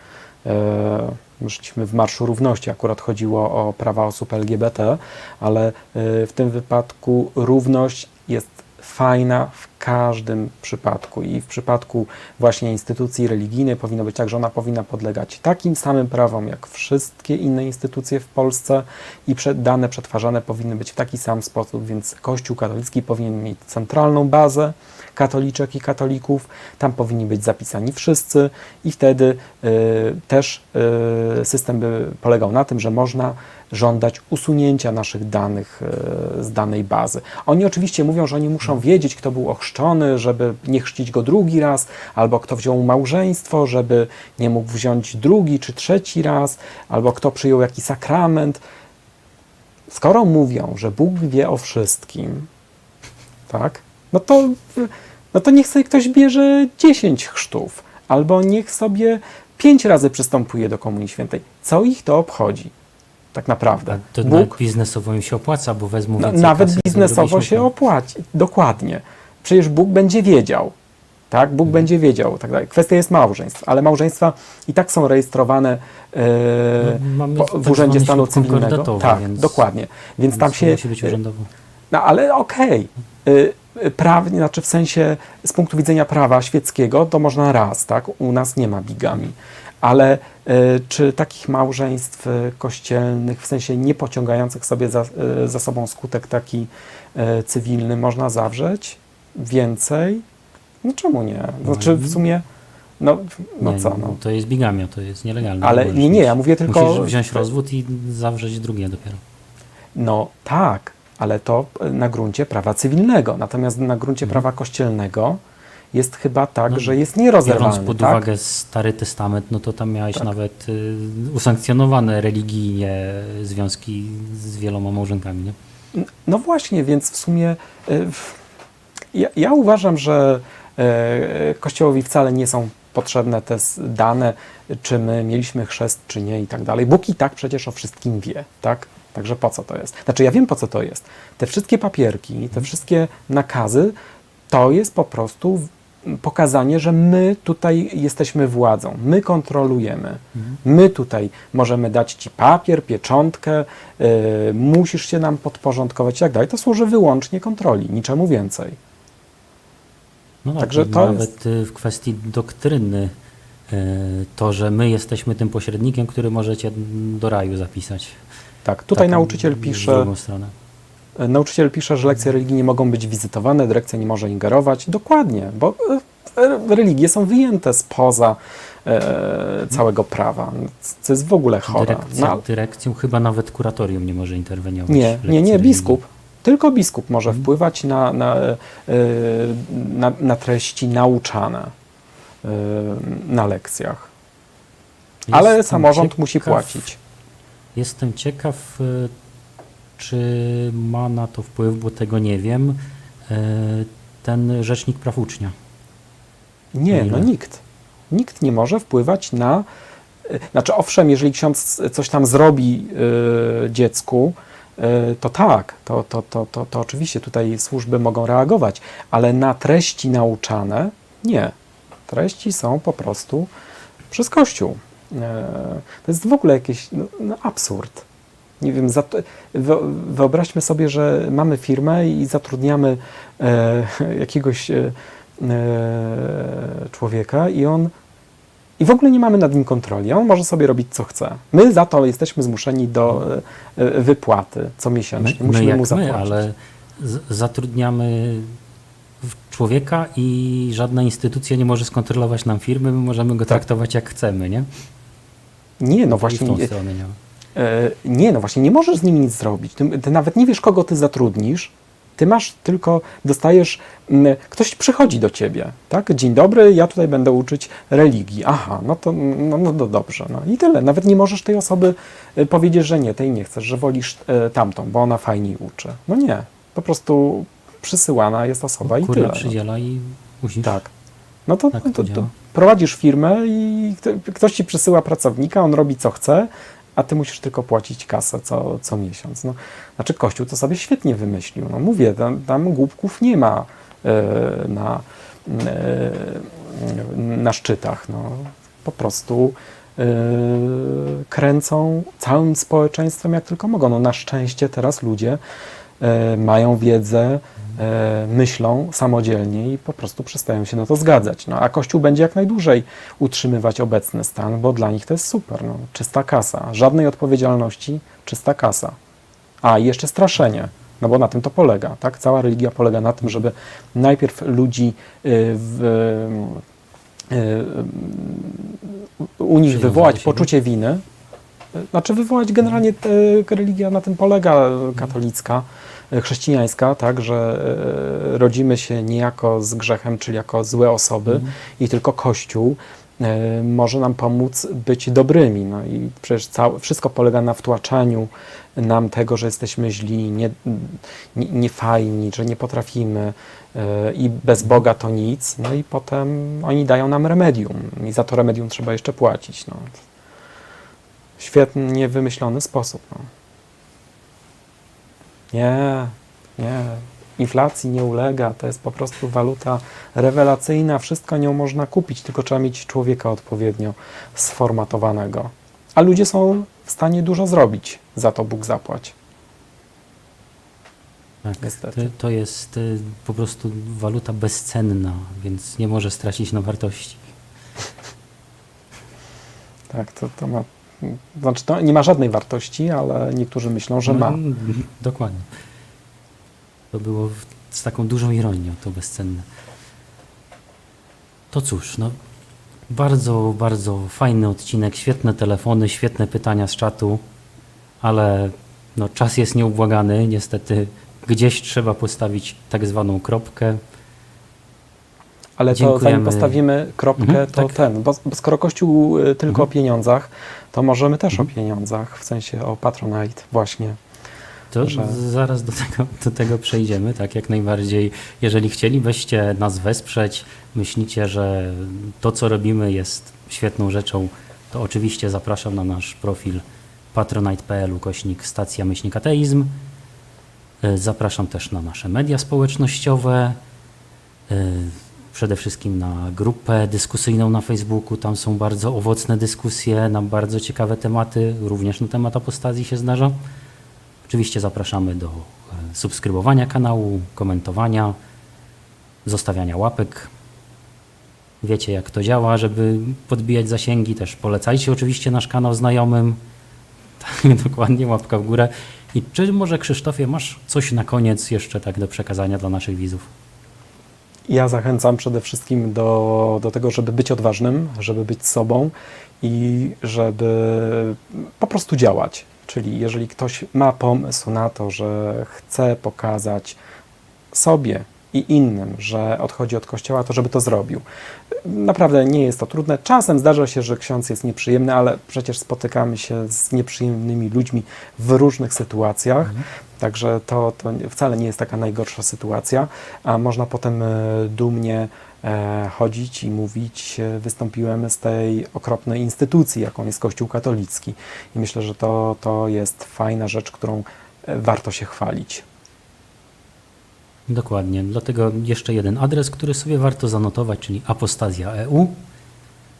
Szliśmy w Marszu Równości, akurat chodziło o prawa osób LGBT, ale w tym wypadku równość jest fajna w każdym przypadku i w przypadku właśnie instytucji religijnej powinno być tak, że ona powinna podlegać takim samym prawom jak wszystkie inne instytucje w Polsce i dane przetwarzane powinny być w taki sam sposób, więc Kościół katolicki powinien mieć centralną bazę katoliczek i katolików, tam powinni być zapisani wszyscy i wtedy też system by polegał na tym, że można żądać usunięcia naszych danych z danej bazy. Oni oczywiście mówią, że oni muszą wiedzieć, kto był ochrzczony, żeby nie chrzcić go drugi raz, albo kto wziął małżeństwo, żeby nie mógł wziąć drugi czy trzeci raz, albo kto przyjął jaki sakrament. Skoro mówią, że Bóg wie o wszystkim, tak, no to niech sobie ktoś bierze 10 chrztów, albo niech sobie 5 razy przystępuje do Komunii Świętej. Co ich to obchodzi? Tak naprawdę. To nawet biznesowo im się opłaca, bo wezmą więcej nawet kasy, biznesowo się opłaci. Dokładnie. Przecież Bóg będzie wiedział. Tak? Bóg będzie wiedział. Tak dalej. Kwestia jest małżeństw, ale małżeństwa i tak są rejestrowane w Urzędzie Stanu Cywilnego. Tak, więc, dokładnie. Więc tam się... musi być urzędowo. No ale okej. Prawnie, znaczy w sensie z punktu widzenia prawa świeckiego to można raz, tak? U nas nie ma bigami. Ale czy takich małżeństw kościelnych, w sensie nie pociągających sobie za sobą skutek taki cywilny, można zawrzeć? Więcej? No czemu nie? Znaczy w sumie, To jest bigamia, to jest nielegalne. Ale nie, ja mówię tylko... Musisz wziąć rozwód i zawrzeć drugie dopiero. No tak, ale to na gruncie prawa cywilnego. Natomiast na gruncie prawa kościelnego jest chyba tak, że jest nierozerwalny. Biorąc pod uwagę Stary Testament, no to tam miałeś nawet usankcjonowane religijnie związki z wieloma małżonkami, nie? No właśnie, więc w sumie ja uważam, że Kościołowi wcale nie są potrzebne te dane, czy my mieliśmy chrzest, czy nie i tak dalej. Bóg i tak przecież o wszystkim wie, tak? Także po co to jest? Znaczy ja wiem, po co to jest. Te wszystkie papierki, te wszystkie nakazy, to jest po prostu pokazanie, że my tutaj jesteśmy władzą, my kontrolujemy, my tutaj możemy dać ci papier, pieczątkę, musisz się nam podporządkować i tak dalej. To służy wyłącznie kontroli, niczemu więcej. No tak, Także to nawet w kwestii doktryny, to, że my jesteśmy tym pośrednikiem, który możecie do raju zapisać. Tak, tutaj Taką nauczyciel pisze, że lekcje religii nie mogą być wizytowane, dyrekcja nie może ingerować. Dokładnie, bo religie są wyjęte spoza całego prawa, co jest w ogóle chore. Dyrekcją chyba nawet kuratorium nie może interweniować. Nie, biskup. Tylko biskup może wpływać na treści nauczane na lekcjach. Ale samorząd musi płacić. Jestem ciekaw, czy ma na to wpływ, bo tego nie wiem, ten Rzecznik Praw Ucznia. Nie, nikt. Nikt nie może wpływać na... Znaczy owszem, jeżeli ksiądz coś tam zrobi dziecku, to tak, to oczywiście tutaj służby mogą reagować, ale na treści nauczane nie. Treści są po prostu przez Kościół. To jest w ogóle jakiś absurd. Nie wiem, wyobraźmy sobie, że mamy firmę i zatrudniamy jakiegoś człowieka i w ogóle nie mamy nad nim kontroli. On może sobie robić, co chce. My za to jesteśmy zmuszeni do wypłaty co miesięcznie. Musimy mu zapłacić. ale zatrudniamy człowieka i żadna instytucja nie może skontrolować nam firmy, my możemy go traktować jak chcemy, nie? Nie, no właśnie. Nie, no właśnie, nie możesz z nim nic zrobić. Ty nawet nie wiesz, kogo ty zatrudnisz. Ty masz tylko, dostajesz, ktoś przychodzi do ciebie, tak? Dzień dobry, ja tutaj będę uczyć religii. Aha, no to dobrze. No i tyle. Nawet nie możesz tej osoby powiedzieć, że nie, tej nie chcesz, że wolisz tamtą, bo ona fajniej uczy. No nie, po prostu przysyłana jest osoba i tyle. Przydziela i musisz. Tak. No to prowadzisz firmę i ktoś ci przysyła pracownika, on robi co chce, a ty musisz tylko płacić kasę co miesiąc. No, znaczy Kościół to sobie świetnie wymyślił. No mówię, tam głupków nie ma na szczytach. No, po prostu kręcą całym społeczeństwem jak tylko mogą. No, na szczęście teraz ludzie mają wiedzę, myślą samodzielnie i po prostu przestają się na to zgadzać. No, a Kościół będzie jak najdłużej utrzymywać obecny stan, bo dla nich to jest super. No, czysta kasa, żadnej odpowiedzialności, czysta kasa. A i jeszcze straszenie, no bo na tym to polega. Tak? Cała religia polega na tym, żeby najpierw ludzi u nich wywołać poczucie winy, znaczy wywołać generalnie, religia na tym polega, katolicka, chrześcijańska, tak, że rodzimy się niejako z grzechem, czyli jako złe osoby i tylko Kościół może nam pomóc być dobrymi. No i przecież wszystko polega na wtłaczaniu nam tego, że jesteśmy źli, niefajni, że nie potrafimy i bez Boga to nic. No i potem oni dają nam remedium i za to remedium trzeba jeszcze płacić. No. Świetnie wymyślony sposób. No. Nie. Inflacji nie ulega, to jest po prostu waluta rewelacyjna, wszystko nią można kupić, tylko trzeba mieć człowieka odpowiednio sformatowanego. A ludzie są w stanie dużo zrobić, za to Bóg zapłać. Tak, Niestety. to jest po prostu waluta bezcenna, więc nie może stracić na wartości. Tak, to ma, znaczy to nie ma żadnej wartości, ale niektórzy myślą, że ma. Dokładnie. To było z taką dużą ironią, to bezcenne. To cóż, no bardzo, bardzo fajny odcinek, świetne telefony, świetne pytania z czatu, ale no, czas jest nieubłagany, niestety gdzieś trzeba postawić tak zwaną kropkę. Ale to Dziękujemy. zanim postawimy kropkę, to tak. bo skoro Kościół tylko o pieniądzach, to możemy też o pieniądzach, w sensie o Patronite właśnie. To że- zaraz do tego przejdziemy, tak jak najbardziej. Jeżeli chcielibyście nas wesprzeć, myślicie, że to, co robimy, jest świetną rzeczą, to oczywiście zapraszam na nasz profil patronite.pl/stacja-ateizm. Zapraszam też na nasze media społecznościowe, przede wszystkim na grupę dyskusyjną na Facebooku. Tam są bardzo owocne dyskusje na bardzo ciekawe tematy, również na temat apostazji się zdarza. Oczywiście zapraszamy do subskrybowania kanału, komentowania, zostawiania łapek. Wiecie, jak to działa, żeby podbijać zasięgi. Też polecajcie oczywiście nasz kanał znajomym. Tak, dokładnie, łapka w górę. I czy może, Krzysztofie, masz coś na koniec jeszcze tak do przekazania dla naszych widzów? Ja zachęcam przede wszystkim do tego, żeby być odważnym, żeby być sobą i żeby po prostu działać. Czyli jeżeli ktoś ma pomysł na to, że chce pokazać sobie i innym, że odchodzi od Kościoła, to żeby to zrobił. Naprawdę nie jest to trudne. Czasem zdarza się, że ksiądz jest nieprzyjemny, ale przecież spotykamy się z nieprzyjemnymi ludźmi w różnych sytuacjach. Także to wcale nie jest taka najgorsza sytuacja, a można potem dumnie chodzić i mówić, wystąpiłem z tej okropnej instytucji, jaką jest Kościół katolicki. I myślę, że to jest fajna rzecz, którą warto się chwalić. Dokładnie. Dlatego jeszcze jeden adres, który sobie warto zanotować, czyli apostazja.eu.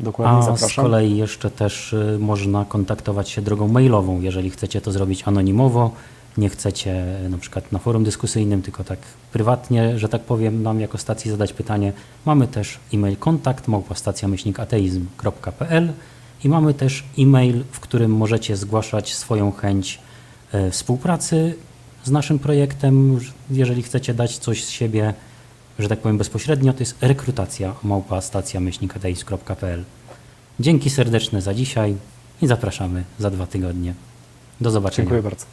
Dokładnie A zapraszam. z kolei jeszcze też można kontaktować się drogą mailową, jeżeli chcecie to zrobić anonimowo, nie chcecie na przykład na forum dyskusyjnym, tylko tak prywatnie, że tak powiem, nam jako stacji zadać pytanie. Mamy też e-mail kontakt@stacja-ateizm.pl i mamy też e-mail, w którym możecie zgłaszać swoją chęć współpracy z naszym projektem. Jeżeli chcecie dać coś z siebie, że tak powiem bezpośrednio, to jest rekrutacja@stacja-ateizm.pl. Dzięki serdeczne za dzisiaj i zapraszamy za 2 tygodnie. Do zobaczenia. Dziękuję bardzo.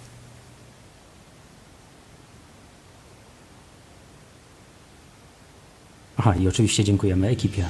Aha, i oczywiście dziękujemy ekipie.